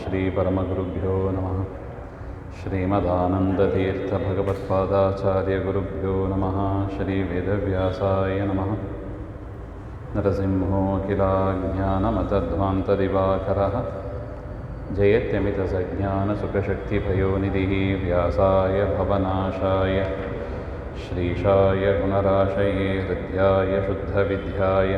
श्रीपरमगुरुभ्यो नमः। श्रीमदानन्दतीर्थभगवत्पादाचार्यगुरुभ्यो नमः। श्रीवेदव्यासाय नमः। नरसिंहोऽखिलाज्ञानमतध्वान्तदिवाकरः जयत्यमितसज्ञानसुखशक्तिभयोनिधिः व्यासाय भवनाशाय श्रीशाय गुणराशये हृद्याय शुद्धविद्याय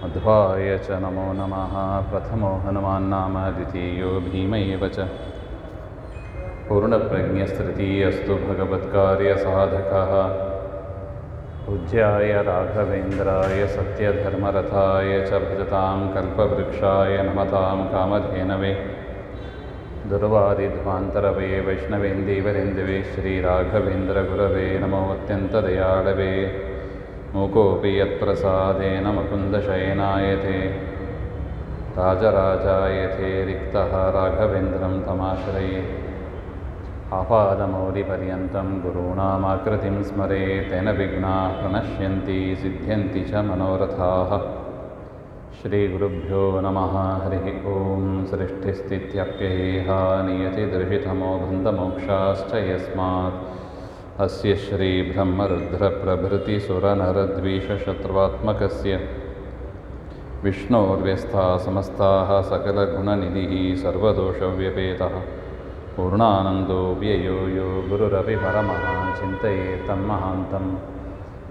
मध्वाय च नमो नमः। प्रथमो हनुमान्नाम द्वितीयो भीमैव च पूर्णप्रज्ञस्तृतीयस्तु भगवत्कार्यसाधकः पूज्याय राघवेन्द्राय सत्यधर्मरथाय च भजतां कल्पवृक्षाय नमतां कामधेनवे दुर्वादिध्वान्तरवे वैष्णवेन्दीवरेन्दवे श्रीराघवेन्द्रगुरवे नमो अत्यन्तदयाळवे। मूकोऽपि यत्प्रसादेन मुकुन्दशयनायते राजराजायते रिक्तः राघवेन्द्रं तमाश्रये। आपादमौलिपर्यन्तं गुरूणामाकृतिं स्मरेत् तेन विघ्नाः प्रणश्यन्ति सिद्ध्यन्ति च मनोरथाः। श्रीगुरुभ्यो नमः। हरिः ओं। सृष्टिस्थित्यप्ययेहा नियतिदर्शितमो बन्धमोक्षाश्च यस्मात् अस्य श्रीब्रह्मरुद्रप्रभृतिसुरनरद्वीषशत्रुवात्मकस्य विष्णोर्व्यस्ताः समस्ताः सकलगुणनिधिः सर्वदोषव्यपेतः पूर्णानन्दो व्ययो यो गुरुरपि परमः चिन्तयेतं महान्तम्।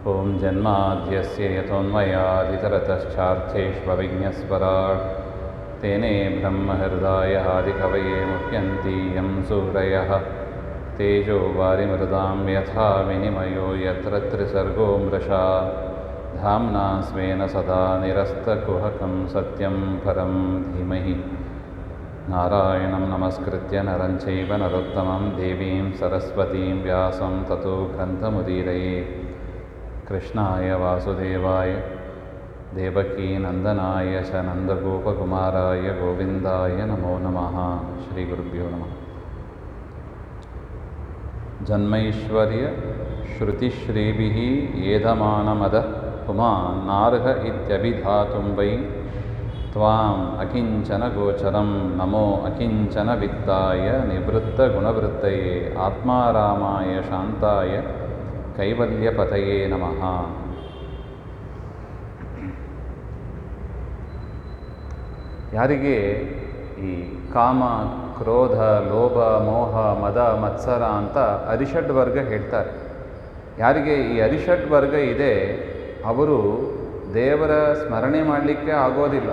ॐ जन्माद्यस्य यतोऽन्वयादितरतश्चार्थेष्वभिज्ञस्वराट् तेने ब्रह्महृदाय आदिकवये मुह्यन्ति यं सूरयः तेजो वारिमृदां यथा विनिमयो यत्र त्रिसर्गो मृषा धाम्ना स्वेन सदा निरस्तकुहकं सत्यं परं धीमहि। नारायणं नमस्कृत्य नरं चैव नरोत्तमं देवीं सरस्वतीं व्यासं ततो ग्रन्थमुदीरये। कृष्णाय वासुदेवाय देवकीनन्दनाय च नन्दगोपकुमाराय गोविन्दाय नमो नमः। श्रीगुरुभ्यो नमः। जन्मैश्वर्य श्रुतिश्रीभिः एधमानमदः पुमान्नार्ह इत्यभिधातुं वै त्वाम् अकिञ्चनगोचरं नमो अकिञ्चनवित्ताय निवृत्तगुणवृत्तये आत्मारामाय शान्ताय कैवल्यपतये नमः। ಯಾರಿಗೆ ಈ ಕಾಮ ಕ್ರೋಧ ಲೋಭ ಮೋಹ ಮದ ಮತ್ಸರ ಅಂತ ಅರಿಷಡ್ ವರ್ಗ ಹೇಳ್ತಾರೆ. ಯಾರಿಗೆ ಈ ಅರಿಷಡ್ ವರ್ಗ ಇದೆ ಅವರು ದೇವರ ಸ್ಮರಣೆ ಮಾಡಲಿಕ್ಕೆ ಆಗೋದಿಲ್ಲ.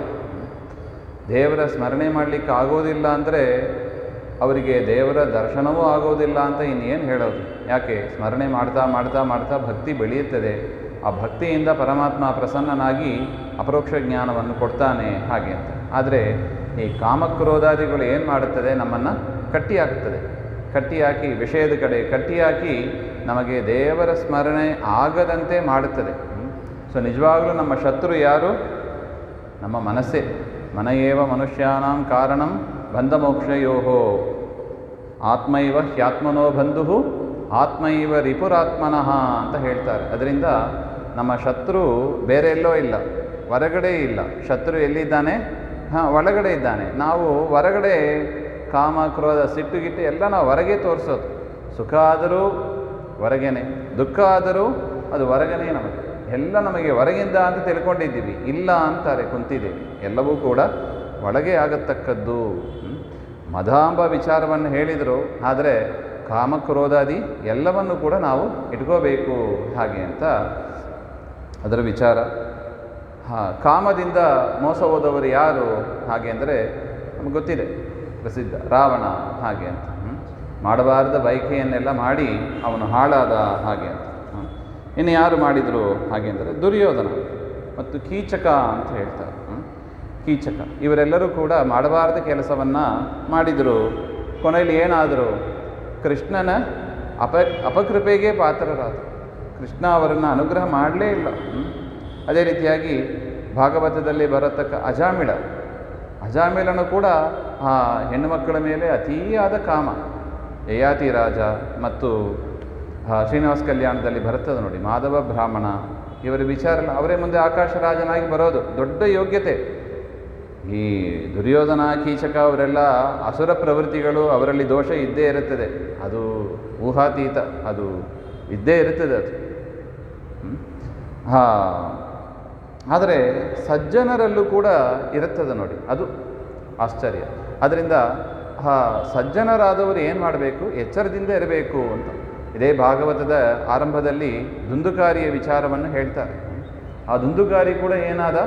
ದೇವರ ಸ್ಮರಣೆ ಮಾಡಲಿಕ್ಕೆ ಆಗೋದಿಲ್ಲ ಅಂದರೆ ಅವರಿಗೆ ದೇವರ ದರ್ಶನವೂ ಆಗೋದಿಲ್ಲ ಅಂತ ಇನ್ನೇನು ಹೇಳೋದು. ಯಾಕೆ? ಸ್ಮರಣೆ ಮಾಡ್ತಾ ಮಾಡ್ತಾ ಮಾಡ್ತಾ ಭಕ್ತಿ ಬೆಳೆಯುತ್ತದೆ. ಆ ಭಕ್ತಿಯಿಂದ ಪರಮಾತ್ಮ ಪ್ರಸನ್ನನಾಗಿ ಅಪರೋಕ್ಷ ಜ್ಞಾನವನ್ನು ಕೊಡ್ತಾನೆ ಹಾಗೆ ಅಂತ. ಆದರೆ ಈ ಕಾಮಕ್ರೋಧಾದಿಗಳು ಏನು ಮಾಡುತ್ತದೆ? ನಮ್ಮನ್ನು ಕಟ್ಟಿಹಾಕ್ತದೆ. ಕಟ್ಟಿಹಾಕಿ ವಿಷಯದ ಕಡೆ ಕಟ್ಟಿಹಾಕಿ ನಮಗೆ ದೇವರ ಸ್ಮರಣೆ ಆಗದಂತೆ ಮಾಡುತ್ತದೆ. ಸೊ ನಿಜವಾಗಲೂ ನಮ್ಮ ಶತ್ರು ಯಾರು? ನಮ್ಮ ಮನಸ್ಸೇ. ಮನಯೇವ ಮನುಷ್ಯಾನಾಂ ಕಾರಣಂ ಬಂಧಮೋಕ್ಷಯೋಹೋ ಆತ್ಮೈವ ಹ್ಯಾತ್ಮನೋ ಬಂಧು ಆತ್ಮೈವ ರಿಪುರಾತ್ಮನಃ ಅಂತ ಹೇಳ್ತಾರೆ. ಅದರಿಂದ ನಮ್ಮ ಶತ್ರು ಬೇರೆ ಎಲ್ಲೋ ಇಲ್ಲ, ಹೊರಗಡೆ ಇಲ್ಲ. ಶತ್ರು ಎಲ್ಲಿದ್ದಾನೆ? ಒಳಗಡೆ ಇದ್ದಾನೆ. ನಾವು ಹೊರಗಡೆ ಕಾಮ ಕ್ರೋಧ ಸಿಟ್ಟು ಗಿಟ್ಟು ಎಲ್ಲ ನಾವು ಹೊರಗೆ ತೋರಿಸೋದು. ಸುಖ ಆದರೂ ಹೊರಗೇನೆ, ದುಃಖ ಆದರೂ ಅದು ಹೊರಗನೆ. ನಮಗೆ ಎಲ್ಲ ನಮಗೆ ಹೊರಗಿಂದ ಅಂತ ತಿಳ್ಕೊಂಡಿದ್ದೀವಿ. ಇಲ್ಲ ಅಂತಾರೆ ಕುಂತಿದ್ದೀವಿ. ಎಲ್ಲವೂ ಕೂಡ ಒಳಗೆ ಆಗತಕ್ಕದ್ದು. ಮದಾಂಬ ವಿಚಾರವನ್ನು ಹೇಳಿದರು. ಆದರೆ ಕಾಮಕ್ರೋಧಾದಿ ಎಲ್ಲವನ್ನು ಕೂಡ ನಾವು ಇಟ್ಕೋಬೇಕು ಹಾಗೆ ಅಂತ ಅದರ ವಿಚಾರ. ಕಾಮದಿಂದ ಮೋಸ ಹೋದವರು ಯಾರು ಹಾಗೆ ಅಂದರೆ ನಮಗೆ ಗೊತ್ತಿದೆ, ಪ್ರಸಿದ್ಧ ರಾವಣ ಹಾಗೆ ಅಂತ. ಮಾಡಬಾರದ ಬಯಕೆಯನ್ನೆಲ್ಲ ಮಾಡಿ ಅವನು ಹಾಳಾದ ಹಾಗೆ ಅಂತ. ಇನ್ನು ಯಾರು ಮಾಡಿದರು ಹಾಗೆ ಅಂದರೆ ದುರ್ಯೋಧನ ಮತ್ತು ಕೀಚಕ ಅಂತ ಹೇಳ್ತಾರೆ. ಕೀಚಕ ಇವರೆಲ್ಲರೂ ಕೂಡ ಮಾಡಬಾರದ ಕೆಲಸವನ್ನು ಮಾಡಿದರು. ಕೊನೆಯಲ್ಲಿ ಏನಾದರು? ಕೃಷ್ಣನ ಅಪಕೃಪೆಗೆ ಪಾತ್ರರಾದರು. ಕೃಷ್ಣ ಅವರನ್ನು ಅನುಗ್ರಹ ಮಾಡಲೇ ಇಲ್ಲ. ಅದೇ ರೀತಿಯಾಗಿ ಭಾಗವತದಲ್ಲಿ ಬರತಕ್ಕ ಅಜಾಮಿಳನು ಕೂಡ ಆ ಹೆಣ್ಣು ಮಕ್ಕಳ ಮೇಲೆ ಅತೀಯಾದ ಕಾಮ. ಯಯಾತಿ ರಾಜ ಮತ್ತು ಶ್ರೀನಿವಾಸ ಕಲ್ಯಾಣದಲ್ಲಿ ಬರ್ತದೆ ನೋಡಿ, ಮಾಧವ ಬ್ರಾಹ್ಮಣ ಇವರ ವಿಚಾರ ಅವರೇ ಮುಂದೆ ಆಕಾಶ ರಾಜನಾಗಿ ಬರೋದು ದೊಡ್ಡ ಯೋಗ್ಯತೆ. ಈ ದುರ್ಯೋಧನ ಕೀಚಕ ಅವರೆಲ್ಲ ಅಸುರ ಪ್ರವೃತ್ತಿಗಳು, ಅವರಲ್ಲಿ ದೋಷ ಇದ್ದೇ ಇರುತ್ತದೆ, ಅದು ಊಹಾತೀತ, ಅದು ಇದ್ದೇ ಇರುತ್ತದೆ ಅದು. ಆದರೆ ಸಜ್ಜನರಲ್ಲೂ ಕೂಡ ಇರುತ್ತದೆ ನೋಡಿ, ಅದು ಆಶ್ಚರ್ಯ. ಅದರಿಂದ ಸಜ್ಜನರಾದವರು ಏನು ಮಾಡಬೇಕು, ಎಚ್ಚರದಿಂದ ಇರಬೇಕು ಅಂತ ಇದೇ ಭಾಗವತದ ಆರಂಭದಲ್ಲಿ ದುಂದುಕಾರಿಯ ವಿಚಾರವನ್ನು ಹೇಳ್ತಾರೆ. ಆ ದುಂದುಕಾರಿ ಕೂಡ ಏನಾದ,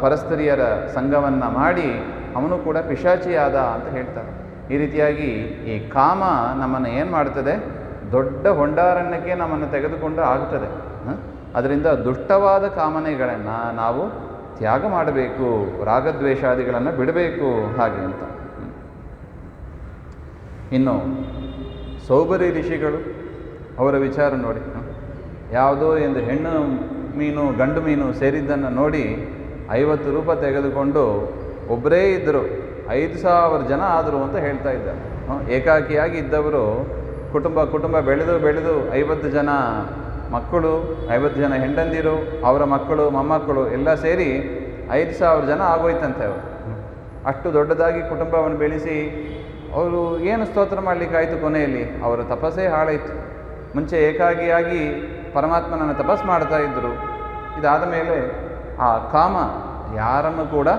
ಪರಸ್ತ್ರೀಯರ ಸಂಘವನ್ನು ಮಾಡಿ ಅವನು ಕೂಡ ಪಿಶಾಚಿಯಾದ ಅಂತ ಹೇಳ್ತಾರೆ. ಈ ರೀತಿಯಾಗಿ ಈ ಕಾಮ ನಮ್ಮನ್ನು ಏನು ಮಾಡ್ತದೆ, ದೊಡ್ಡ ಹೊಂಡಾರಣ್ಯಕ್ಕೆ ನಮ್ಮನ್ನು ತೆಗೆದುಕೊಂಡು ಆಗ್ತದೆ. ಅದರಿಂದ ದುಷ್ಟವಾದ ಕಾಮನೆಗಳನ್ನು ನಾವು ತ್ಯಾಗ ಮಾಡಬೇಕು, ರಾಗದ್ವೇಷಾದಿಗಳನ್ನು ಬಿಡಬೇಕು ಹಾಗೆ ಅಂತ. ಇನ್ನು ಸೌಬರಿ ಋಷಿಗಳು, ಅವರ ವಿಚಾರ ನೋಡಿ. ಯಾವುದೋ ಎಂದು ಹೆಣ್ಣು ಮೀನು ಗಂಡು ಮೀನು ಸೇರಿದ್ದನ್ನು ನೋಡಿ 50 ರೂಪಾಯಿ ತೆಗೆದುಕೊಂಡು ಒಬ್ಬರೇ ಇದ್ದರು, 5,000 ಜನ ಆದರು ಅಂತ ಹೇಳ್ತಾ ಇದ್ದಾರೆ. ಏಕಾಕಿಯಾಗಿ ಇದ್ದವರು ಕುಟುಂಬ ಬೆಳೆದು 50 ಜನ ಮಕ್ಕಳು, 50 ಜನ ಹೆಂಡಂದಿರು, ಅವರ ಮಕ್ಕಳು ಮೊಮ್ಮಕ್ಕಳು ಎಲ್ಲ ಸೇರಿ 5,000 ಜನ ಆಗೋಯ್ತಂತೆ ಅವರು. ಅಷ್ಟು ದೊಡ್ಡದಾಗಿ ಕುಟುಂಬವನ್ನು ಬೆಳೆಸಿ ಅವರು ಏನು ಸ್ತೋತ್ರ ಮಾಡಲಿಕ್ಕಾಯಿತು, ಕೊನೆಯಲ್ಲಿ ಅವರ ತಪಸ್ಸೇ ಹಾಳಾಯಿತು. ಮುಂಚೆ ಏಕಾಗಿಯಾಗಿ ಪರಮಾತ್ಮನನ್ನು ತಪಸ್ಸು ಮಾಡ್ತಾ ಇದ್ದರು. ಇದಾದ ಮೇಲೆ ಆ ಕಾಮ ಯಾರನ್ನು ಕೂಡ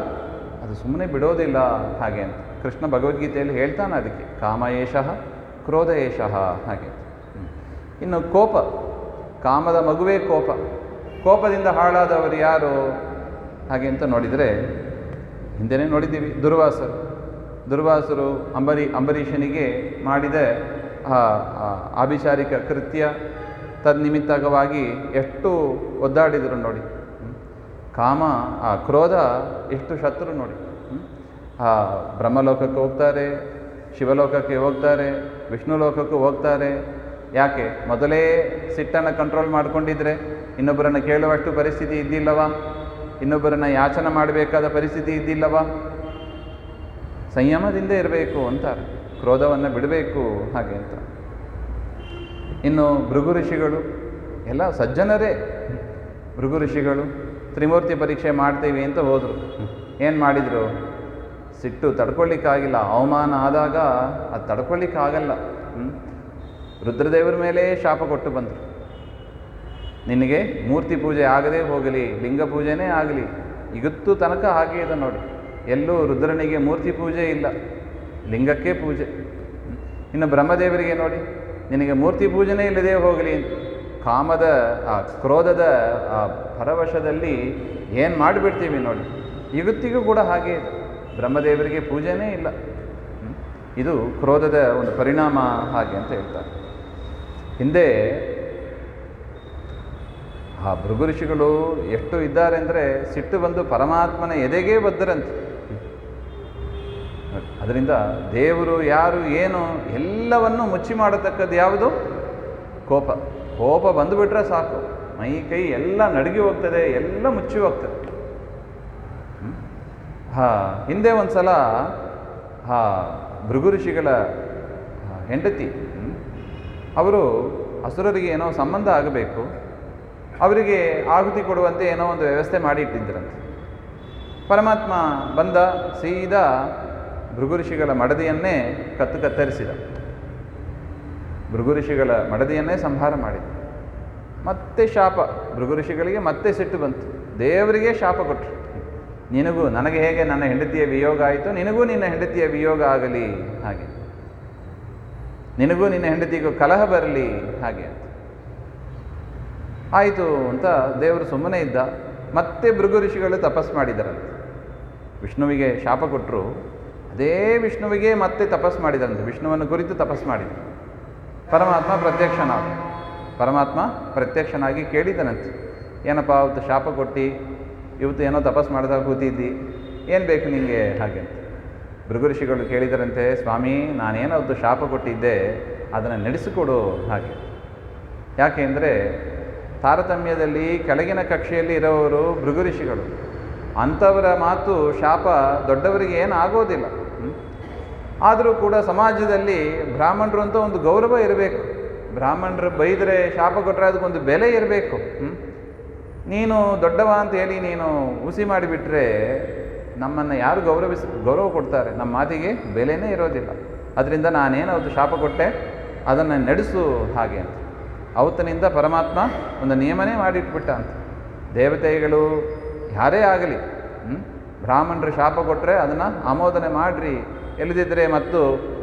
ಅದು ಸುಮ್ಮನೆ ಬಿಡೋದಿಲ್ಲ ಹಾಗೆ ಅಂತ ಕೃಷ್ಣ ಭಗವದ್ಗೀತೆಯಲ್ಲಿ ಹೇಳ್ತಾನೆ. ಅದಕ್ಕೆ ಕಾಮ ಏಷಃ ಕ್ರೋಧ ಏಷಃ ಹಾಗೆ. ಇನ್ನು ಕೋಪ, ಕಾಮದ ಮಗುವೇ ಕೋಪ. ಕೋಪದಿಂದ ಹಾಳಾದವರು ಯಾರು ಹಾಗೆ ಅಂತ ನೋಡಿದರೆ, ಹಿಂದೆನೇ ನೋಡಿದ್ದೀವಿ, ದುರ್ವಾಸರು ಅಂಬರೀಷನಿಗೆ ಮಾಡಿದ ಆಭಿಚಾರಿಕ ಕೃತ್ಯ ತನ್ನಿಮಿತ್ತವಾಗಿ ಎಷ್ಟು ಒದ್ದಾಡಿದರು ನೋಡಿ. ಕಾಮ, ಆ ಕ್ರೋಧ ಎಷ್ಟು ಶತ್ರು ನೋಡಿ. ಬ್ರಹ್ಮಲೋಕಕ್ಕೆ ಹೋಗ್ತಾರೆ, ಶಿವಲೋಕಕ್ಕೆ ಹೋಗ್ತಾರೆ, ವಿಷ್ಣು ಲೋಕಕ್ಕೂ ಹೋಗ್ತಾರೆ. ಯಾಕೆ? ಮೊದಲೇ ಸಿಟ್ಟನ್ನು ಕಂಟ್ರೋಲ್ ಮಾಡಿಕೊಂಡಿದ್ರೆ ಇನ್ನೊಬ್ಬರನ್ನು ಕೇಳುವಷ್ಟು ಪರಿಸ್ಥಿತಿ ಇದ್ದಿಲ್ಲವ, ಇನ್ನೊಬ್ಬರನ್ನು ಯಾಚನೆ ಮಾಡಬೇಕಾದ ಪರಿಸ್ಥಿತಿ ಇದ್ದಿಲ್ಲವ. ಸಂಯಮದಿಂದ ಇರಬೇಕು ಅಂತಾರೆ, ಕ್ರೋಧವನ್ನು ಬಿಡಬೇಕು ಹಾಗೆ ಅಂತ. ಇನ್ನು ಭೃಗು ಋಷಿಗಳು ಎಲ್ಲ ಸಜ್ಜನರೇ. ಭೃಗು ಋಷಿಗಳು ತ್ರಿಮೂರ್ತಿ ಪರೀಕ್ಷೆ ಮಾಡ್ತೀವಿ ಅಂತ ಹೋದರು. ಏನು ಮಾಡಿದರು? ಸಿಟ್ಟು ತಡ್ಕೊಳ್ಳಿಕ್ಕಾಗಿಲ್ಲ, ಅವಮಾನ ಆದಾಗ ಅದು ತಡ್ಕೊಳ್ಳಿಕ್ಕಾಗಲ್ಲ. ರುದ್ರದೇವರ ಮೇಲೆ ಶಾಪ ಕೊಟ್ಟು ಬಂದರು. ನಿನಗೆ ಮೂರ್ತಿ ಪೂಜೆ ಆಗದೇ ಹೋಗಲಿ, ಲಿಂಗ ಪೂಜೆನೇ ಆಗಲಿ. ಇವತ್ತು ತನಕ ಹಾಗೆ ಇದೆ ನೋಡಿ, ಎಲ್ಲೂ ರುದ್ರನಿಗೆ ಮೂರ್ತಿ ಪೂಜೆ ಇಲ್ಲ, ಲಿಂಗಕ್ಕೆ ಪೂಜೆ. ಇನ್ನು ಬ್ರಹ್ಮದೇವರಿಗೆ ನೋಡಿ, ನಿನಗೆ ಮೂರ್ತಿ ಪೂಜೆನೇ ಇಲ್ಲದೇ ಹೋಗಲಿ. ಕಾಮದ ಆ ಕ್ರೋಧದ ಆ ಪರವಶದಲ್ಲಿ ಏನು ಮಾಡಿಬಿಡ್ತೀವಿ ನೋಡಿ. ಇವತ್ತಿಗೂ ಕೂಡ ಹಾಗೆ ಇದೆ, ಬ್ರಹ್ಮದೇವರಿಗೆ ಪೂಜೆನೇ ಇಲ್ಲ. ಇದು ಕ್ರೋಧದ ಒಂದು ಪರಿಣಾಮ ಹಾಗೆ ಅಂತ ಹೇಳ್ತಾರೆ. ಹಿಂದೆ ಆ ಭೃಗು ಋಷಿಗಳು ಎಷ್ಟು ಇದ್ದಾರೆ ಅಂದರೆ, ಸಿಟ್ಟು ಬಂದು ಪರಮಾತ್ಮನ ಎದೆಗೇ ಬದ್ದರಂತೆ. ಅದರಿಂದ ದೇವರು ಯಾರು ಏನು ಎಲ್ಲವನ್ನೂ ಮುಚ್ಚಿ ಮಾಡತಕ್ಕದ್ದು ಯಾವುದು? ಕೋಪ. ಕೋಪ ಬಂದುಬಿಟ್ರೆ ಸಾಕು, ಮೈ ಕೈ ಎಲ್ಲ ನಡುಗಿ ಹೋಗ್ತದೆ, ಎಲ್ಲ ಮುಚ್ಚಿ ಹೋಗ್ತದೆ. ಹಿಂದೆ ಒಂದು ಸಲ ಭೃಗು ಋಷಿಗಳ ಹೆಂಡತಿ, ಅವರು ಅಸುರರಿಗೆ ಏನೋ ಸಂಬಂಧ ಆಗಬೇಕು, ಅವರಿಗೆ ಆಹುತಿ ಕೊಡುವಂತೆ ಏನೋ ಒಂದು ವ್ಯವಸ್ಥೆ ಮಾಡಿ ಇಟ್ಟಿದ್ದರಂತೆ. ಪರಮಾತ್ಮ ಬಂದ, ಸೀದಾ ಭೃಗು ಋಷಿಗಳ ಮಡದಿಯನ್ನೇ ಕತ್ತರಿಸಿದ. ಭೃಗು ಋಷಿಗಳ ಮಡದಿಯನ್ನೇ ಸಂಹಾರ ಮಾಡಿದ. ಮತ್ತೆ ಶಾಪ, ಭೃಗು ಋಷಿಗಳಿಗೆ ಮತ್ತೆ ಸಿಟ್ಟು ಬಂತು, ದೇವರಿಗೆ ಶಾಪ ಕೊಟ್ಟರು. ನಿನಗೂ ನನಗೆ ಹೇಗೆ ನನ್ನ ಹೆಂಡತಿಯ ವಿಯೋಗ ಆಯಿತು, ನಿನಗೂ ನಿನ್ನ ಹೆಂಡತಿಯ ವಿಯೋಗ ಆಗಲಿ ಹಾಗೆ, ನಿನಗೂ ನಿನ್ನ ಹೆಂಡತಿಗೂ ಕಲಹ ಬರಲಿ ಹಾಗೆ ಅಂತ ಆಯಿತು ಅಂತ ದೇವರು ಸುಮ್ಮನೆ ಇದ್ದ. ಮತ್ತೆ ಭೃಗು ಋಷಿಗಳು ತಪಸ್ಸು ಮಾಡಿದರಂತೆ. ವಿಷ್ಣುವಿಗೆ ಶಾಪ ಕೊಟ್ಟರು, ಅದೇ ವಿಷ್ಣುವಿಗೆ ಮತ್ತೆ ತಪಸ್ಸು ಮಾಡಿದರಂತೆ. ವಿಷ್ಣುವನ್ನು ಕುರಿತು ತಪಸ್ಸು ಮಾಡಿದರು. ಪರಮಾತ್ಮ ಪ್ರತ್ಯಕ್ಷನಾಗಿ ಕೇಳಿದನಂತೆ, ಏನಪ್ಪ ಅವತ್ತು ಶಾಪ ಕೊಟ್ಟು ಇವತ್ತು ಏನೋ ತಪಸ್ಸು ಮಾಡಿದಾಗ ಕೂತಿದ್ದಿ, ಏನು ಬೇಕು ನಿನಗೆ ಹಾಗೆ ಅಂತ. ಭೃಗು ಋಷಿಗಳು ಕೇಳಿದರಂತೆ, ಸ್ವಾಮಿ ನಾನೇನೋ ಅವತ್ತು ಶಾಪ ಕೊಟ್ಟಿದ್ದೆ, ಅದನ್ನು ನಡೆಸಿಕೊಡು ಹಾಗೆ. ಯಾಕೆ ಅಂದರೆ ತಾರತಮ್ಯದಲ್ಲಿ ಕೆಳಗಿನ ಕಕ್ಷೆಯಲ್ಲಿ ಇರೋವರು ಭೃಗು ಋಷಿಗಳು. ಅಂಥವರ ಮಾತು ಶಾಪ ದೊಡ್ಡವರಿಗೆ ಏನು ಆಗೋದಿಲ್ಲ. ಆದರೂ ಕೂಡ ಸಮಾಜದಲ್ಲಿ ಬ್ರಾಹ್ಮಣರು ಅಂತ ಒಂದು ಗೌರವ ಇರಬೇಕು. ಬ್ರಾಹ್ಮಣರು ಬೈದರೆ ಶಾಪ ಕೊಟ್ಟರೆ ಅದಕ್ಕೊಂದು ಬೆಲೆ ಇರಬೇಕು. ನೀನು ದೊಡ್ಡವ ಅಂತ ಹೇಳಿ ನೀನು ಹುಸಿ ಮಾಡಿಬಿಟ್ರೆ ನಮ್ಮನ್ನು ಯಾರು ಗೌರವ ಕೊಡ್ತಾರೆ? ನಮ್ಮ ಮಾತಿಗೆ ಬೆಲೆನೇ ಇರೋದಿಲ್ಲ. ಅದರಿಂದ ನಾನೇನವತ್ತು ಶಾಪ ಕೊಟ್ಟೆ, ಅದನ್ನು ನಡೆಸು ಹಾಗೆ ಅಂತ. ಅವತ್ತಿನಿಂದ ಪರಮಾತ್ಮ ಒಂದು ನಿಯಮನೇ ಮಾಡಿಟ್ಬಿಟ್ಟ ಅಂತ. ದೇವತೆಗಳು ಯಾರೇ ಆಗಲಿ, ಬ್ರಾಹ್ಮಣರು ಶಾಪ ಕೊಟ್ಟರೆ ಅದನ್ನು ಆಮೋದನೆ ಮಾಡಿರಿ, ಎಲ್ಲಿದ್ದರೆ ಮತ್ತು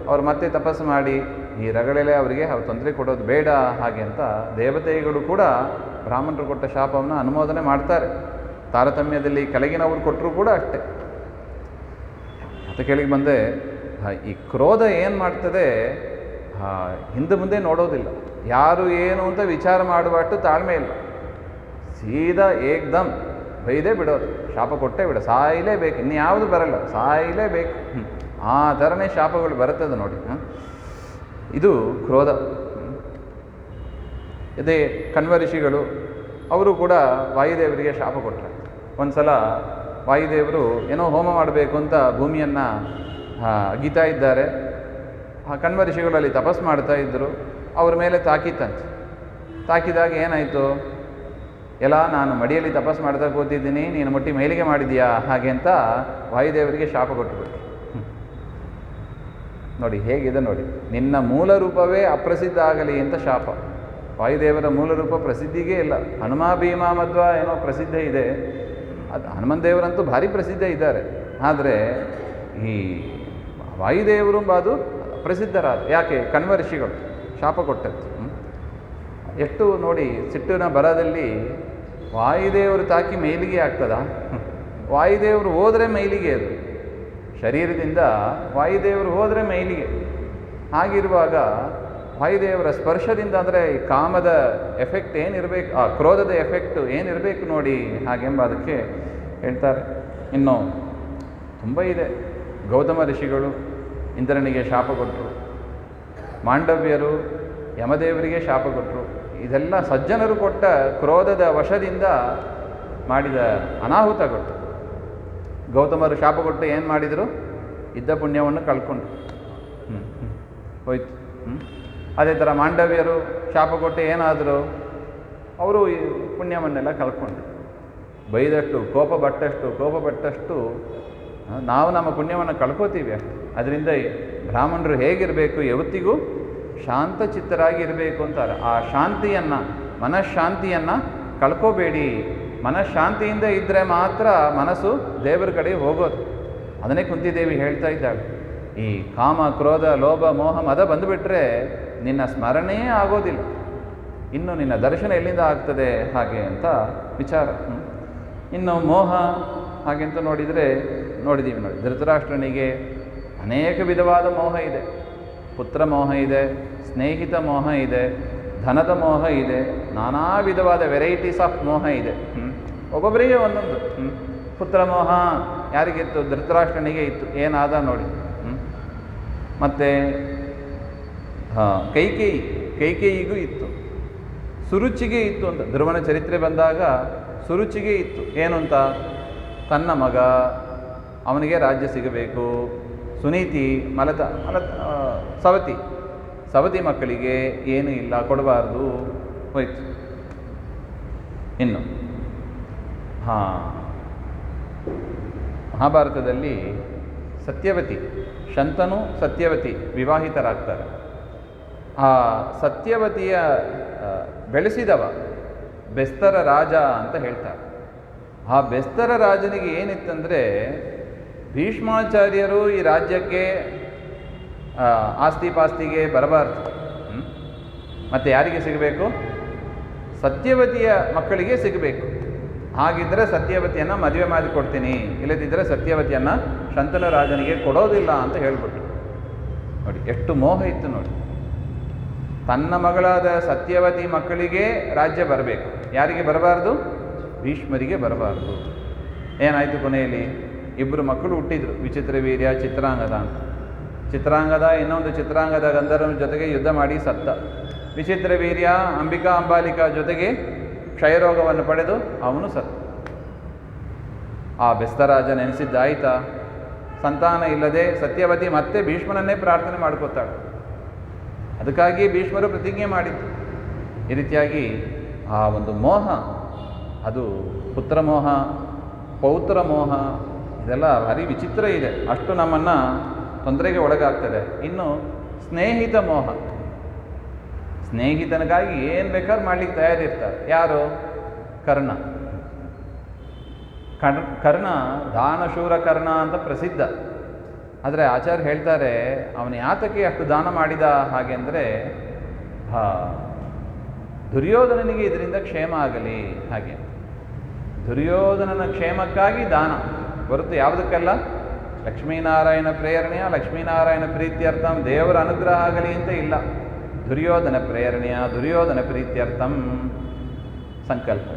ಅವ್ರು ಮತ್ತೆ ತಪಸ್ಸು ಮಾಡಿ ಈ ರಗಳೆಲೆ ಅವರಿಗೆ ಅವ್ರು ತೊಂದರೆ ಕೊಡೋದು ಬೇಡ ಹಾಗೆ ಅಂತ ದೇವತೆಗಳು ಕೂಡ ಬ್ರಾಹ್ಮಣರು ಕೊಟ್ಟ ಶಾಪವನ್ನು ಅನುಮೋದನೆ ಮಾಡ್ತಾರೆ. ತಾರತಮ್ಯದಲ್ಲಿ ಕೆಳಗಿನವರು ಕೊಟ್ಟರೂ ಕೂಡ ಅಷ್ಟೇ. ಮತ್ತು ಕೆಳಗೆ ಬಂದೆ, ಈ ಕ್ರೋಧ ಏನು ಮಾಡ್ತದೆ, ಹಿಂದೆ ಮುಂದೆ ನೋಡೋದಿಲ್ಲ, ಯಾರು ಏನು ಅಂತ ವಿಚಾರ ಮಾಡುವಷ್ಟು ತಾಳ್ಮೆ ಇಲ್ಲ, ಸೀದಾ ಏಕ್ದಮ್ ಬೈದೇ ಬಿಡೋದು, ಶಾಪ ಕೊಟ್ಟೇ ಬಿಡ, ಸಾಯಲೇಬೇಕು, ಇನ್ಯಾವುದು ಬರಲ್ಲ, ಸಾಯಲೇಬೇಕು, ಆ ಥರನೇ ಶಾಪಗಳು ಬರುತ್ತದೆ ನೋಡಿ. ಇದು ಕ್ರೋಧ. ಇದೇ ಕಣ್ವ ಋಷಿಗಳು ಅವರು ಕೂಡ ವಾಯುದೇವರಿಗೆ ಶಾಪ ಕೊಟ್ಟರು. ಒಂದು ಸಲ ವಾಯುದೇವರು ಏನೋ ಹೋಮ ಮಾಡಬೇಕು ಅಂತ ಭೂಮಿಯನ್ನು ಅಗೀತಾ ಇದ್ದಾರೆ. ಆ ಕಣ್ವ ಋಷಿಗಳಲ್ಲಿ ತಪಸ್ಸು ಮಾಡ್ತಾ ಇದ್ದರು. ಅವ್ರ ಮೇಲೆ ತಾಕಿತ್ತಂತೆ. ತಾಕಿದಾಗ ಏನಾಯಿತು, ಎಲ್ಲ ನಾನು ಮಡಿಯಲ್ಲಿ ತಪಸ್ಸು ಮಾಡ್ತಾ ಕೂತಿದ್ದೀನಿ, ನೀನು ಮುಟ್ಟಿ ಮೇಲಿಗೆ ಮಾಡಿದೀಯಾ ಹಾಗೆ ಅಂತ ವಾಯುದೇವರಿಗೆ ಶಾಪ ಕೊಟ್ಟುಬಿಟ್ರು. ನೋಡಿ ಹೇಗಿದೆ ನೋಡಿ, ನಿನ್ನ ಮೂಲ ರೂಪವೇ ಅಪ್ರಸಿದ್ಧ ಆಗಲಿ ಅಂತ ಶಾಪ. ವಾಯುದೇವರ ಮೂಲ ರೂಪ ಪ್ರಸಿದ್ಧಿಗೇ ಇಲ್ಲ. ಹನುಮ ಭೀಮ ಮಧ್ವ ಏನೋ ಪ್ರಸಿದ್ಧ ಇದೆ, ಅದು ಹನುಮಂತ ದೇವರಂತೂ ಭಾರಿ ಪ್ರಸಿದ್ಧ ಇದ್ದಾರೆ. ಆದರೆ ಈ ವಾಯುದೇವರು ಅದು ಪ್ರಸಿದ್ಧರಾದ ಯಾಕೆ? ಕಣ್ವ ಋಷಿಗಳು ಶಾಪ ಕೊಟ್ಟದ್ದು. ಎಷ್ಟು ನೋಡಿ ಸಿಟ್ಟಿನ ಬರದಲ್ಲಿ ವಾಯುದೇವರು ತಾಕಿ ಮೈಲಿಗೆ ಆಗ್ತದ? ವಾಯುದೇವರು ಹೋದರೆ ಮೈಲಿಗೆ, ಅದು ಶರೀರದಿಂದ ವಾಯುದೇವರು ಹೋದರೆ ಮೈಲಿಗೆ. ಹಾಗಿರುವಾಗ ವಾಯುದೇವರ ಸ್ಪರ್ಶದಿಂದ ಅಂದರೆ ಈ ಕಾಮದ ಎಫೆಕ್ಟ್ ಏನಿರಬೇಕು, ಆ ಕ್ರೋಧದ ಎಫೆಕ್ಟು ಏನಿರಬೇಕು ನೋಡಿ ಹಾಗೆಂಬ ಅದಕ್ಕೆ ಹೇಳ್ತಾರೆ. ಇನ್ನು ತುಂಬ ಇದೆ. ಗೌತಮ ಋಷಿಗಳು ಇಂದ್ರನಿಗೆ ಶಾಪ ಕೊಟ್ಟರು, ಮಾಂಡವ್ಯರು ಯಮದೇವರಿಗೆ ಶಾಪ ಕೊಟ್ಟರು. ಇದೆಲ್ಲ ಸಜ್ಜನರು ಕೊಟ್ಟ ಕ್ರೋಧದ ವಶದಿಂದ ಮಾಡಿದ ಅನಾಹುತಗಳು. ಗೌತಮರು ಶಾಪ ಕೊಟ್ಟು ಏನು ಮಾಡಿದರು? ಇದ್ದ ಪುಣ್ಯವನ್ನು ಕಳ್ಕೊಂಡ್ರು, ಹೋಯ್ತು. ಅದೇ ಥರ ಮಾಂಡವ್ಯರು ಶಾಪ ಕೊಟ್ಟು ಏನಾದರೂ ಅವರು ಈ ಪುಣ್ಯವನ್ನೆಲ್ಲ ಕಳ್ಕೊಂಡ್ರು. ಬೈದಷ್ಟು ಕೋಪ ಪಟ್ಟಷ್ಟು ನಾವು ನಮ್ಮ ಪುಣ್ಯವನ್ನು ಕಳ್ಕೋತೀವಿ ಅಷ್ಟೆ. ಅದರಿಂದ ಬ್ರಾಹ್ಮಣರು ಹೇಗಿರಬೇಕು? ಯಾವತ್ತಿಗೂ ಶಾಂತಚಿತ್ತರಾಗಿ ಇರಬೇಕು ಅಂತಾರೆ. ಆ ಶಾಂತಿಯನ್ನು, ಮನಃಶಾಂತಿಯನ್ನು ಕಳ್ಕೋಬೇಡಿ. ಮನಃಶಾಂತಿಯಿಂದ ಇದ್ದರೆ ಮಾತ್ರ ಮನಸ್ಸು ದೇವರ ಕಡೆ ಹೋಗೋದು. ಅದನ್ನೇ ಕುಂತಿದೇವಿ ಹೇಳ್ತಾ ಇದ್ದಾಳೆ. ಈ ಕಾಮ, ಕ್ರೋಧ, ಲೋಭ, ಮೋಹ, ಮದ ಬಂದುಬಿಟ್ರೆ ನಿನ್ನ ಸ್ಮರಣೆಯೇ ಆಗೋದಿಲ್ಲ, ಇನ್ನು ನಿನ್ನ ದರ್ಶನ ಎಲ್ಲಿಂದ ಆಗ್ತದೆ ಹಾಗೆ ಅಂತ ವಿಚಾರ. ಇನ್ನು ಮೋಹ ಹಾಗೆಂತ ನೋಡಿದ್ದೀವಿ ನೋಡಿ. ಧೃತರಾಷ್ಟ್ರನಿಗೆ ಅನೇಕ ವಿಧವಾದ ಮೋಹ ಇದೆ. ಪುತ್ರ ಮೋಹ ಇದೆ, ಸ್ನೇಹಿತ ಮೋಹ ಇದೆ, ಧನದ ಮೋಹ ಇದೆ, ನಾನಾ ವಿಧವಾದ ವೆರೈಟೀಸ್ ಆಫ್ ಮೋಹ ಇದೆ. ಒಬ್ಬೊಬ್ಬರಿಗೆ ಒಂದೊಂದು. ಪುತ್ರ ಮೋಹ ಯಾರಿಗಿತ್ತು? ಧೃತರಾಷ್ಟ್ರನಿಗೆ ಇತ್ತು. ಏನಾದ ನೋಡಿ. ಮತ್ತು ಕೈಕೇಯಿಗೂ ಇತ್ತು, ಸುರುಚಿಗೆ ಇತ್ತು ಅಂತ ಧ್ರುವನ ಚರಿತ್ರೆ ಬಂದಾಗ ಸುರುಚಿಗೆ ಇತ್ತು. ಏನು ಅಂತ? ತನ್ನ ಮಗ ಅವನಿಗೆ ರಾಜ್ಯ ಸಿಗಬೇಕು. ಸುನೀತಿ ಸವತಿ ಮಕ್ಕಳಿಗೆ ಏನೂ ಇಲ್ಲ, ಕೊಡಬಾರ್ದು, ಹೋಯ್ತು. ಇನ್ನು ಮಹಾಭಾರತದಲ್ಲಿ ಸತ್ಯವತಿ, ಶಂತನು ಸತ್ಯವತಿ ವಿವಾಹಿತರಾಗ್ತಾರೆ. ಆ ಸತ್ಯವತಿಯ ಬೆಳೆಸಿದವ ಬೆಸ್ತರ ರಾಜ ಅಂತ ಹೇಳ್ತಾರೆ. ಆ ಬೆಸ್ತರ ರಾಜನಿಗೆ ಏನಿತ್ತಂದರೆ, ಭೀಷ್ಮಾಚಾರ್ಯರು ಈ ರಾಜ್ಯಕ್ಕೆ ಆಸ್ತಿ ಪಾಸ್ತಿಗೆ ಬರಬಾರ್ದು. ಮತ್ತು ಯಾರಿಗೆ ಸಿಗಬೇಕು? ಸತ್ಯವತಿಯ ಮಕ್ಕಳಿಗೆ ಸಿಗಬೇಕು. ಹಾಗಿದ್ದರೆ ಸತ್ಯವತಿಯನ್ನು ಮದುವೆ ಮಾಡಿಕೊಡ್ತೀನಿ, ಇಲ್ಲದಿದ್ದರೆ ಸತ್ಯವತಿಯನ್ನು ಶಂತನು ರಾಜನಿಗೆ ಕೊಡೋದಿಲ್ಲ ಅಂತ ಹೇಳ್ಬಿಟ್ರು. ನೋಡಿ ಎಷ್ಟು ಮೋಹ ಇತ್ತು ನೋಡಿ. ತನ್ನ ಮಗಳಾದ ಸತ್ಯವತಿ ಮಕ್ಕಳಿಗೆ ರಾಜ್ಯ ಬರಬೇಕು, ಯಾರಿಗೆ ಬರಬಾರ್ದು? ಭೀಷ್ಮರಿಗೆ ಬರಬಾರ್ದು. ಏನಾಯಿತು ಕೊನೆಯಲ್ಲಿ? ಇಬ್ಬರು ಮಕ್ಕಳು ಹುಟ್ಟಿದ್ರು, ವಿಚಿತ್ರ ವೀರ್ಯ, ಚಿತ್ರಾಂಗದ ಅಂತ. ಚಿತ್ರಾಂಗದ ಇನ್ನೊಂದು ಚಿತ್ರಾಂಗದ ಗಂಧರ್ವನ ಜೊತೆಗೆ ಯುದ್ಧ ಮಾಡಿ ಸತ್ತ. ವಿಚಿತ್ರ ವೀರ್ಯ ಅಂಬಿಕಾ ಅಂಬಾಲಿಕಾ ಜೊತೆಗೆ ಕ್ಷಯರೋಗವನ್ನು ಪಡೆದು ಅವನು ಸತ್ತ. ಆ ಬೆಸ್ತರಾಜ ನೆನೆಸಿದ್ದಾಯ್ತಾ? ಸಂತಾನ ಇಲ್ಲದೆ ಸತ್ಯವತಿ ಮತ್ತೆ ಭೀಷ್ಮನನ್ನೇ ಪ್ರಾರ್ಥನೆ ಮಾಡ್ಕೋತಾಳೆ. ಅದಕ್ಕಾಗಿ ಭೀಷ್ಮರು ಪ್ರತಿಜ್ಞೆ ಮಾಡಿದ್ದು. ಈ ರೀತಿಯಾಗಿ ಆ ಒಂದು ಮೋಹ, ಅದು ಪುತ್ರ ಮೋಹ, ಪೌತ್ರ ಮೋಹ, ಇದೆಲ್ಲ ಭಾರಿ ವಿಚಿತ್ರ ಇದೆ, ಅಷ್ಟು ನಮ್ಮನ್ನು ತೊಂದರೆಗೆ ಒಳಗಾಗ್ತದೆ. ಇನ್ನು ಸ್ನೇಹಿತ ಮೋಹ, ಸ್ನೇಹಿತನಿಗಾಗಿ ಏನು ಬೇಕಾದ್ರೂ ಮಾಡ್ಲಿಕ್ಕೆ ತಯಾರಿರ್ತಾರೆ. ಯಾರು? ಕರ್ಣ. ಕರ್ಣ ದಾನಶೂರ ಕರ್ಣ ಅಂತ ಪ್ರಸಿದ್ಧ. ಆದರೆ ಆಚಾರ್ಯ ಹೇಳ್ತಾರೆ, ಅವನು ಯಾತಕ್ಕೆ ಅಷ್ಟು ದಾನ ಮಾಡಿದ ಹಾಗೆ ಅಂದರೆ, ದುರ್ಯೋಧನನಿಗೆ ಇದರಿಂದ ಕ್ಷೇಮ ಆಗಲಿ ಹಾಗೆ. ದುರ್ಯೋಧನನ ಕ್ಷೇಮಕ್ಕಾಗಿ ದಾನ ಹೊರತು ಯಾವುದಕ್ಕೆಲ್ಲ ಲಕ್ಷ್ಮೀನಾರಾಯಣ ಪ್ರೇರಣೆಯ ಲಕ್ಷ್ಮೀನಾರಾಯಣ ಪ್ರೀತ್ಯರ್ಥಂ ದೇವರ ಅನುಗ್ರಹ ಆಗಲಿ ಅಂತ ಇಲ್ಲ. ದುರ್ಯೋಧನ ಪ್ರೇರಣೆಯ ದುರ್ಯೋಧನ ಪ್ರೀತ್ಯರ್ಥಂ ಸಂಕಲ್ಪ.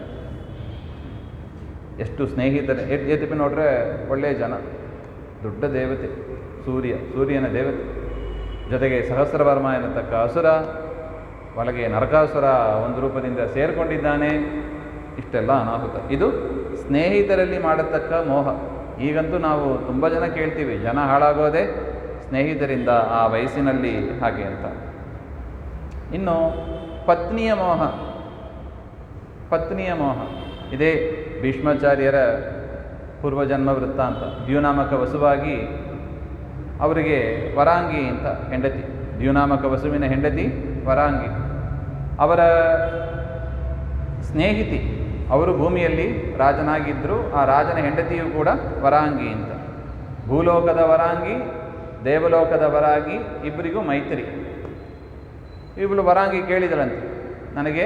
ಎಷ್ಟು ಸ್ನೇಹಿತರೆ ಎತ್ತಿಪಿ ನೋಡ್ರೆ ಒಳ್ಳೆಯ ಜನ, ದೊಡ್ಡ ದೇವತೆ ಸೂರ್ಯನ ದೇವತೆ, ಜೊತೆಗೆ ಸಹಸ್ರವರ್ಮ ಎನ್ನತಕ್ಕ ಅಸುರ, ಒಳಗೆ ನರಕಾಸುರ ಒಂದು ರೂಪದಿಂದ ಸೇರಿಕೊಂಡಿದ್ದಾನೆ. ಇಷ್ಟೆಲ್ಲ ಅನಾಹುತ. ಇದು ಸ್ನೇಹಿತರಲ್ಲಿ ಮಾಡತಕ್ಕ ಮೋಹ. ಈಗಂತೂ ನಾವು ತುಂಬ ಜನ ಕೇಳ್ತೀವಿ, ಜನ ಹಾಳಾಗೋದೇ ಸ್ನೇಹಿತರಿಂದ ಆ ವಯಸ್ಸಿನಲ್ಲಿ ಹಾಗೆ ಅಂತ. ಇನ್ನು ಪತ್ನಿಯ ಮೋಹ. ಪತ್ನಿಯ ಮೋಹ ಇದೇ ಭೀಷ್ಮಾಚಾರ್ಯರ ಪೂರ್ವಜನ್ಮ ವೃತ್ತಾಂತ. ದ್ಯುನಾಮಕ ವಸುವಾಗಿ ಅವರಿಗೆ ವರಾಂಗಿ ಅಂತ ಹೆಂಡತಿ, ದ್ಯುನಾಮಕ ವಸುವಿನ ಹೆಂಡತಿ ವರಾಂಗಿ. ಅವರ ಸ್ನೇಹಿತಿ, ಅವರು ಭೂಮಿಯಲ್ಲಿ ರಾಜನಾಗಿದ್ದರು. ಆ ರಾಜನ ಹೆಂಡತಿಯು ಕೂಡ ವರಾಂಗಿ ಅಂತ. ಭೂಲೋಕದ ವರಾಂಗಿ, ದೇವಲೋಕದ ವರಾಂಗಿ, ಇಬ್ಬರಿಗೂ ಮೈತ್ರಿ. ಇವಳು ವರಾಂಗಿ ಕೇಳಿದಳಂತೆ, ನನಗೆ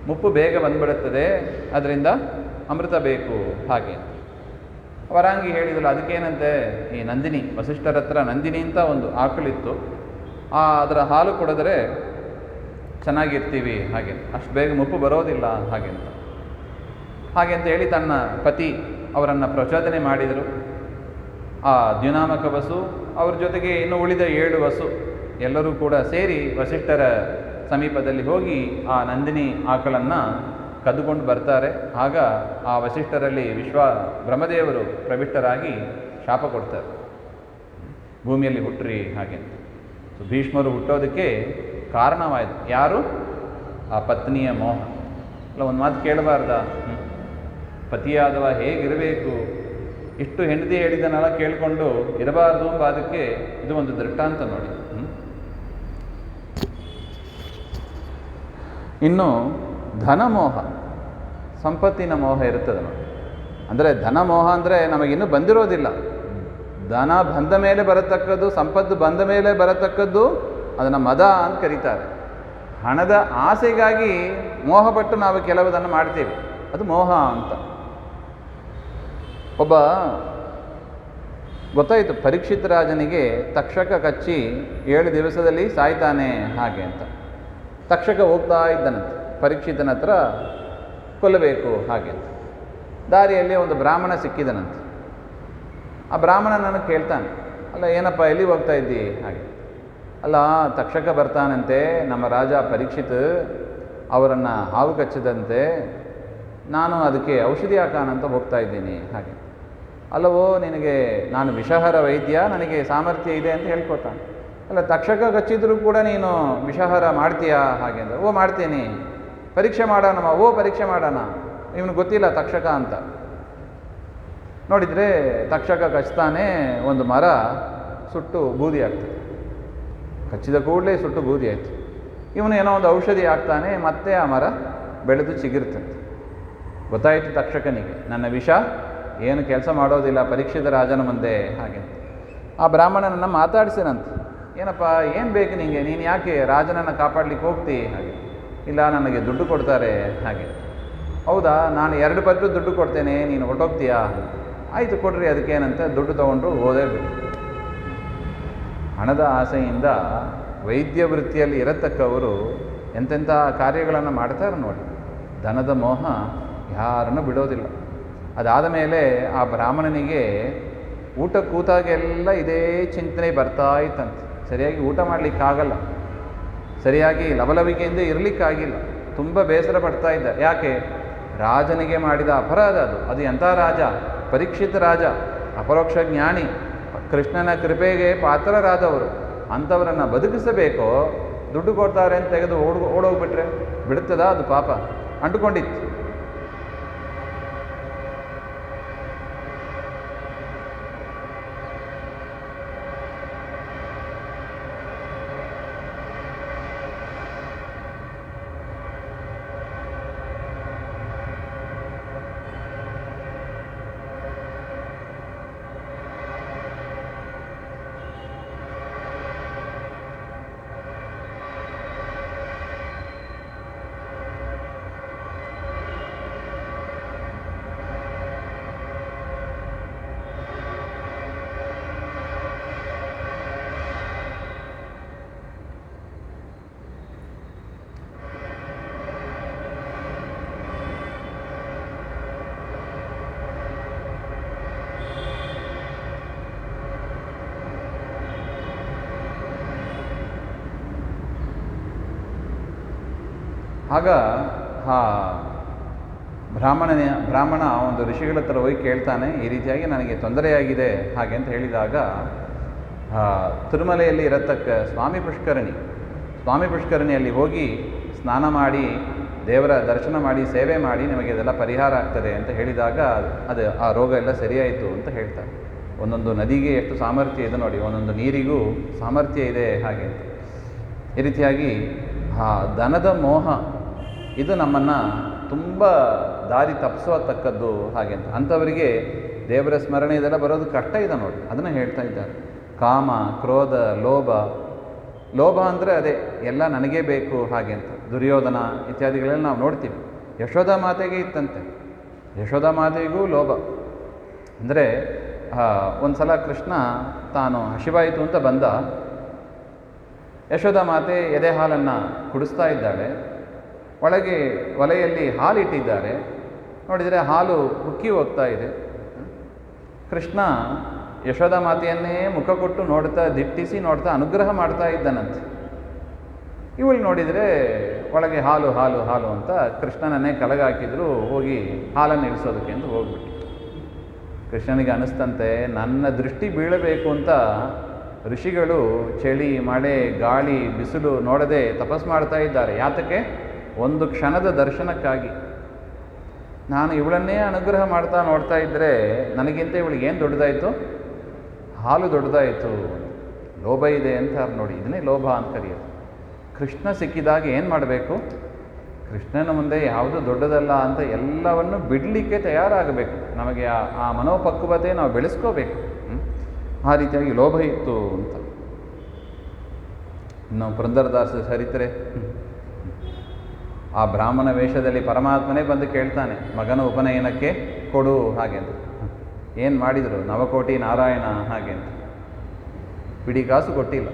ಮುಪ್ಪು ಬೇಗ ಬಂದ್ಬಿಡುತ್ತದೆ, ಅದರಿಂದ ಅಮೃತ ಬೇಕು ಹಾಗೆ. ವರಾಂಗಿ ಹೇಳಿದಳು, ಅದಕ್ಕೇನಂತೆ, ಈ ನಂದಿನಿ, ವಸಿಷ್ಠರ ಹತ್ರ ನಂದಿನಿ ಅಂತ ಒಂದು ಆಕಳಿತ್ತು, ಅದರ ಹಾಲು ಕುಡಿದ್ರೆ ಚೆನ್ನಾಗಿರ್ತೀವಿ ಹಾಗೆ, ಅಷ್ಟು ಬೇಗ ಮುಪ್ಪು ಬರೋದಿಲ್ಲ ಹಾಗೆ ಅಂತ ಹೇಳಿ ತನ್ನ ಪತಿ ಅವರನ್ನು ಪ್ರಚೋದನೆ ಮಾಡಿದರು. ಆ ದ್ಯುನಾಮಕ ವಸು ಅವ್ರ ಜೊತೆಗೆ ಇನ್ನು ಉಳಿದ 7 ವಸು ಎಲ್ಲರೂ ಕೂಡ ಸೇರಿ ವಸಿಷ್ಠರ ಸಮೀಪದಲ್ಲಿ ಹೋಗಿ ಆ ನಂದಿನಿ ಆಕಳನ್ನು ಕದ್ದುಕೊಂಡು ಬರ್ತಾರೆ. ಆಗ ಆ ವಸಿಷ್ಠರಲ್ಲಿ ಬ್ರಹ್ಮದೇವರು ಪ್ರವಿಷ್ಟರಾಗಿ ಶಾಪ ಕೊಡ್ತಾರೆ, ಭೂಮಿಯಲ್ಲಿ ಹುಟ್ಟ್ರಿ ಹಾಗೆ. ಸೊ ಭೀಷ್ಮರು ಹುಟ್ಟೋದಕ್ಕೆ ಕಾರಣವಾಯಿತು ಯಾರು? ಆ ಪತ್ನಿಯ ಮೋಹ. ಅಲ್ಲ, ಒಂದು ಮಾತು ಕೇಳಬಾರ್ದ? ಪತಿಯಾದವ ಹೇಗಿರಬೇಕು? ಇಷ್ಟು ಹೆಂಡತಿ ಹೇಳಿದನೆಲ್ಲ ಕೇಳಿಕೊಂಡು ಇರಬಾರ್ದು ಎಂಬ ಅದಕ್ಕೆ ಇದು ಒಂದು ದೃಷ್ಟಾಂತ ನೋಡಿ. ಇನ್ನು ಧನಮೋಹ, ಸಂಪತ್ತಿನ ಮೋಹ ಇರ್ತದೆ ನೋಡಿ. ಅಂದರೆ ಧನಮೋಹ ಅಂದರೆ ನಮಗಿನ್ನೂ ಬಂದಿರೋದಿಲ್ಲ. ಧನ ಬಂದ ಮೇಲೆ ಬರತಕ್ಕದ್ದು, ಸಂಪತ್ತು ಬಂದ ಮೇಲೆ ಬರತಕ್ಕದ್ದು ಅದನ್ನು ಮದ ಅಂತ ಕರೀತಾರೆ. ಹಣದ ಆಸೆಗಾಗಿ ಮೋಹಪಟ್ಟು ನಾವು ಕೆಲವುದನ್ನು ಮಾಡ್ತೇವೆ, ಅದು ಮೋಹ ಅಂತ. ಒಬ್ಬ ಗೊತ್ತಾಯಿತು, ಪರೀಕ್ಷಿತ ರಾಜನಿಗೆ ತಕ್ಷಕ ಕಚ್ಚಿ 7 ದಿವಸದಲ್ಲಿ ಸಾಯ್ತಾನೆ ಹಾಗೆ ಅಂತ. ತಕ್ಷಕ ಹೋಗ್ತಾ ಇದ್ದನಂತೆ, ಪರೀಕ್ಷಿತನ ಹತ್ರ ಕೊಲ್ಲಬೇಕು ಹಾಗೆ ಅಂತ. ದಾರಿಯಲ್ಲಿ ಒಂದು ಬ್ರಾಹ್ಮಣ ಸಿಕ್ಕಿದನಂತೆ. ಆ ಬ್ರಾಹ್ಮಣನನ್ನು ಕೇಳ್ತಾನೆ, ಅಲ್ಲ ಏನಪ್ಪ ಎಲ್ಲಿ ಹೋಗ್ತಾ ಇದ್ದಿ ಹಾಗೆ. ಅಲ್ಲ, ತಕ್ಷಕ ಬರ್ತಾನಂತೆ, ನಮ್ಮ ರಾಜ ಪರೀಕ್ಷಿತ್ ಅವರನ್ನು ಹಾವು ಕಚ್ಚಿದಂತೆ, ನಾನು ಅದಕ್ಕೆ ಔಷಧಿ ಹಾಕಾನಂತ ಹೋಗ್ತಾ ಇದ್ದೀನಿ ಹಾಗೆ. ಅಲ್ಲವೋ, ನಿನಗೆ ನಾನು ವಿಷಹರ ವೈದ್ಯ, ನನಗೆ ಸಾಮರ್ಥ್ಯ ಇದೆ ಅಂತ ಹೇಳ್ಕೊತಾನೆ. ಅಲ್ಲ, ತಕ್ಷಕ ಕಚ್ಚಿದ್ರೂ ಕೂಡ ನೀನು ವಿಷಾಹಾರ ಮಾಡ್ತೀಯಾ ಹಾಗೆ ಅಂದರೆ, ಓ ಮಾಡ್ತೀನಿ, ಪರೀಕ್ಷೆ ಮಾಡೋಣ, ಓ ಪರೀಕ್ಷೆ ಮಾಡೋಣ. ಇವನು ಗೊತ್ತಿಲ್ಲ ತಕ್ಷಕ ಅಂತ. ನೋಡಿದರೆ ತಕ್ಷಕ ಕಚ್ತಾನೆ, ಒಂದು ಮರ ಸುಟ್ಟು ಬೂದಿ ಆಗ್ತದೆ. ಕಚ್ಚಿದ ಕೂಡಲೇ ಸುಟ್ಟು ಬೂದಿ ಆಯಿತು. ಇವನು ಏನೋ ಒಂದು ಔಷಧಿ ಹಾಕ್ತಾನೆ, ಮತ್ತೆ ಆ ಮರ ಬೆಳೆದು ಚಿಗಿರ್ತಂತೆ. ಗೊತ್ತಾಯಿತು ತಕ್ಷಕನಿಗೆ, ನನ್ನ ವಿಷ ಏನು ಕೆಲಸ ಮಾಡೋದಿಲ್ಲ ಪರೀಕ್ಷಿತ ರಾಜನ ಮುಂದೆ ಹಾಗೆ. ಆ ಬ್ರಾಹ್ಮಣನನ್ನು ಮಾತಾಡಿಸಿನಂತೆ, ಏನಪ್ಪ ಏನು ಬೇಕು ನಿನಗೆ, ನೀನು ಯಾಕೆ ರಾಜನನ್ನು ಕಾಪಾಡಲಿಕ್ಕೆ ಹೋಗ್ತಿ ಹಾಗೆ. ಇಲ್ಲ, ನನಗೆ ದುಡ್ಡು ಕೊಡ್ತಾರೆ ಹಾಗೆ. ಹೌದಾ, ನಾನು 2 ಪಟ್ಟು ದುಡ್ಡು ಕೊಡ್ತೇನೆ, ನೀನು ಹೊರಟೋಗ್ತೀಯಾ? ಆಯಿತು ಕೊಡ್ರಿ, ಅದಕ್ಕೇನಂತ ದುಡ್ಡು ತೊಗೊಂಡ್ರು, ಹೋದೇ ಬಿಟ್ಟು. ಹಣದ ಆಸೆಯಿಂದ ವೈದ್ಯ ವೃತ್ತಿಯಲ್ಲಿ ಇರತಕ್ಕವರು ಎಂತೆಂಥ ಕಾರ್ಯಗಳನ್ನು ಮಾಡ್ತಾರೆ ನೋಡಿ. ಧನದ ಮೋಹ ಯಾರನ್ನು ಬಿಡೋದಿಲ್ಲ. ಅದಾದ ಮೇಲೆ ಆ ಬ್ರಾಹ್ಮಣನಿಗೆ ಊಟ ಕೂತಾಗೆಲ್ಲ ಇದೇ ಚಿಂತನೆ ಬರ್ತಾ ಇತ್ತಂತೆ. ಸರಿಯಾಗಿ ಊಟ ಮಾಡಲಿಕ್ಕಾಗಲ್ಲ, ಸರಿಯಾಗಿ ಲವಲವಿಕೆಯಿಂದ ಇರಲಿಕ್ಕಾಗಿಲ್ಲ, ತುಂಬ ಬೇಸರ ಪಡ್ತಾ ಇದ್ದ. ಯಾಕೆ? ರಾಜನಿಗೆ ಮಾಡಿದ ಅಪರಾಧ ಅದು ಎಂಥ ರಾಜ? ಪರೀಕ್ಷಿತ ರಾಜ, ಅಪರೋಕ್ಷ ಜ್ಞಾನಿ, ಕೃಷ್ಣನ ಕೃಪೆಗೆ ಪಾತ್ರರಾದವರು. ಅಂಥವರನ್ನು ಬದುಕಿಸಬೇಕೋ, ದುಡ್ಡು ಕೊಡ್ತಾರೆ ಅಂತ ತೆಗೆದು ಓಡೋಗ್ಬಿಟ್ರೆ ಬಿಡುತ್ತದ? ಅದು ಪಾಪ ಅಂಟುಕೊಂಡಿತ್ತು. ಆಗ ಆ ಬ್ರಾಹ್ಮಣ ಒಂದು ಋಷಿಗಳ ಹತ್ರ ಹೋಗಿ ಕೇಳ್ತಾನೆ, ಈ ರೀತಿಯಾಗಿ ನನಗೆ ತೊಂದರೆಯಾಗಿದೆ ಹಾಗೆ ಅಂತ ಹೇಳಿದಾಗ, ತಿರುಮಲೆಯಲ್ಲಿ ಇರತಕ್ಕ ಸ್ವಾಮಿ ಪುಷ್ಕರಣಿಯಲ್ಲಿ ಹೋಗಿ ಸ್ನಾನ ಮಾಡಿ ದೇವರ ದರ್ಶನ ಮಾಡಿ ಸೇವೆ ಮಾಡಿ ನಿಮಗೆ ಇದೆಲ್ಲ ಪರಿಹಾರ ಆಗ್ತದೆ ಅಂತ ಹೇಳಿದಾಗ ಅದು ಆ ರೋಗ ಎಲ್ಲ ಸರಿಯಾಯಿತು ಅಂತ ಹೇಳ್ತಾರೆ. ಒಂದೊಂದು ನದಿಗೆ ಎಷ್ಟು ಸಾಮರ್ಥ್ಯ ಇದೆ ನೋಡಿ, ಒಂದೊಂದು ನೀರಿಗೂ ಸಾಮರ್ಥ್ಯ ಇದೆ ಹಾಗೆ ಅಂತ. ಈ ರೀತಿಯಾಗಿ ಆ ದನದ ಮೋಹ ಇದು ನಮ್ಮನ್ನು ತುಂಬ ದಾರಿ ತಪ್ಪಿಸತಕ್ಕದ್ದು ಹಾಗೆ ಅಂತ. ಅಂಥವರಿಗೆ ದೇವರ ಸ್ಮರಣೆ ಇದೆಲ್ಲ ಬರೋದು ಕಷ್ಟ ಇದೆ ನೋಡಿ, ಅದನ್ನು ಹೇಳ್ತಾ ಇದ್ದಾರೆ. ಕಾಮ, ಕ್ರೋಧ, ಲೋಭ ಅಂದರೆ ಅದೇ ಎಲ್ಲ ನನಗೇ ಬೇಕು ಹಾಗೆ ಅಂತ. ದುರ್ಯೋಧನ ಇತ್ಯಾದಿಗಳೆಲ್ಲ ನಾವು ನೋಡ್ತೀವಿ. ಯಶೋಧ ಮಾತೆಗೆ ಇತ್ತಂತೆ, ಯಶೋಧ ಮಾತೆಗೂ ಲೋಭ ಅಂದರೆ ಒಂದು ಸಲ ಕೃಷ್ಣ ತಾನು ಹಸಿವಾಯಿತು ಅಂತ ಬಂದ, ಯಶೋಧ ಮಾತೆ ಎದೆ ಹಾಲನ್ನು ಕುಡಿಸ್ತಾ ಇದ್ದಾಳೆ. ಒಳಗೆ ಒಲೆಯಲ್ಲಿ ಹಾಲಿಟ್ಟಿದ್ದಾರೆ, ನೋಡಿದರೆ ಹಾಲು ಉಕ್ಕಿ ಹೋಗ್ತಾ ಇದೆ. ಕೃಷ್ಣ ಯಶೋಧ ಮಾತೆಯನ್ನೇ ಮುಖ ಕೊಟ್ಟು ನೋಡ್ತಾ, ದಿಟ್ಟಿಸಿ ನೋಡ್ತಾ ಅನುಗ್ರಹ ಮಾಡ್ತಾ ಇದ್ದಾನಂತೆ. ಇವಳು ನೋಡಿದರೆ ಒಳಗೆ ಹಾಲು ಹಾಲು ಹಾಲು ಅಂತ ಕೃಷ್ಣನನ್ನೇ ಕಲಗಾಕಿದ್ರು, ಹೋಗಿ ಹಾಲನ್ನು ಇಳಿಸೋದಕ್ಕೆ ಅಂತ ಹೋಗ್ಬಿಟ್ಟು. ಕೃಷ್ಣನಿಗೆ ಅನ್ನಿಸ್ತಂತೆ, ನನ್ನ ದೃಷ್ಟಿ ಬೀಳಬೇಕು ಅಂತ ಋಷಿಗಳು ಚಳಿ, ಮಳೆ, ಗಾಳಿ, ಬಿಸಿಲು ನೋಡದೆ ತಪಸ್ ಮಾಡ್ತಾ ಇದ್ದಾರೆ. ಯಾತಕ್ಕೆ? ಒಂದು ಕ್ಷಣದ ದರ್ಶನಕ್ಕಾಗಿ. ನಾನು ಇವಳನ್ನೇ ಅನುಗ್ರಹ ಮಾಡ್ತಾ ನೋಡ್ತಾ ಇದ್ದರೆ ನನಗಿಂತ ಇವಳಿಗೆ ಏನು ದೊಡ್ಡದಾಯಿತು? ಹಾಲು ದೊಡ್ಡದಾಯಿತು. ಲೋಭ ಇದೆ ಅಂತ ನೋಡಿ, ಇದನ್ನೇ ಲೋಭ ಅಂತ ಕರೆಯೋದು. ಕೃಷ್ಣ ಸಿಕ್ಕಿದಾಗ ಏನು ಮಾಡಬೇಕು? ಕೃಷ್ಣನ ಮುಂದೆ ಯಾವುದು ದೊಡ್ಡದಲ್ಲ ಅಂತ ಎಲ್ಲವನ್ನು ಬಿಡಲಿಕ್ಕೆ ತಯಾರಾಗಬೇಕು. ನಮಗೆ ಆ ಮನೋಪಕ್ವತೆ ನಾವು ಬೆಳೆಸ್ಕೋಬೇಕು. ಆ ರೀತಿಯಾಗಿ ಲೋಭ ಇತ್ತು ಅಂತ. ಇನ್ನು ಪುರಂದರದಾಸರ ಚರಿತ್ರೆ, ಆ ಬ್ರಾಹ್ಮಣ ವೇಷದಲ್ಲಿ ಪರಮಾತ್ಮನೇ ಬಂದು ಕೇಳ್ತಾನೆ, ಮಗನ ಉಪನಯನಕ್ಕೆ ಕೊಡು ಹಾಗೆ ಅಂತ. ಏನು ಮಾಡಿದರು? ನವಕೋಟಿ ನಾರಾಯಣ ಹಾಗೆ ಅಂತ. ಬಿಡಿ ಕಾಸು ಕೊಟ್ಟಿಲ್ಲ.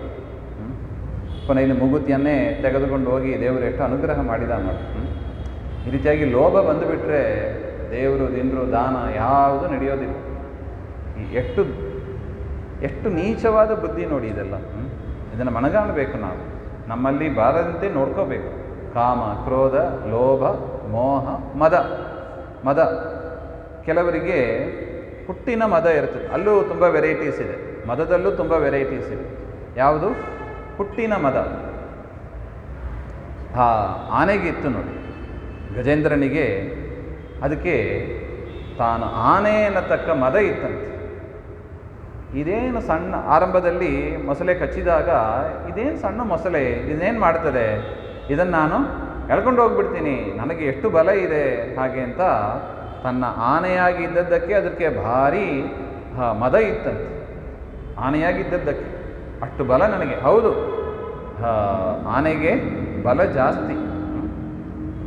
ಕೊನೆಯಲ್ಲಿ ಮೂಗುತಿಯನ್ನೇ ತೆಗೆದುಕೊಂಡು ಹೋಗಿ ದೇವರು ಎಷ್ಟು ಅನುಗ್ರಹ ಮಾಡಿದ ನೋಡಿ. ಈ ರೀತಿಯಾಗಿ ಲೋಭ ಬಂದುಬಿಟ್ರೆ ದೇವರು, ದಿನರು, ದಾನ ಯಾವುದು ನಡೆಯೋದಿಲ್ಲ. ಎಷ್ಟು ನೀಚವಾದ ಬುದ್ಧಿ ನೋಡಿ ಇದೆಲ್ಲ. ಇದನ್ನು ಮನಗಾಣಬೇಕು ನಾವು, ನಮ್ಮಲ್ಲಿ ಬಾರದಂತೆ ನೋಡ್ಕೋಬೇಕು. ಕಾಮ, ಕ್ರೋಧ, ಲೋಭ, ಮೋಹ, ಮದ. ಕೆಲವರಿಗೆ ಹುಟ್ಟಿನ ಮದ ಇರ್ತದೆ, ಅಲ್ಲೂ ತುಂಬ ವೆರೈಟೀಸ್ ಇದೆ. ಮದದಲ್ಲೂ ತುಂಬ ವೆರೈಟೀಸ್ ಇದೆ. ಯಾವುದು? ಹುಟ್ಟಿನ ಮದ. ಆನೆಗಿತ್ತು ನೋಡಿ, ಗಜೇಂದ್ರನಿಗೆ. ಅದಕ್ಕೆ ತಾನು ಆನೆ ಅನ್ನತಕ್ಕ ಮದ ಇತ್ತಂತೆ. ಇದೇನು ಸಣ್ಣ, ಆರಂಭದಲ್ಲಿ ಮೊಸಳೆ ಕಚ್ಚಿದಾಗ ಇದೇನು ಸಣ್ಣ ಮೊಸಳೆ, ಇದೇನು ಮಾಡ್ತದೆ, ಇದನ್ನು ನಾನು ಎಳ್ಕೊಂಡು ಹೋಗ್ಬಿಡ್ತೀನಿ, ನನಗೆ ಎಷ್ಟು ಬಲ ಇದೆ ಹಾಗೆ ಅಂತ ತನ್ನ ಆನೆಯಾಗಿ ಇದ್ದದ್ದಕ್ಕೆ ಅದಕ್ಕೆ ಭಾರಿ ಮದ ಇತ್ತಂತೆ. ಆನೆಯಾಗಿದ್ದದ್ದಕ್ಕೆ ಅಷ್ಟು ಬಲ ನನಗೆ. ಹೌದು, ಆನೆಗೆ ಬಲ ಜಾಸ್ತಿ,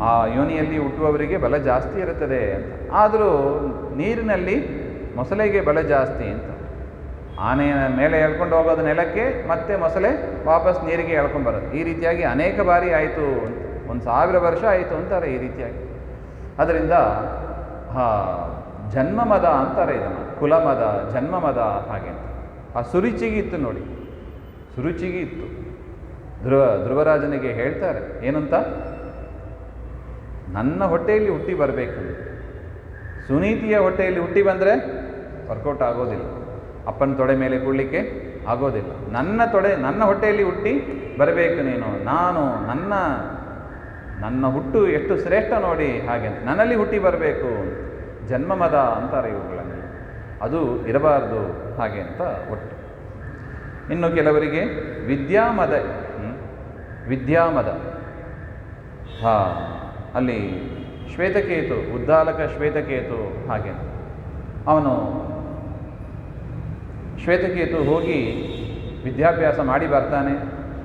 ಆ ಯೋನಿಯಲ್ಲಿ ಹುಟ್ಟುವವರಿಗೆ ಬಲ ಜಾಸ್ತಿ ಇರುತ್ತದೆ ಅಂತ. ಆದರೂ ನೀರಿನಲ್ಲಿ ಮೊಸಳೆಗೆ ಬಲ ಜಾಸ್ತಿ ಅಂತ. ಆನೆಯ ಮೇಲೆ ಎಳ್ಕೊಂಡು ಹೋಗೋದು ನೆಲಕ್ಕೆ, ಮತ್ತೆ ಮೊಸಳೆ ವಾಪಸ್ ನೀರಿಗೆ ಎಳ್ಕೊಂಬರೋದು. ಈ ರೀತಿಯಾಗಿ ಅನೇಕ ಬಾರಿ ಆಯಿತು ಅಂತ, 1000 ವರ್ಷ ಆಯಿತು ಅಂತಾರೆ ಈ ರೀತಿಯಾಗಿ. ಅದರಿಂದ ಜನ್ಮಮದ ಅಂತಾರೆ ಇದನ್ನು, ಕುಲಮದ, ಜನ್ಮಮದ ಹಾಗೆ ಅಂತ. ಆ ಸುರುಚಿಗೆ ಇತ್ತು ನೋಡಿ, ಸುರುಚಿಗೆ ಇತ್ತು. ಧ್ರುವರಾಜನಿಗೆ ಹೇಳ್ತಾರೆ ಏನಂತ, ನನ್ನ ಹೊಟ್ಟೆಯಲ್ಲಿ ಹುಟ್ಟಿ ಬರಬೇಕು. ಸುನೀತಿಯ ಹೊಟ್ಟೆಯಲ್ಲಿ ಹುಟ್ಟಿ ಬಂದರೆ ವರ್ಕೌಟ್ ಆಗೋದಿಲ್ಲ, ಅಪ್ಪನ ತೊಡೆ ಮೇಲೆ ಕೂಡಲಿಕ್ಕೆ ಆಗೋದಿಲ್ಲ. ನನ್ನ ಹೊಟ್ಟೆಯಲ್ಲಿ ಹುಟ್ಟಿ ಬರಬೇಕು ನೀನು, ನಾನು ನನ್ನ ಹುಟ್ಟು ಎಷ್ಟು ಶ್ರೇಷ್ಠ ನೋಡಿ ಹಾಗೆ ಅಂತ, ನನ್ನಲ್ಲಿ ಹುಟ್ಟಿ ಬರಬೇಕು. ಜನ್ಮಮದ ಅಂತಾರೆ ಇವುಗಳನ್ನು, ಅದು ಇರಬಾರ್ದು ಹಾಗೆ ಅಂತ ಒಟ್ಟು. ಇನ್ನು ಕೆಲವರಿಗೆ ವಿದ್ಯಾಮದ. ಅಲ್ಲಿ ಶ್ವೇತಕೇತು, ಉದ್ದಾಲಕ ಶ್ವೇತಕೇತು ಹಾಗೆ. ಅವನು ಶ್ವೇತಕೇತು ಹೋಗಿ ವಿದ್ಯಾಭ್ಯಾಸ ಮಾಡಿ ಬರ್ತಾನೆ.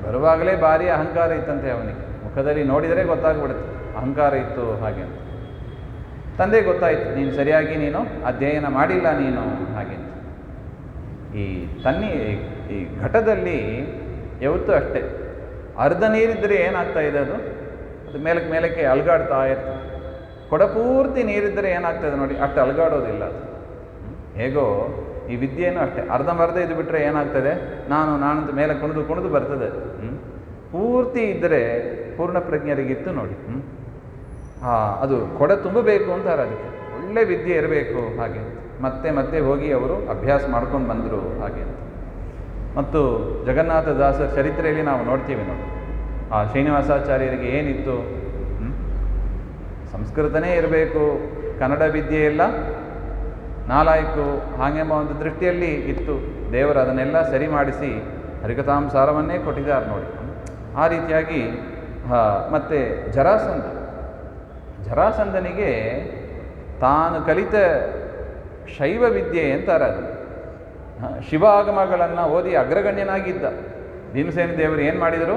ಬರುವಾಗಲೇ ಭಾರಿ ಅಹಂಕಾರ ಇತ್ತಂತೆ ಅವನಿಗೆ, ಮುಖದಲ್ಲಿ ನೋಡಿದರೆ ಗೊತ್ತಾಗ್ಬಿಡುತ್ತೆ ಅಹಂಕಾರ ಇತ್ತು ಹಾಗೆ ಅಂತ. ತಂದೆ ಗೊತ್ತಾಯಿತು, ನೀನು ಸರಿಯಾಗಿ ಅಧ್ಯಯನ ಮಾಡಿಲ್ಲ ನೀನು ಹಾಗೆ ಅಂತ. ಈ ಘಟದಲ್ಲಿ ಯಾವತ್ತೂ ಅಷ್ಟೇ, ಅರ್ಧ ನೀರಿದ್ದರೆ ಏನಾಗ್ತಾ ಇದೆ, ಅದು ಮೇಲಕ್ಕೆ ಅಲುಗಾಡ್ತಾ ಇರ್ತದೆ. ಕೊಡ ಪೂರ್ತಿ ನೀರಿದ್ದರೆ ಏನಾಗ್ತದೆ ನೋಡಿ, ಅಷ್ಟು ಅಲುಗಾಡೋದಿಲ್ಲ ಅದು. ಹೇಗೋ ಈ ವಿದ್ಯೆನೂ ಅಷ್ಟೇ, ಅರ್ಧಂಬರ್ಧ ಇದು ಬಿಟ್ಟರೆ ಏನಾಗ್ತದೆ, ನಾನು ಮೇಲೆ ಕುಣಿದು ಬರ್ತದೆ. ಪೂರ್ತಿ ಇದ್ದರೆ ಪೂರ್ಣ ಪ್ರಜ್ಞರಿಗಿತ್ತು ನೋಡಿ. ಅದು ಕೊಡ ತುಂಬಬೇಕು ಅಂತಾರೆ, ಅದಕ್ಕೆ ಒಳ್ಳೆ ವಿದ್ಯೆ ಇರಬೇಕು ಹಾಗೆ. ಮತ್ತೆ ಮತ್ತೆ ಹೋಗಿ ಅವರು ಅಭ್ಯಾಸ ಮಾಡ್ಕೊಂಡು ಬಂದರು ಹಾಗೆ ಅಂತ. ಮತ್ತು ಜಗನ್ನಾಥದಾಸರ ಚರಿತ್ರೆಯಲ್ಲಿ ನಾವು ನೋಡ್ತೀವಿ ನೋಡಿ, ಆ ಶ್ರೀನಿವಾಸಾಚಾರ್ಯರಿಗೆ ಏನಿತ್ತು, ಸಂಸ್ಕೃತನೇ ಇರಬೇಕು, ಕನ್ನಡ ವಿದ್ಯೆ ಎಲ್ಲ ನಾಲಾಯಕು ಹಾಗೆಂಬ ಒಂದು ದೃಷ್ಟಿಯಲ್ಲಿ ಇತ್ತು. ದೇವರು ಅದನ್ನೆಲ್ಲ ಸರಿ ಮಾಡಿಸಿ ಹರಿಕಥಾಂಸಾರವನ್ನೇ ಕೊಟ್ಟಿದ್ದಾರೆ ನೋಡಿ. ಆ ರೀತಿಯಾಗಿ ಮತ್ತು ಜರಾಸಂಧನಿಗೆ ತಾನು ಕಲಿತ ಶೈವ ವಿದ್ಯೆ ಅಂತಾರೆ ಅದು, ಶಿವಾಗಮಗಳನ್ನು ಓದಿ ಅಗ್ರಗಣ್ಯನಾಗಿದ್ದ. ಭೀಮಸೇನ ದೇವರು ಏನು ಮಾಡಿದರು,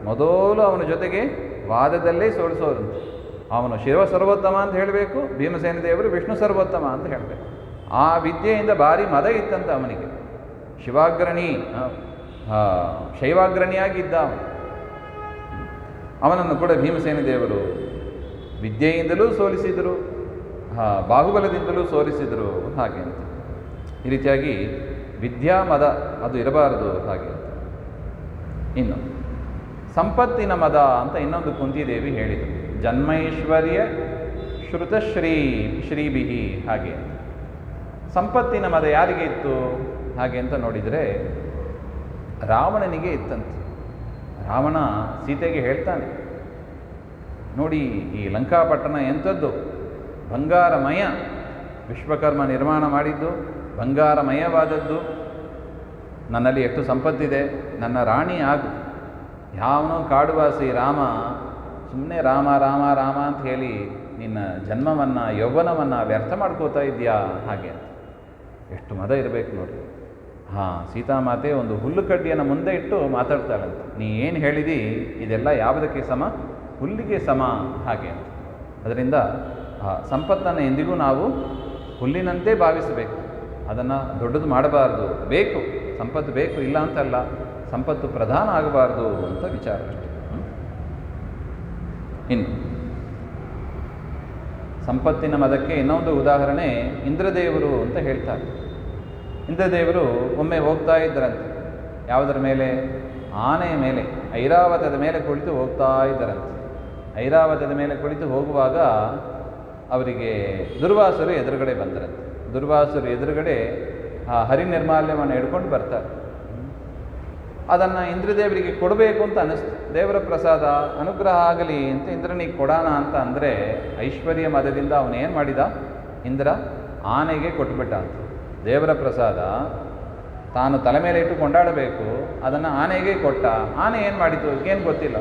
ಮೊದಲು ಅವನ ಜೊತೆಗೆ ವಾದದಲ್ಲೇ ಸೋಲಿಸೋದು. ಅವನು ಶಿವ ಸರ್ವೋತ್ತಮ ಅಂತ ಹೇಳಬೇಕು, ಭೀಮಸೇನ ದೇವರು ವಿಷ್ಣು ಸರ್ವೋತ್ತಮ ಅಂತ ಹೇಳಬೇಕು. ಆ ವಿದ್ಯೆಯಿಂದ ಭಾರಿ ಮದ ಇತ್ತಂತ ಅವನಿಗೆ. ಶೈವಾಗ್ರಣಿಯಾಗಿದ್ದ ಅವನನ್ನು ಕೂಡ ಭೀಮಸೇನ ದೇವರು ವಿದ್ಯೆಯಿಂದಲೂ ಸೋಲಿಸಿದರು, ಬಾಹುಬಲದಿಂದಲೂ ಸೋಲಿಸಿದರು ಹಾಗೆ ಅಂತ. ಈ ರೀತಿಯಾಗಿ ವಿದ್ಯಾ ಮದ ಅದು ಇರಬಾರದು ಹಾಗೆ ಅಂತ. ಇನ್ನು ಸಂಪತ್ತಿನ ಮದ ಅಂತ ಇನ್ನೊಂದು ಕುಂತಿದೇವಿ ಹೇಳಿದರು. ಜನ್ಮೈಶ್ವರ್ಯ ಶ್ರೀಬಿಹಿ ಹಾಗೆ ಅಂತ. ಸಂಪತ್ತಿನ ಮದ ಯಾರಿಗೆ ಇತ್ತು ಹಾಗೆ ಅಂತ ನೋಡಿದರೆ ರಾವಣನಿಗೆ ಇತ್ತಂತೆ. ರಾವಣ ಸೀತೆಗೆ ಹೇಳ್ತಾನೆ, ನೋಡಿ ಈ ಲಂಕಾಪಟ್ಟಣ ಎಂಥದ್ದು, ಬಂಗಾರಮಯ, ವಿಶ್ವಕರ್ಮ ನಿರ್ಮಾಣ ಮಾಡಿದ್ದು ಬಂಗಾರಮಯವಾದದ್ದು, ನನ್ನಲ್ಲಿ ಎಷ್ಟು ಸಂಪತ್ತಿದೆ, ನನ್ನ ರಾಣಿ ಆಗು. ಯಾವನೋ ಕಾಡುವಾಸಿ ರಾಮ ಸುಮ್ಮನೆ ರಾಮ ರಾಮ ರಾಮ ಅಂತ ಹೇಳಿ ನಿನ್ನ ಜನ್ಮವನ್ನು ಯೌವನವನ್ನು ವ್ಯರ್ಥ ಮಾಡ್ಕೋತಾ ಇದೆಯಾ ಹಾಗೆ ಅಂತ. ಎಷ್ಟು ಮದ ಇರಬೇಕು ನೋಡಿ. ಸೀತಾಮಾತೆ ಒಂದು ಹುಲ್ಲು ಕಡ್ಡಿಯನ್ನು ಮುಂದೆ ಇಟ್ಟು ಮಾತಾಡ್ತಾಳಂತ, ನೀ ಏನು ಹೇಳಿದಿ ಇದೆಲ್ಲ ಯಾವುದಕ್ಕೆ ಸಮ, ಹುಲ್ಲಿಗೆ ಸಮ ಹಾಗೆ ಅಂತ. ಅದರಿಂದ ಸಂಪತ್ತನ್ನು ಎಂದಿಗೂ ನಾವು ಹುಲ್ಲಿನಂತೆ ಭಾವಿಸಬೇಕು, ಅದನ್ನು ದೊಡ್ಡದು ಮಾಡಬಾರ್ದು. ಬೇಕು, ಸಂಪತ್ತು ಬೇಕು, ಇಲ್ಲ ಅಂತಲ್ಲ, ಸಂಪತ್ತು ಪ್ರಧಾನ ಆಗಬಾರ್ದು ಅಂತ ವಿಚಾರ ಅಷ್ಟೆ. ಇನ್ನು ಸಂಪತ್ತಿನ ಮದಕ್ಕೆ ಇನ್ನೊಂದು ಉದಾಹರಣೆ ಇಂದ್ರದೇವರು ಅಂತ ಹೇಳ್ತಾರೆ. ಇಂದ್ರದೇವರು ಒಮ್ಮೆ ಹೋಗ್ತಾ ಇದ್ದರಂತೆ, ಯಾವುದರ ಮೇಲೆ, ಆನೆಯ ಮೇಲೆ, ಐರಾವತದ ಮೇಲೆ ಕುಳಿತು ಹೋಗ್ತಾ ಇದ್ದರಂತೆ. ಐರಾವತದ ಮೇಲೆ ಕುಳಿತು ಹೋಗುವಾಗ ಅವರಿಗೆ ದುರ್ವಾಸರು ಎದುರುಗಡೆ ಬಂದರಂತೆ. ದುರ್ವಾಸರು ಎದುರುಗಡೆ ಹರಿನಿರ್ಮಾಲ್ಯವನ್ನು ಹಿಡ್ಕೊಂಡು ಬರ್ತಾರೆ. ಅದನ್ನು ಇಂದ್ರದೇವರಿಗೆ ಕೊಡಬೇಕು ಅಂತ ಅನ್ನಿಸ್ತು. ದೇವರ ಪ್ರಸಾದ ಅನುಗ್ರಹ ಆಗಲಿ ಅಂತ ಇಂದ್ರನಿಗೆ ಕೊಡೋಣ ಅಂತ ಅಂದರೆ ಐಶ್ವರ್ಯ ಮದದಿಂದ ಅವನೇನು ಮಾಡಿದ, ಇಂದ್ರ ಆನೆಗೆ ಕೊಟ್ಟುಬಿಟ್ಟ ಅಂತ. ದೇವರ ಪ್ರಸಾದ ತಾನು ತಲೆ ಮೇಲೆ ಇಟ್ಟು ಕೊಂಡಾಡಬೇಕು, ಅದನ್ನು ಆನೆಗೆ ಕೊಟ್ಟ. ಆನೆ ಏನು ಮಾಡಿತು ಏನು ಗೊತ್ತಿಲ್ಲ,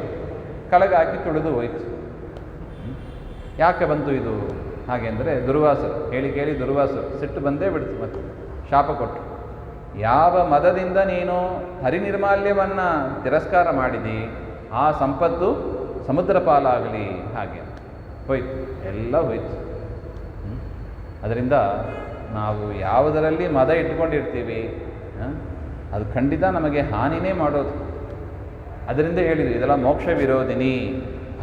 ಕೆಳಗೆ ಹಾಕಿ ತುಳಿದು ಹೋಯ್ತು. ಯಾಕೆ ಬಂತು ಇದು ಹಾಗೆ ಅಂದರೆ ದುರ್ವಾಸರು ಕೇಳಿ ದುರ್ವಾಸರು ಸಿಟ್ಟು ಬಂದೇ ಬಿಡ್ತು, ಮತ್ತೆ ಶಾಪ ಕೊಟ್ಟರು. ಯಾವ ಮದದಿಂದ ನೀನು ಹರಿನಿರ್ಮಾಲ್ಯವನ್ನು ತಿರಸ್ಕಾರ ಮಾಡಿದಿ, ಆ ಸಂಪತ್ತು ಸಮುದ್ರ ಪಾಲಾಗಲಿ ಹಾಗೆ ಹೋಯ್ತು, ಎಲ್ಲ ಹೋಯ್ತು. ಅದರಿಂದ ನಾವು ಯಾವುದರಲ್ಲಿ ಮದ ಇಟ್ಕೊಂಡಿರ್ತೀವಿ ಅದು ಖಂಡಿತ ನಮಗೆ ಹಾನಿನೇ ಮಾಡೋದು. ಅದರಿಂದ ಹೇಳಿದ್ರು ಇದೆಲ್ಲ ಮೋಕ್ಷ ವಿರೋಧಿನಿ,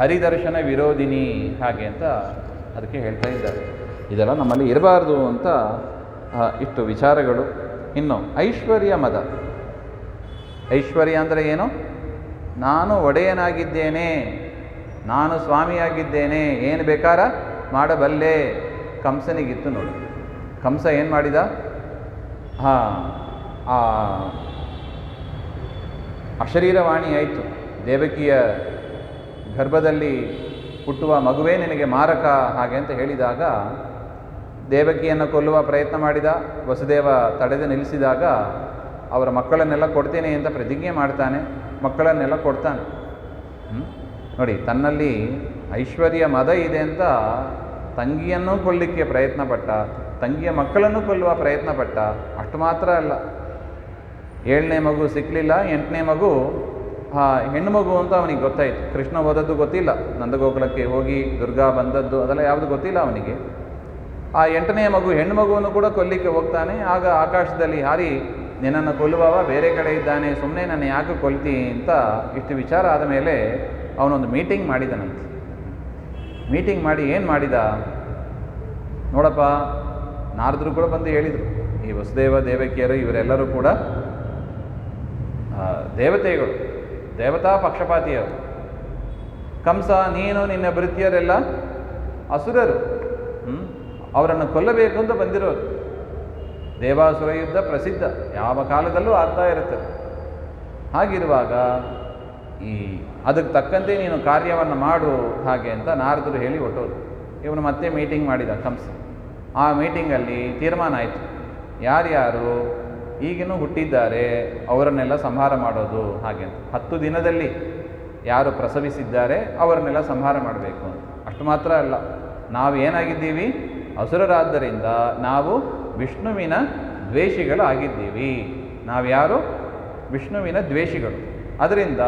ಹರಿದರ್ಶನ ವಿರೋಧಿನಿ ಹಾಗೆ ಅಂತ ಅದಕ್ಕೆ ಹೇಳ್ತಾ ಇದ್ದಾರೆ. ಇದೆಲ್ಲ ನಮ್ಮಲ್ಲಿ ಇರಬಾರ್ದು ಅಂತ ಇಷ್ಟು ವಿಚಾರಗಳು. ಇನ್ನು ಐಶ್ವರ್ಯ ಮದ. ಐಶ್ವರ್ಯ ಅಂದರೆ ಏನು, ನಾನು ಒಡೆಯನಾಗಿದ್ದೇನೆ, ನಾನು ಸ್ವಾಮಿಯಾಗಿದ್ದೇನೆ, ಏನು ಬೇಕಾರ ಮಾಡಬಲ್ಲೆ. ಕಂಸನಿಗಿತ್ತು ನೋಡಿ. ಕಂಸ ಏನು ಮಾಡಿದ, ಅಶರೀರವಾಣಿ ಆಯಿತು. ದೇವಕಿಯ ಗರ್ಭದಲ್ಲಿ ಹುಟ್ಟುವ ಮಗುವೇ ನಿನಗೆ ಮಾರಕ ಹಾಗೆ ಅಂತ ಹೇಳಿದಾಗ ದೇವಕಿಯನ್ನು ಕೊಲ್ಲುವ ಪ್ರಯತ್ನ ಮಾಡಿದ. ವಸುದೇವ ತಡೆದು ನಿಲ್ಲಿಸಿದಾಗ ಅವರ ಮಕ್ಕಳನ್ನೆಲ್ಲ ಕೊಡ್ತೇನೆ ಅಂತ ಪ್ರತಿಜ್ಞೆ ಮಾಡ್ತಾನೆ, ಮಕ್ಕಳನ್ನೆಲ್ಲ ಕೊಡ್ತಾನೆ. ನೋಡಿ, ತನ್ನಲ್ಲಿ ಐಶ್ವರ್ಯ ಮದ ಇದೆ ಅಂತ ತಂಗಿಯನ್ನೂ ಕೊಲ್ಲಲಿಕ್ಕೆ ಪ್ರಯತ್ನ ಪಟ್ಟ, ತಂಗಿಯ ಮಕ್ಕಳನ್ನು ಕೊಲ್ಲುವ ಪ್ರಯತ್ನ ಪಟ್ಟ. ಅಷ್ಟು ಮಾತ್ರ ಅಲ್ಲ, 7ನೇ ಮಗು ಸಿಕ್ಕಲಿಲ್ಲ, 8ನೇ ಮಗು ಹೆಣ್ಣು ಮಗು ಅಂತ ಅವನಿಗೆ ಗೊತ್ತಾಯಿತು. ಕೃಷ್ಣ ಹೋದದ್ದು ಗೊತ್ತಿಲ್ಲ, ನಂದಗೋಕುಲಕ್ಕೆ ಹೋಗಿ ದುರ್ಗಾ ಬಂದದ್ದು ಅದೆಲ್ಲ ಯಾವುದು ಗೊತ್ತಿಲ್ಲ ಅವನಿಗೆ. ಆ 8ನೇ ಮಗು ಹೆಣ್ಣು ಮಗುವನ್ನು ಕೂಡ ಕೊಲ್ಲಿಕ್ಕೆ ಹೋಗ್ತಾನೆ. ಆಗ ಆಕಾಶದಲ್ಲಿ ಹಾರಿ ನಿನ್ನನ್ನು ಕೊಲ್ಲುವವ ಬೇರೆ ಕಡೆ ಇದ್ದಾನೆ, ಸುಮ್ಮನೆ ನನ್ನ ಯಾಕೆ ಕೊಲ್ತಿ ಅಂತ ಇಷ್ಟು ವಿಚಾರ ಆದ ಮೇಲೆ ಅವನೊಂದು ಮೀಟಿಂಗ್ ಮಾಡಿದನಂತೆ. ಮೀಟಿಂಗ್ ಮಾಡಿ ಏನು ಮಾಡಿದ ನೋಡಪ್ಪ, ನಾರದರು ಕೂಡ ಬಂದು ಹೇಳಿದರು, ಈ ವಸುದೇವ ದೇವಕಿಯರು ಇವರೆಲ್ಲರೂ ಕೂಡ ದೇವತೆಗಳು, ದೇವತಾ ಪಕ್ಷಪಾತಿಯವರು. ಕಂಸ ನೀನು ನಿನ್ನ ಭೃತ್ಯರೆಲ್ಲ ಅಸುರರು, ಅವರನ್ನು ಕೊಲ್ಲಬೇಕು ಅಂತ ಬಂದಿರೋರು. ದೇವಾಸುರ ಯುದ್ಧ ಪ್ರಸಿದ್ಧ, ಯಾವ ಕಾಲದಲ್ಲೂ ಆಗ್ತಾ ಇರುತ್ತೆ. ಹಾಗಿರುವಾಗ ಅದಕ್ಕೆ ತಕ್ಕಂತೆ ನೀನು ಕಾರ್ಯವನ್ನು ಮಾಡು ಹಾಗೆ ಅಂತ ನಾರದರು ಹೇಳಿ ಹೊಟ್ಟೋದು. ಇವನು ಮತ್ತೆ ಮೀಟಿಂಗ್ ಮಾಡಿದ ಕಂಸ. ಆ ಮೀಟಿಂಗಲ್ಲಿ ತೀರ್ಮಾನ ಆಯಿತು, ಯಾರ್ಯಾರು ಈಗಿನೂ ಹುಟ್ಟಿದ್ದಾರೆ ಅವರನ್ನೆಲ್ಲ ಸಂಹಾರ ಮಾಡೋದು ಹಾಗೆ ಅಂತ. 10 ದಿನದಲ್ಲಿ ಯಾರು ಪ್ರಸವಿಸಿದ್ದಾರೆ ಅವರನ್ನೆಲ್ಲ ಸಂಹಾರ ಮಾಡಬೇಕು ಅಂತ. ಅಷ್ಟು ಮಾತ್ರ ಅಲ್ಲ, ನಾವು ಏನಾಗಿದ್ದೀವಿ, ಅಸುರರಾದ್ದರಿಂದ ನಾವು ವಿಷ್ಣುವಿನ ದ್ವೇಷಿಗಳು ಆಗಿದ್ದೀವಿ. ನಾವ್ಯಾರು? ವಿಷ್ಣುವಿನ ದ್ವೇಷಿಗಳು. ಅದರಿಂದ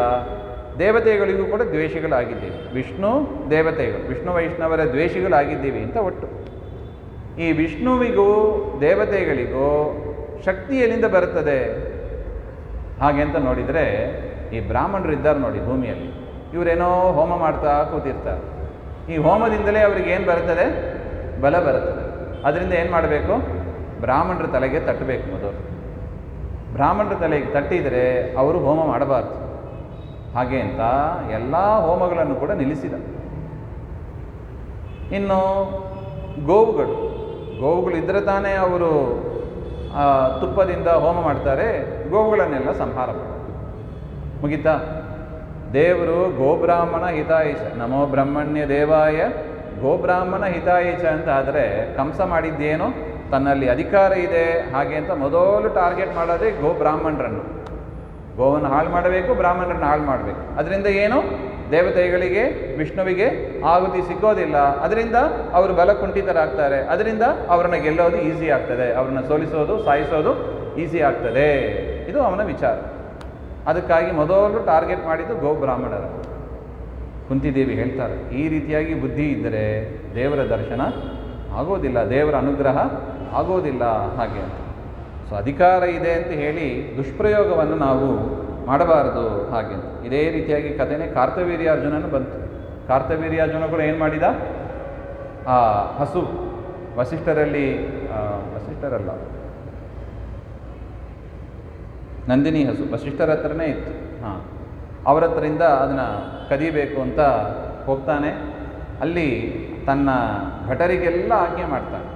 ದೇವತೆಗಳಿಗೂ ಕೂಡ ದ್ವೇಷಿಗಳಾಗಿದ್ದೀವಿ. ವಿಷ್ಣು ದೇವತೆಗಳು, ವಿಷ್ಣು ವೈಷ್ಣವರ ದ್ವೇಷಿಗಳಾಗಿದ್ದೀವಿ ಅಂತ ಒಟ್ಟು. ಈ ವಿಷ್ಣುವಿಗೂ ದೇವತೆಗಳಿಗೂ ಶಕ್ತಿ ಎಲ್ಲಿಂದ ಬರುತ್ತದೆ ಹಾಗೆ ಅಂತ ನೋಡಿದರೆ, ಈ ಬ್ರಾಹ್ಮಣರು ಇದ್ದಾರೆ ನೋಡಿ ಭೂಮಿಯಲ್ಲಿ, ಇವರೇನೋ ಹೋಮ ಮಾಡ್ತಾ ಕೂತಿರ್ತಾರೆ. ಈ ಹೋಮದಿಂದಲೇ ಅವ್ರಿಗೆ ಏನು ಬರುತ್ತದೆ? ಬಲ ಬರುತ್ತದೆ. ಅದರಿಂದ ಏನು ಮಾಡಬೇಕು? ಬ್ರಾಹ್ಮಣರ ತಲೆಗೆ ತಟ್ಟಬೇಕು ಮೊದಲು. ಬ್ರಾಹ್ಮಣರ ತಲೆಗೆ ತಟ್ಟಿದರೆ ಅವರು ಹೋಮ ಮಾಡಬಾರ್ದು. ಹಾಗೆ ಅಂತ ಎಲ್ಲ ಹೋಮಗಳನ್ನು ಕೂಡ ನಿಲ್ಲಿಸಿದ. ಇನ್ನು ಗೋವುಗಳು ಇದ್ದರೆ ತಾನೇ ಅವರು ತುಪ್ಪದಿಂದ ಹೋಮ ಮಾಡ್ತಾರೆ, ಗೋವುಗಳನ್ನೆಲ್ಲ ಸಂಹಾರ ಮಾಡೋದು. ಮುಗಿತಾ? ದೇವರು ಗೋಬ್ರಾಹ್ಮಣ ಹಿತಾಯಿಷ, ನಮೋ ಬ್ರಹ್ಮಣ್ಯ ದೇವಾಯ ಗೋಬ್ರಾಹ್ಮಣ ಹಿತಾಯಿಷ ಅಂತ ಆದರೆ, ಕಂಸ ಮಾಡಿದ್ದೇನು? ತನ್ನಲ್ಲಿ ಅಧಿಕಾರ ಇದೆ ಹಾಗೆ ಅಂತ ಮೊದಲು ಟಾರ್ಗೆಟ್ ಮಾಡೋದೇ ಗೋಬ್ರಾಹ್ಮಣರನ್ನು. ಗೋವನ್ನು ಹಾಳು ಮಾಡಬೇಕು, ಬ್ರಾಹ್ಮಣರನ್ನು ಹಾಳು ಮಾಡಬೇಕು. ಅದರಿಂದ ಏನು? ದೇವತೆಗಳಿಗೆ, ವಿಷ್ಣುವಿಗೆ ಆಹುತಿ ಸಿಕ್ಕೋದಿಲ್ಲ. ಅದರಿಂದ ಅವರು ಬಲ ಕುಂಠಿತರಾಗ್ತಾರೆ. ಅದರಿಂದ ಅವರನ್ನು ಗೆಲ್ಲೋದು ಈಸಿ ಆಗ್ತದೆ, ಅವ್ರನ್ನ ಸೋಲಿಸೋದು, ಸಾಯಿಸೋದು ಈಸಿ ಆಗ್ತದೆ. ಇದು ಅವನ ವಿಚಾರ. ಅದಕ್ಕಾಗಿ ಮೊದಲು ಟಾರ್ಗೆಟ್ ಮಾಡಿದ್ದು ಗೋಬ್ರಾಹ್ಮಣರ. ಕುಂತಿದೇವಿ ಹೇಳ್ತಾರೆ, ಈ ರೀತಿಯಾಗಿ ಬುದ್ಧಿ ಇದ್ದರೆ ದೇವರ ದರ್ಶನ ಆಗೋದಿಲ್ಲ, ದೇವರ ಅನುಗ್ರಹ ಆಗೋದಿಲ್ಲ ಹಾಗೆ ಅಂತ. ಸೊ ಅಧಿಕಾರ ಇದೆ ಅಂತ ಹೇಳಿ ದುಷ್ಪ್ರಯೋಗವನ್ನು ನಾವು ಮಾಡಬಾರದು ಹಾಗೆ ಅಂತ. ಇದೇ ರೀತಿಯಾಗಿ ಕಥೆನೇ ಕಾರ್ತವೀರ್ಯಾರ್ಜುನನು ಬಂತು. ಕಾರ್ತವೀರ್ಯಾರ್ಜುನ ಕೂಡ ಏನು ಮಾಡಿದ? ಆ ಹಸು ವಸಿಷ್ಠರಲ್ಲ, ನಂದಿನಿ ಹಸು ವಸಿಷ್ಠರ ಹತ್ರನೇ ಇತ್ತು. ಅವರ ಹತ್ರದಿಂದ ಅದನ್ನು ಕದಿಬೇಕು ಅಂತ ಹೋಗ್ತಾನೆ. ಅಲ್ಲಿ ತನ್ನ ಭಟರಿಗೆಲ್ಲ ಆಜ್ಞೆ ಮಾಡ್ತಾನೆ,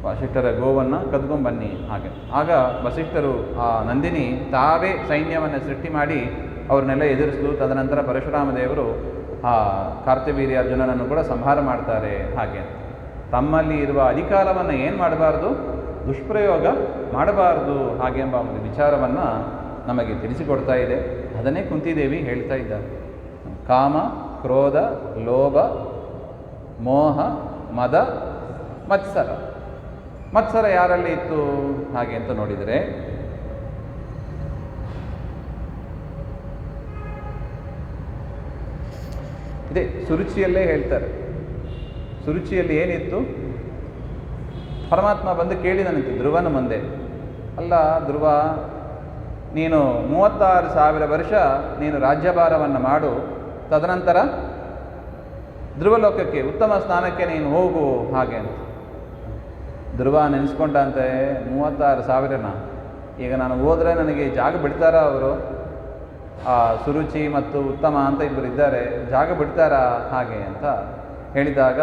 ವಸಿಷ್ಠರ ಗೋವನ್ನು ಕದ್ಕೊಂಡ್ಬನ್ನಿ ಹಾಗೆ. ಆಗ ವಸಿಷ್ಠರು ಆ ನಂದಿನಿ ತಾವೇ ಸೈನ್ಯವನ್ನು ಸೃಷ್ಟಿ ಮಾಡಿ ಅವ್ರನ್ನೆಲ್ಲ ಎದುರಿಸಿದು. ತದನಂತರ ಪರಶುರಾಮ ದೇವರು ಆ ಕಾರ್ತವೀರ್ಯಾರ್ಜುನನನ್ನು ಕೂಡ ಸಂಹಾರ ಮಾಡ್ತಾರೆ ಹಾಗೆ. ತಮ್ಮಲ್ಲಿ ಇರುವ ಅಧಿಕಾರವನ್ನು ಏನು ಮಾಡಬಾರ್ದು? ದುಷ್ಪ್ರಯೋಗ ಮಾಡಬಾರ್ದು ಹಾಗೆ ಎಂಬ ಒಂದು ವಿಚಾರವನ್ನು ನಮಗೆ ತಿಳಿಸಿಕೊಡ್ತಾ ಇದೆ. ಅದನ್ನೇ ಕುಂತಿದೇವಿ ಹೇಳ್ತಾ ಇದ್ದಾರೆ. ಕಾಮ, ಕ್ರೋಧ, ಲೋಭ, ಮೋಹ, ಮದ, ಮತ್ಸರ. ಮತ್ಸರ ಯಾರಲ್ಲಿ ಇತ್ತು ಹಾಗೆ ಅಂತ ನೋಡಿದರೆ, ಇದೇ ಸುರುಚಿಯಲ್ಲೇ ಹೇಳ್ತಾರೆ. ಸುರುಚಿಯಲ್ಲಿ ಏನಿತ್ತು? ಪರಮಾತ್ಮ ಬಂದು ಕೇಳಿದನಂತೆ ಧ್ರುವನ ಮುಂದೆ, ಅಲ್ಲ ಧ್ರುವ, ನೀನು 36,000 ವರ್ಷ ನೀನು ರಾಜ್ಯಭಾರವನ್ನು ಮಾಡು, ತದನಂತರ ಧ್ರುವಲೋಕಕ್ಕೆ ಉತ್ತಮ ಸ್ಥಾನಕ್ಕೆ ನೀನು ಹೋಗು ಹಾಗೆ ಅಂತ. ಧ್ರುವ ನೆನೆಸ್ಕೊಂಡಂತೆ 36,000ನ ಈಗ ನಾನು ಹೋದರೆ ನನಗೆ ಜಾಗ ಬಿಡ್ತಾರಾ ಅವರು? ಆ ಸುರುಚಿ ಮತ್ತು ಉತ್ತಮ ಅಂತ ಇಬ್ಬರು ಇದ್ದಾರೆ, ಜಾಗ ಬಿಡ್ತಾರಾ ಹಾಗೆ ಅಂತ ಹೇಳಿದಾಗ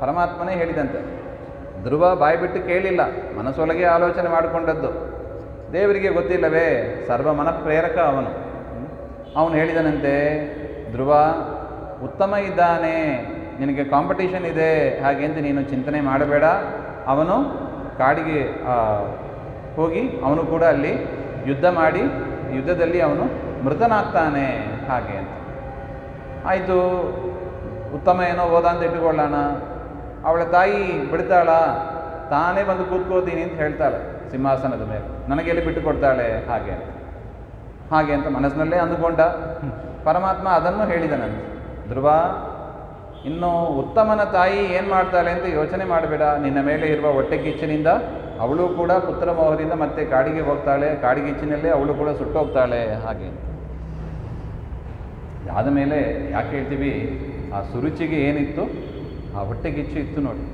ಪರಮಾತ್ಮನೇ ಹೇಳಿದಂತೆ. ಧ್ರುವ ಬಾಯಿ ಬಿಟ್ಟು ಕೇಳಿಲ್ಲ, ಮನಸ್ಸೊಳಗೆ ಆಲೋಚನೆ ಮಾಡಿಕೊಂಡದ್ದು. ದೇವರಿಗೆ ಗೊತ್ತಿಲ್ಲವೇ? ಸರ್ವ ಮನಃಪ್ರೇರಕ ಅವನು. ಅವನು ಹೇಳಿದನಂತೆ, ಧ್ರುವ ಉತ್ತಮ ಇದ್ದಾನೆ, ನಿನಗೆ ಕಾಂಪಿಟೇಷನ್ ಇದೆ ಹಾಗೆ ಅಂತ ನೀನು ಚಿಂತನೆ ಮಾಡಬೇಡ. ಅವನು ಕಾಡಿಗೆ ಹೋಗಿ ಅವನು ಕೂಡ ಅಲ್ಲಿ ಯುದ್ಧ ಮಾಡಿ ಯುದ್ಧದಲ್ಲಿ ಅವನು ಮೃತನಾಗ್ತಾನೆ ಹಾಗೆ ಅಂತ. ಆಯಿತು, ಉತ್ತಮ ಏನೋ ಹೋದ ಅಂತ ಇಟ್ಟುಕೊಳ್ಳೋಣ. ಅವಳ ತಾಯಿ ಬಿಡ್ತಾಳ? ತಾನೇ ಬಂದು ಕೂತ್ಕೋತೀನಿ ಅಂತ ಹೇಳ್ತಾಳೆ ಸಿಂಹಾಸನದ ಮೇಲೆ, ನನಗೆಲ್ಲಿ ಬಿಟ್ಟು ಕೊಡ್ತಾಳೆ ಹಾಗೆ ಅಂತ ಮನಸ್ಸಿನಲ್ಲೇ ಅಂದುಕೊಂಡ. ಪರಮಾತ್ಮ ಅದನ್ನು ಹೇಳಿದನಂತೆ, ಧ್ರುವ ಇನ್ನು ಉತ್ತಮನ ತಾಯಿ ಏನು ಮಾಡ್ತಾಳೆ ಅಂತ ಯೋಚನೆ ಮಾಡಬೇಡ. ನಿನ್ನ ಮೇಲೆ ಇರುವ ಹೊಟ್ಟೆ ಕಿಚ್ಚಿನಿಂದ ಅವಳು ಕೂಡ ಪುತ್ರ ಮೋಹದಿಂದ ಮತ್ತೆ ಕಾಡಿಗೆ ಹೋಗ್ತಾಳೆ, ಕಾಡಿಗಿಚ್ಚಿನಲ್ಲೇ ಅವಳು ಕೂಡ ಸುಟ್ಟೋಗ್ತಾಳೆ ಹಾಗೆ. ಆದ ಮೇಲೆ ಯಾಕೆ ಹೇಳ್ತೀವಿ, ಆ ಸುರುಚಿಗೆ ಏನಿತ್ತು? ಆ ಹೊಟ್ಟೆ ಕಿಚ್ಚು ಇತ್ತು ನೋಡಿ.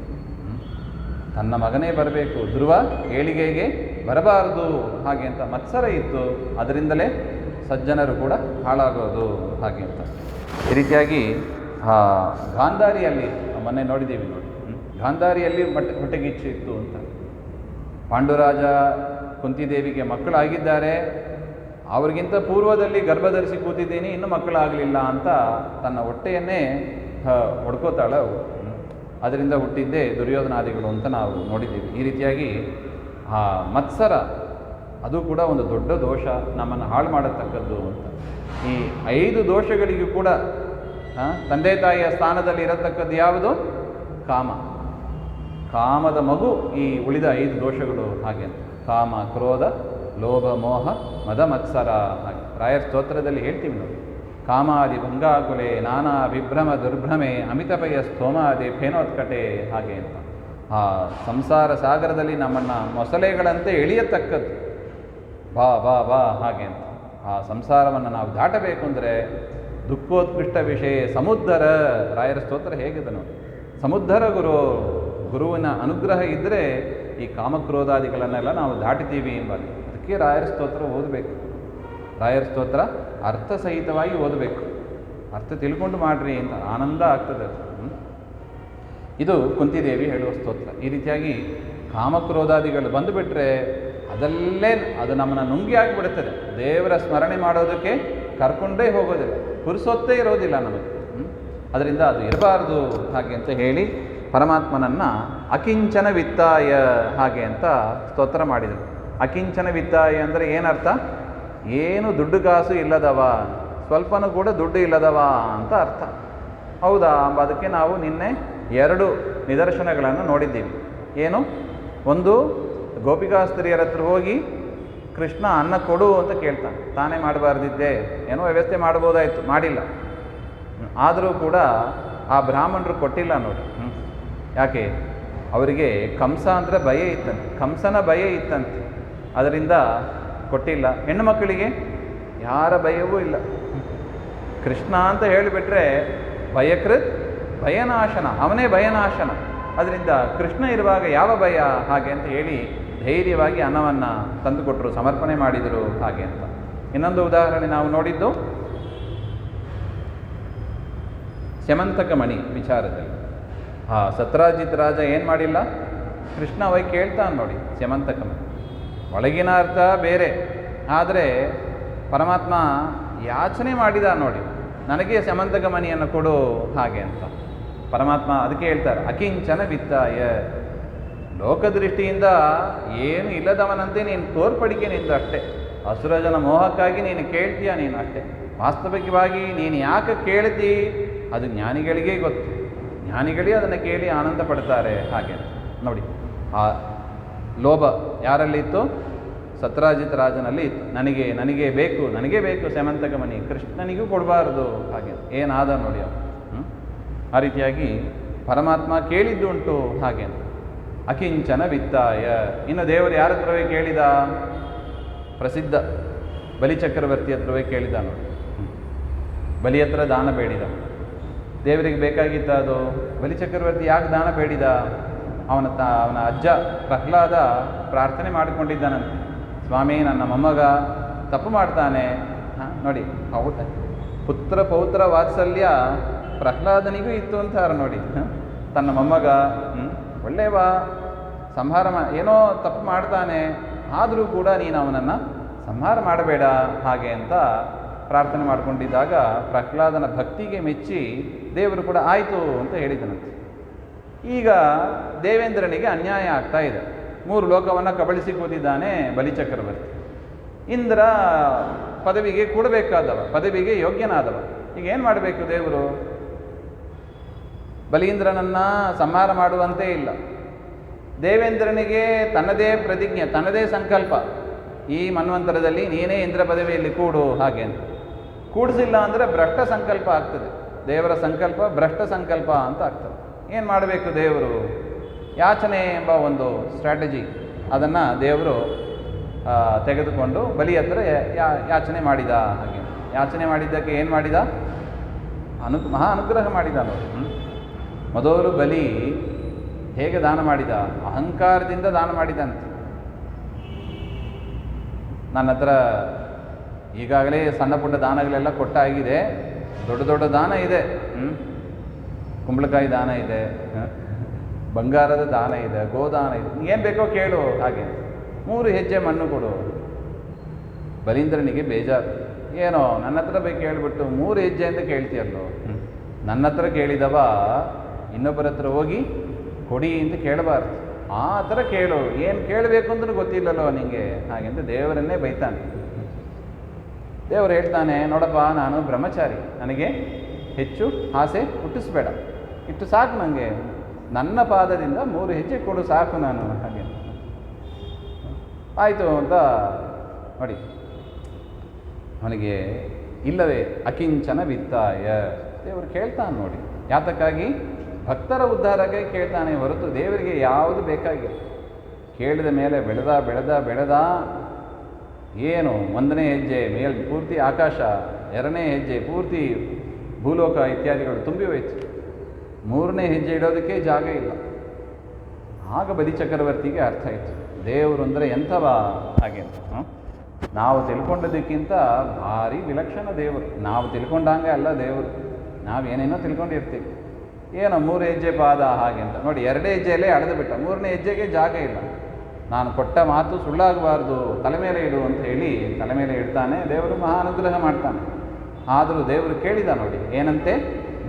ತನ್ನ ಮಗನೇ ಬರಬೇಕು, ಧ್ರುವ ಏಳಿಗೆಗೆ ಬರಬಾರದು ಹಾಗೆ ಅಂತ ಮತ್ಸರ ಇತ್ತು. ಅದರಿಂದಲೇ ಸಜ್ಜನರು ಕೂಡ ಹಾಳಾಗೋದು ಹಾಗೆ ಅಂತ. ಈ ರೀತಿಯಾಗಿ ಗಾಂಧಾರಿಯಲ್ಲಿ ಮೊನ್ನೆ ನೋಡಿದ್ದೀವಿ ನೋಡಿ, ಗಾಂಧಾರಿಯಲ್ಲಿ ಹೊಟ್ಟೆಗಿಚ್ಚು ಇತ್ತು ಅಂತ. ಪಾಂಡುರಾಜ ಕುಂತಿದೇವಿಗೆ ಮಕ್ಕಳಾಗಿದ್ದಾರೆ, ಅವ್ರಿಗಿಂತ ಪೂರ್ವದಲ್ಲಿ ಗರ್ಭಧರಿಸಿ ಕೂತಿದ್ದೀನಿ, ಇನ್ನೂ ಮಕ್ಕಳಾಗಲಿಲ್ಲ ಅಂತ ತನ್ನ ಹೊಟ್ಟೆಯನ್ನೇ ಹೊಡ್ಕೋತಾಳೆ ಅವಳು. ಅದರಿಂದ ಹುಟ್ಟಿದ್ದೇ ದುರ್ಯೋಧನಾದಿಗಳು ಅಂತ ನಾವು ನೋಡಿದ್ದೀವಿ. ಈ ರೀತಿಯಾಗಿ ಮತ್ಸರ ಅದು ಕೂಡ ಒಂದು ದೊಡ್ಡ ದೋಷ, ನಮ್ಮನ್ನು ಹಾಳು ಮಾಡತಕ್ಕದ್ದು ಅಂತ. ಈ 5 ದೋಷಗಳಿಗೂ ಕೂಡ ತಂದೆ ತಾಯಿಯ ಸ್ಥಾನದಲ್ಲಿ ಇರತಕ್ಕದ್ದು ಯಾವುದು? ಕಾಮದ ಮಗು ಈ ಉಳಿದ 5 ದೋಷಗಳು ಹಾಗೆ ಅಂತ. ಕಾಮ, ಕ್ರೋಧ, ಲೋಭ, ಮೋಹ, ಮದ, ಮತ್ಸರ ಹಾಗೆ ರಾಯರ ಸ್ತೋತ್ರದಲ್ಲಿ ಹೇಳ್ತೀವಿ ನೋಡಿ. ಕಾಮಾದಿ ಭಂಗಾಕುಲೆ ನಾನಾ ವಿಭ್ರಮ ದುರ್ಭ್ರಮೆ ಅಮಿತಪಯ ಸ್ತೋಮಾದಿ ಫೇನೋತ್ಕಟೆ ಹಾಗೆ ಅಂತ. ಸಂಸಾರ ಸಾಗರದಲ್ಲಿ ನಮ್ಮನ್ನು ಮೊಸಳೆಗಳಂತೆ ಎಳೆಯತಕ್ಕದ್ದು ಬಾ ಬಾ ಬಾ ಹಾಗೆ ಅಂತ. ಸಂಸಾರವನ್ನು ನಾವು ದಾಟಬೇಕು ಅಂದರೆ ದುಃಖೋತ್ಕೃಷ್ಟ ವಿಷಯ ಸಮುದ್ಧರ, ರಾಯರ ಸ್ತೋತ್ರ ಹೇಗಿದೆ ನೋಡಿ. ಸಮುದ್ಧರ ಗುರುವಿನ ಅನುಗ್ರಹ ಇದ್ದರೆ ಈ ಕಾಮಕ್ರೋಧಾದಿಗಳನ್ನೆಲ್ಲ ನಾವು ದಾಟಿತೀವಿ ಎಂಬಲ್ಲಿ. ಅದಕ್ಕೆ ರಾಯರ ಸ್ತೋತ್ರ ಓದಬೇಕು. ರಾಯರ ಸ್ತೋತ್ರ ಅರ್ಥಸಹಿತವಾಗಿ ಓದಬೇಕು. ಅರ್ಥ ತಿಳ್ಕೊಂಡು ಮಾಡ್ರಿ ಅಂತ ಆನಂದ ಆಗ್ತದೆ. ಇದು ಕುಂತಿದೇವಿ ಹೇಳುವ ಸ್ತೋತ್ರ. ಈ ರೀತಿಯಾಗಿ ಕಾಮಕ್ರೋಧಾದಿಗಳು ಬಂದುಬಿಟ್ರೆ ಅದು ನಮ್ಮನ್ನು ನುಂಗಿ ಆಗಿಬಿಡುತ್ತದೆ. ದೇವರ ಸ್ಮರಣೆ ಮಾಡೋದಕ್ಕೆ ಕರ್ಕೊಂಡೇ ಹೋಗೋದಿಲ್ಲ, ಪುರುಸೊತ್ತೇ ಇರೋದಿಲ್ಲ ನಮಗೆ. ಅದರಿಂದ ಅದು ಇರಬಾರ್ದು ಹಾಗೆ ಅಂತ ಹೇಳಿ ಪರಮಾತ್ಮನನ್ನು ಅಕಿಂಚನ ವಿತ್ತಾಯ ಹಾಗೆ ಅಂತ ಸ್ತೋತ್ರ ಮಾಡಿದರು. ಅಕಿಂಚನ ವಿತ್ತಾಯ ಅಂದರೆ ಏನರ್ಥ? ಏನು ದುಡ್ಡು ಕಾಸು ಇಲ್ಲದವ, ಸ್ವಲ್ಪನೂ ಕೂಡ ದುಡ್ಡು ಇಲ್ಲದವ ಅಂತ ಅರ್ಥ. ಹೌದಾ? ಅದಕ್ಕೆ ನಾವು ನಿನ್ನೆ 2 ನಿದರ್ಶನಗಳನ್ನು ನೋಡಿದ್ದೀವಿ. ಏನು? ಒಂದು, ಗೋಪಿಕಾಸ್ತ್ರೀಯರ ಹತ್ರ ಹೋಗಿ ಕೃಷ್ಣ ಅನ್ನ ಕೊಡು ಅಂತ ಕೇಳ್ತಾನೆ. ತಾನೇ ಮಾಡಬಾರ್ದಿದ್ದೆ, ಏನೋ ವ್ಯವಸ್ಥೆ ಮಾಡ್ಬೋದಾಯಿತು, ಮಾಡಿಲ್ಲ. ಆದರೂ ಕೂಡ ಆ ಬ್ರಾಹ್ಮಣರು ಕೊಟ್ಟಿಲ್ಲ ನೋಡಿ. ಯಾಕೆ? ಅವರಿಗೆ ಕಂಸ ಅಂದರೆ ಭಯ ಇತ್ತಂತೆ, ಕಂಸನ ಭಯ ಇತ್ತಂತೆ. ಅದರಿಂದ ಕೊಟ್ಟಿಲ್ಲ. ಹೆಣ್ಣು ಮಕ್ಕಳಿಗೆ ಯಾರ ಭಯವೂ ಇಲ್ಲ. ಕೃಷ್ಣ ಅಂತ ಹೇಳಿಬಿಟ್ರೆ ಭಯಕೃತ್ ಭಯನಾಶನ, ಅವನೇ ಭಯನಾಶನ. ಅದರಿಂದ ಕೃಷ್ಣ ಇರುವಾಗ ಯಾವ ಭಯ ಹಾಗೆ ಅಂತ ಹೇಳಿ ಧೈರ್ಯವಾಗಿ ಅನ್ನವನ್ನು ತಂದುಕೊಟ್ಟರು, ಸಮರ್ಪಣೆ ಮಾಡಿದರು ಹಾಗೆ ಅಂತ. ಇನ್ನೊಂದು ಉದಾಹರಣೆ ನಾವು ನೋಡಿದ್ದು ಸ್ಯಮಂತಕ ಮಣಿ ವಿಚಾರದಲ್ಲಿ. ಸತ್ರಾಜಿತ್ ರಾಜ ಏನು ಮಾಡಿಲ್ಲ, ಕೃಷ್ಣ ಹೋಗಿ ಕೇಳ್ತಾನೆ ನೋಡಿ ಸ್ಯಮಂತಕ ಮಣಿ. ಒಳಗಿನ ಅರ್ಥ ಬೇರೆ, ಆದರೆ ಪರಮಾತ್ಮ ಯಾಚನೆ ಮಾಡಿದ ನೋಡಿ, ನನಗೆ ಸ್ಯಮಂತಕ ಮಣಿಯನ್ನು ಕೊಡು ಹಾಗೆ ಅಂತ. ಪರಮಾತ್ಮ ಅದಕ್ಕೆ ಹೇಳ್ತಾರೆ ಅಕಿಂಚನ ವಿತ್ತಾಯ. ಲೋಕದೃಷ್ಟಿಯಿಂದ ಏನು ಇಲ್ಲದವನಂತೆ ನೀನು ತೋರ್ಪಡಿಕೆ ನಿಂದು ಅಷ್ಟೇ. ಅಸುರಜನ ಮೋಹಕ್ಕಾಗಿ ನೀನು ಕೇಳ್ತೀಯ ನೀನು ಅಷ್ಟೇ. ವಾಸ್ತವಿಕವಾಗಿ ನೀನು ಯಾಕೆ ಕೇಳ್ತಿ ಅದು ಜ್ಞಾನಿಗಳಿಗೇ ಗೊತ್ತು. ಜ್ಞಾನಿಗಳೇ ಅದನ್ನು ಕೇಳಿ ಆನಂದ ಪಡ್ತಾರೆ ಹಾಗೆ ನೋಡಿ. ಆ ಲೋಭ ಯಾರಲ್ಲಿತ್ತು? ಸತ್ರಾಜಿತ್ ರಾಜನಲ್ಲಿ ಇತ್ತು. ನನಗೆ ಬೇಕು ಸ್ಯಮಂತಕ ಮಣಿ, ಕೃಷ್ಣನಿಗೂ ಕೊಡಬಾರ್ದು ಹಾಗೆ. ಏನಾದ ನೋಡಿ ಅವನು. ಆ ರೀತಿಯಾಗಿ ಪರಮಾತ್ಮ ಕೇಳಿದ್ದುಂಟು ಹಾಗೆ. ಅಕಿಂಚನ ವಿತ್ತಾಯ. ಇನ್ನು ದೇವರು ಯಾರ ಹತ್ರವೇ ಕೇಳಿದ? ಪ್ರಸಿದ್ಧ ಬಲಿಚಕ್ರವರ್ತಿ ಹತ್ರವೇ ಕೇಳಿದ ನೋಡಿ. ಬಲಿ ಹತ್ರ ದಾನ ಬೇಡಿದ. ದೇವರಿಗೆ ಬೇಕಾಗಿತ್ತ ಅದು? ಬಲಿಚಕ್ರವರ್ತಿ ಯಾಕೆ ದಾನ ಬೇಡಿದ? ಅವನ ಅಜ್ಜ ಪ್ರಹ್ಲಾದ ಪ್ರಾರ್ಥನೆ ಮಾಡಿಕೊಂಡಿದ್ದಾನಂತೆ, ಸ್ವಾಮಿ ನನ್ನ ಮೊಮ್ಮಗ ತಪ್ಪು ಮಾಡ್ತಾನೆ. ನೋಡಿ, ಪುತ್ರ ಪೌತ್ರ ವಾತ್ಸಲ್ಯ ಪ್ರಹ್ಲಾದನಿಗೂ ಇತ್ತು ಅಂತಾರೆ ನೋಡಿ. ತನ್ನ ಮೊಮ್ಮಗ ಒಳ್ಳೆಯವ, ಸಂಹಾರ ಏನೋ ತಪ್ಪು ಮಾಡ್ತಾನೆ, ಆದರೂ ಕೂಡ ನೀನು ಅವನನ್ನು ಸಂಹಾರ ಮಾಡಬೇಡ ಹಾಗೆ ಅಂತ ಪ್ರಾರ್ಥನೆ ಮಾಡಿಕೊಂಡಿದ್ದಾಗ ಪ್ರಹ್ಲಾದನ ಭಕ್ತಿಗೆ ಮೆಚ್ಚಿ ದೇವರು ಕೂಡ ಆಯಿತು ಅಂತ ಹೇಳಿದನಂತೆ. ಈಗ ದೇವೇಂದ್ರನಿಗೆ ಅನ್ಯಾಯ ಆಗ್ತಾ ಇದೆ. 3 ಲೋಕವನ್ನು ಕಬಳಿಸಿ ಕೂತಿದ್ದಾನೆ ಬಲಿಚಕ್ರವರ್ತಿ. ಇಂದ್ರ ಪದವಿಗೆ ಕೊಡಬೇಕಾದವ, ಪದವಿಗೆ ಯೋಗ್ಯನಾದವ. ಈಗ ಏನು ಮಾಡಬೇಕು ದೇವರು? ಬಲೀಂದ್ರನನ್ನು ಸಂಹಾರ ಮಾಡುವಂತೆ ಇಲ್ಲ. ದೇವೇಂದ್ರನಿಗೆ ತನ್ನದೇ ಪ್ರತಿಜ್ಞೆ, ತನ್ನದೇ ಸಂಕಲ್ಪ, ಈ ಮನ್ವಂತರದಲ್ಲಿ ನೀನೇ ಇಂದ್ರ ಪದವಿಯಲ್ಲಿ ಕೂಡು ಹಾಗೆ ಅಂತ. ಕೂಡಿಸಿಲ್ಲ ಅಂದರೆ ಭ್ರಷ್ಟ ಸಂಕಲ್ಪ ಆಗ್ತದೆ. ದೇವರ ಸಂಕಲ್ಪ ಭ್ರಷ್ಟ ಸಂಕಲ್ಪ ಅಂತ ಆಗ್ತದೆ. ಏನು ಮಾಡಬೇಕು ದೇವರು? ಯಾಚನೆ ಎಂಬ ಒಂದು ಸ್ಟ್ರಾಟಜಿ, ಅದನ್ನು ದೇವರು ತೆಗೆದುಕೊಂಡು ಬಲಿ ಹತ್ರ ಯಾಚನೆ ಮಾಡಿದ ಹಾಗೆ. ಯಾಚನೆ ಮಾಡಿದ್ದಕ್ಕೆ ಏನು ಮಾಡಿದ? ಮಹಾ ಅನುಗ್ರಹ ಮಾಡಿದ ನೋಡಿ. ಮೊದಲು ಬಲಿ ಹೇಗೆ ದಾನ ಮಾಡಿದ? ಅಹಂಕಾರದಿಂದ ದಾನ ಮಾಡಿದಂತೆ. ನನ್ನ ಹತ್ರ ಈಗಾಗಲೇ ಸಣ್ಣ ಪುಟ್ಟ ದಾನಗಳೆಲ್ಲ ಕೊಟ್ಟಾಗಿದೆ, ದೊಡ್ಡ ದೊಡ್ಡ ದಾನ ಇದೆ. ಕುಂಬಳಕಾಯಿ ದಾನ ಇದೆ, ಬಂಗಾರದ ದಾನ ಇದೆ, ಗೋದಾನ ಇದೆ, ಏನು ಬೇಕೋ ಕೇಳು. ಹಾಗೆ 3 ಹೆಜ್ಜೆ ಮಣ್ಣು ಕೊಡು. ಬಲೀಂದ್ರನಿಗೆ ಬೇಜಾರು, ಏನೋ ನನ್ನ ಹತ್ರ ಬೇಕು ಹೇಳ್ಬಿಟ್ಟು 3 ಹೆಜ್ಜೆ ಅಂತ ಕೇಳ್ತೀಯಲ್ಲೋ. ನನ್ನ ಹತ್ರ ಕೇಳಿದವ ಇನ್ನೊಬ್ಬರ ಹತ್ರ ಹೋಗಿ ಕೊಡಿ ಅಂತ ಕೇಳಬಾರ್ದು, ಆ ಥರ ಕೇಳು. ಏನು ಕೇಳಬೇಕು ಅಂತಲೂ ಗೊತ್ತಿಲ್ಲಲ್ಲೋ ನಿನಗೆ, ಹಾಗೆ ಅಂತ ದೇವರನ್ನೇ ಬೈತಾನೆ. ದೇವರು ಹೇಳ್ತಾನೆ, ನೋಡಪ್ಪ ನಾನು ಬ್ರಹ್ಮಚಾರಿ, ನನಗೆ ಹೆಚ್ಚು ಆಸೆ ಹುಟ್ಟಿಸ್ಬೇಡ, ಇಷ್ಟು ಸಾಕು ನನಗೆ, ನನ್ನ ಪಾದದಿಂದ 3 ಹೆಜ್ಜೆ ಕೊಡು ಸಾಕು ನಾನು. ಹಾಗೆ ಆಯಿತು ಅಂತ ನೋಡಿ, ಅವನಿಗೆ ಇಲ್ಲವೇ ಅಕಿಂಚನ ವಿತ್ತಾಯ ದೇವರು ಕೇಳ್ತಾನೆ ನೋಡಿ. ಯಾತಕ್ಕಾಗಿ? ಭಕ್ತರ ಉದ್ಧಾರಕ್ಕೆ ಕೇಳ್ತಾನೆ ಹೊರತು ದೇವರಿಗೆ ಯಾವುದು ಬೇಕಾಗಿಲ್ಲ. ಕೇಳಿದ ಮೇಲೆ ಬೆಳೆದ ಬೆಳೆದ ಬೆಳೆದ ಏನು 1ನೇ ಹೆಜ್ಜೆ ಪೂರ್ತಿ ಆಕಾಶ, 2ನೇ ಹೆಜ್ಜೆ ಪೂರ್ತಿ ಭೂಲೋಕ ಇತ್ಯಾದಿಗಳು ತುಂಬಿ ಹೋಯಿತು, 3ನೇ ಹೆಜ್ಜೆ ಇಡೋದಕ್ಕೆ ಜಾಗ ಇಲ್ಲ. ಆಗ ಬಲಿಚಕ್ರವರ್ತಿಗೆ ಅರ್ಥ ಆಯಿತು, ದೇವರು ಅಂದರೆ ಎಂಥವ ಹಾಗೆ. ನಾವು ತಿಳ್ಕೊಂಡದಕ್ಕಿಂತ ಭಾರಿ ವಿಲಕ್ಷಣ ದೇವರು. ನಾವು ತಿಳ್ಕೊಂಡಂಗೆ ಅಲ್ಲ ದೇವರು, ನಾವೇನೇನೋ ತಿಳ್ಕೊಂಡಿರ್ತೀವಿ. ಏನೋ 3 ಹೆಜ್ಜೆ ಪಾದ ಹಾಗೆ ಅಂತ ನೋಡಿ, 2 ಹೆಜ್ಜೆಯಲ್ಲೇ ಅಳೆದು ಬಿಟ್ಟ, 3ನೇ ಹೆಜ್ಜೆಗೆ ಜಾಗ ಇಲ್ಲ. ನಾನು ಕೊಟ್ಟ ಮಾತು ಸುಳ್ಳಾಗಬಾರ್ದು, ತಲೆ ಮೇಲೆ ಇಡು ಅಂತ ಹೇಳಿ ತಲೆ ಮೇಲೆ ಇಡ್ತಾನೆ. ದೇವರು ಮಹಾ ಅನುಗ್ರಹ ಮಾಡ್ತಾನೆ. ಆದರೂ ದೇವರು ಕೇಳಿದ ನೋಡಿ, ಏನಂತೆ?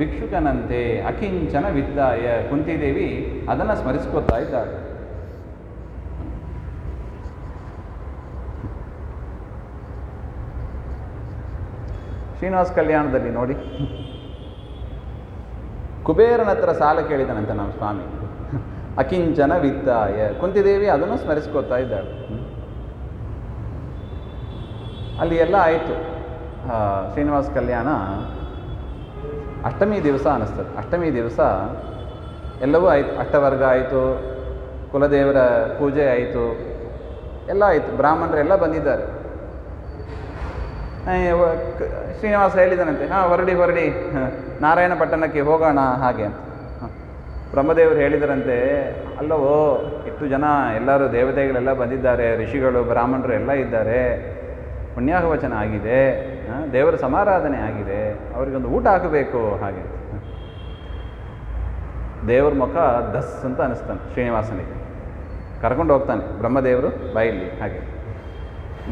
ಭಿಕ್ಷುಕನಂತೆ ಅಕಿಂಚನ ವಿದ್ದಾಯ. ಕುಂತಿದೇವಿ ಅದನ್ನು ಸ್ಮರಿಸ್ಕೊತಾ ಇದ್ದಾಳೆ. ಶ್ರೀನಿವಾಸ ಕಲ್ಯಾಣದಲ್ಲಿ ನೋಡಿ, ಕುಬೇರನ ಹತ್ರ ಸಾಲ ಕೇಳಿದನಂತೆ ನಮ್ಮ ಸ್ವಾಮಿ, ಅಕಿಂಚನ ವಿತ್ತಾಯ. ಕುಂತಿದೇವಿ ಅದನ್ನು ಸ್ಮರಿಸ್ಕೊತಾ ಇದ್ದಾಳೆ. ಅಲ್ಲಿ ಎಲ್ಲ ಆಯಿತು. ಶ್ರೀನಿವಾಸ ಕಲ್ಯಾಣ ಅಷ್ಟಮಿ ದಿವಸ ಅನ್ನಿಸ್ತದೆ. ಅಷ್ಟಮಿ ದಿವಸ ಎಲ್ಲವೂ ಆಯಿತು, ಅಷ್ಟವರ್ಗ ಆಯಿತು, ಕುಲದೇವರ ಪೂಜೆ ಆಯಿತು, ಎಲ್ಲ ಆಯಿತು, ಬ್ರಾಹ್ಮಣರೆಲ್ಲ ಬಂದಿದ್ದಾರೆ. ಶ್ರೀನಿವಾಸ ಹೇಳಿದನಂತೆ, ಹೊರಡಿ ಹೊರಡಿ ನಾರಾಯಣ ಪಟ್ಟಣಕ್ಕೆ ಹೋಗೋಣ ಹಾಗೆ ಅಂತ. ಬ್ರಹ್ಮದೇವರು ಹೇಳಿದರಂತೆ, ಅಲ್ಲವೋ ಎಷ್ಟು ಜನ ಎಲ್ಲರೂ ದೇವತೆಗಳೆಲ್ಲ ಬಂದಿದ್ದಾರೆ, ಋಷಿಗಳು ಬ್ರಾಹ್ಮಣರು ಎಲ್ಲ ಇದ್ದಾರೆ, ಪುಣ್ಯಾಹವಚನ ಆಗಿದೆ, ದೇವರ ಸಮಾರಾಧನೆ ಆಗಿದೆ, ಅವರಿಗೊಂದು ಊಟ ಹಾಕಬೇಕು ಹಾಗೆ. ದೇವ್ರ ಮುಖ ದಸ್ ಅಂತ ಅನಿಸ್ತಾನೆ ಶ್ರೀನಿವಾಸನಿಗೆ. ಕರ್ಕೊಂಡು ಹೋಗ್ತಾನೆ ಬ್ರಹ್ಮದೇವರು ಬಾಯಲ್ಲಿ, ಹಾಗೆ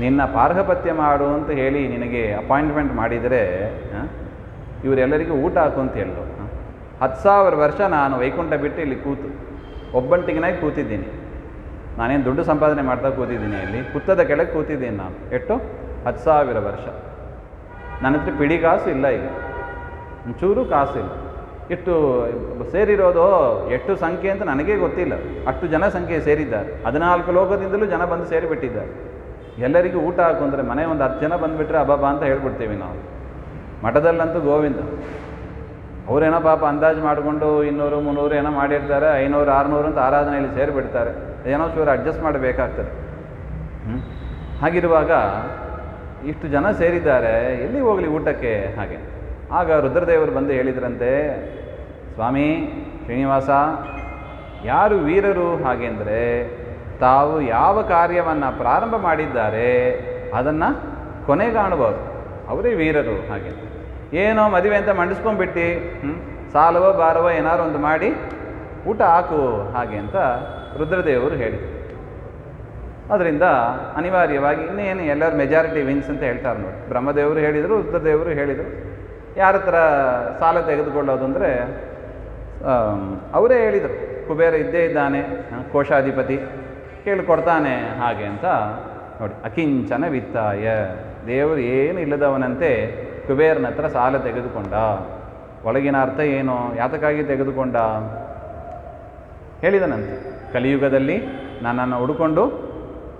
ನಿನ್ನ ಪಾರ್ಹಪತ್ಯ ಮಾಡು ಅಂತ ಹೇಳಿ ನಿನಗೆ ಅಪಾಯಿಂಟ್ಮೆಂಟ್ ಮಾಡಿದರೆ ಇವರೆಲ್ಲರಿಗೂ ಊಟ ಹಾಕು ಅಂತ ಹೇಳಲು. 10,000 ವರ್ಷ ನಾನು ವೈಕುಂಠ ಬಿಟ್ಟು ಇಲ್ಲಿ ಕೂತು ಒಬ್ಬಂಟಿಗನಾಗಿ ಕೂತಿದ್ದೀನಿ. ನಾನೇನು ದುಡ್ಡು ಸಂಪಾದನೆ ಮಾಡ್ತಾ ಕೂತಿದ್ದೀನಿ, ಇಲ್ಲಿ ಕುತ್ತದ ಕೆಳಗೆ ಕೂತಿದ್ದೀನಿ ನಾನು. ಎಷ್ಟು? 10,000 ವರ್ಷ. ನನ್ನ ಹತ್ರ ಪಿಡಿ ಕಾಸು ಇಲ್ಲ, ಈಗ ಒಂಚೂರು ಕಾಸು ಇಲ್ಲ. ಇಷ್ಟು ಸೇರಿರೋದು ಎಷ್ಟು ಸಂಖ್ಯೆ ಅಂತ ನನಗೇ ಗೊತ್ತಿಲ್ಲ, ಅಷ್ಟು ಜನ ಸಂಖ್ಯೆ ಸೇರಿದ್ದಾರೆ. 14 ಲೋಕದಿಂದಲೂ ಜನ ಬಂದು ಸೇರಿಬಿಟ್ಟಿದ್ದಾರೆ. ಎಲ್ಲರಿಗೂ ಊಟ ಹಾಕು ಅಂದರೆ ಮನೆ ಒಂದು 10 ಜನ ಬಂದುಬಿಟ್ರೆ ಅಬ್ಬಬ್ಬ ಅಂತ ಹೇಳ್ಬಿಡ್ತೀವಿ ನಾವು. ಮಠದಲ್ಲಂತೂ ಗೋವಿಂದ, ಅವರೇನೋ ಪಾಪ ಅಂದಾಜು ಮಾಡಿಕೊಂಡು 200, 300 ಏನೋ ಮಾಡಿರ್ತಾರೆ, 500, 600 ಅಂತ ಆರಾಧನೆಯಲ್ಲಿ ಸೇರಿಬಿಡ್ತಾರೆ. ಏನೋ ಚೂರು ಅಡ್ಜಸ್ಟ್ ಮಾಡಬೇಕಾಗ್ತದೆ. ಹಾಗಿರುವಾಗ ಇಷ್ಟು ಜನ ಸೇರಿದ್ದಾರೆ, ಎಲ್ಲಿ ಹೋಗಲಿ ಊಟಕ್ಕೆ ಹಾಗೆ. ಆಗ ರುದ್ರದೇವರು ಬಂದು ಹೇಳಿದ್ರಂತೆ, ಸ್ವಾಮಿ ಶ್ರೀನಿವಾಸ, ಯಾರು ವೀರರು ಹಾಗೆ ಅಂದರೆ ತಾವು ಯಾವ ಕಾರ್ಯವನ್ನು ಪ್ರಾರಂಭ ಮಾಡಿದ್ದಾರೆ ಅದನ್ನು ಕೊನೆಗಾಣಬಹುದು, ಅವರೇ ವೀರರು ಹಾಗೆ. ಏನೋ ಮದುವೆ ಅಂತ ಮಂಡಿಸ್ಕೊಂಡ್ಬಿಟ್ಟು ಸಾಲವೋ ಬಾರವೋ ಏನಾರು ಒಂದು ಮಾಡಿ ಊಟ ಹಾಕು ಹಾಗೆ ಅಂತ ರುದ್ರದೇವರು ಹೇಳಿದರು. ಅದರಿಂದ ಅನಿವಾರ್ಯವಾಗಿ ಇನ್ನೇನು ಎಲ್ಲರೂ ಮೆಜಾರಿಟಿ ವಿನ್ಸ್ ಅಂತ ಹೇಳ್ತಾರೆ ನೋಡಿ. ಬ್ರಹ್ಮದೇವರು ಹೇಳಿದರು, ರುದ್ರದೇವರು ಹೇಳಿದರು. ಯಾರ ಹತ್ರ ಸಾಲ ತೆಗೆದುಕೊಳ್ಳೋದು ಅಂದರೆ ಅವರೇ ಹೇಳಿದರು, ಕುಬೇರ ಇದ್ದೇ ಇದ್ದಾನೆ, ಕೋಶಾಧಿಪತಿ ಕೇಳಿಕೊಡ್ತಾನೆ ಹಾಗೆ ಅಂತ ನೋಡಿ. ಅಕಿಂಚನ ವಿತ್ತಾಯ, ದೇವರು ಏನು ಇಲ್ಲದವನಂತೆ ಕುಬೇರನ ಹತ್ರ ಸಾಲ ತೆಗೆದುಕೊಂಡ. ಒಳಗಿನ ಅರ್ಥ ಏನು, ಯಾತಕ್ಕಾಗಿ ತೆಗೆದುಕೊಂಡ ಹೇಳಿದನಂತೆ. ಕಲಿಯುಗದಲ್ಲಿ ನನ್ನನ್ನು ಹುಡುಕೊಂಡು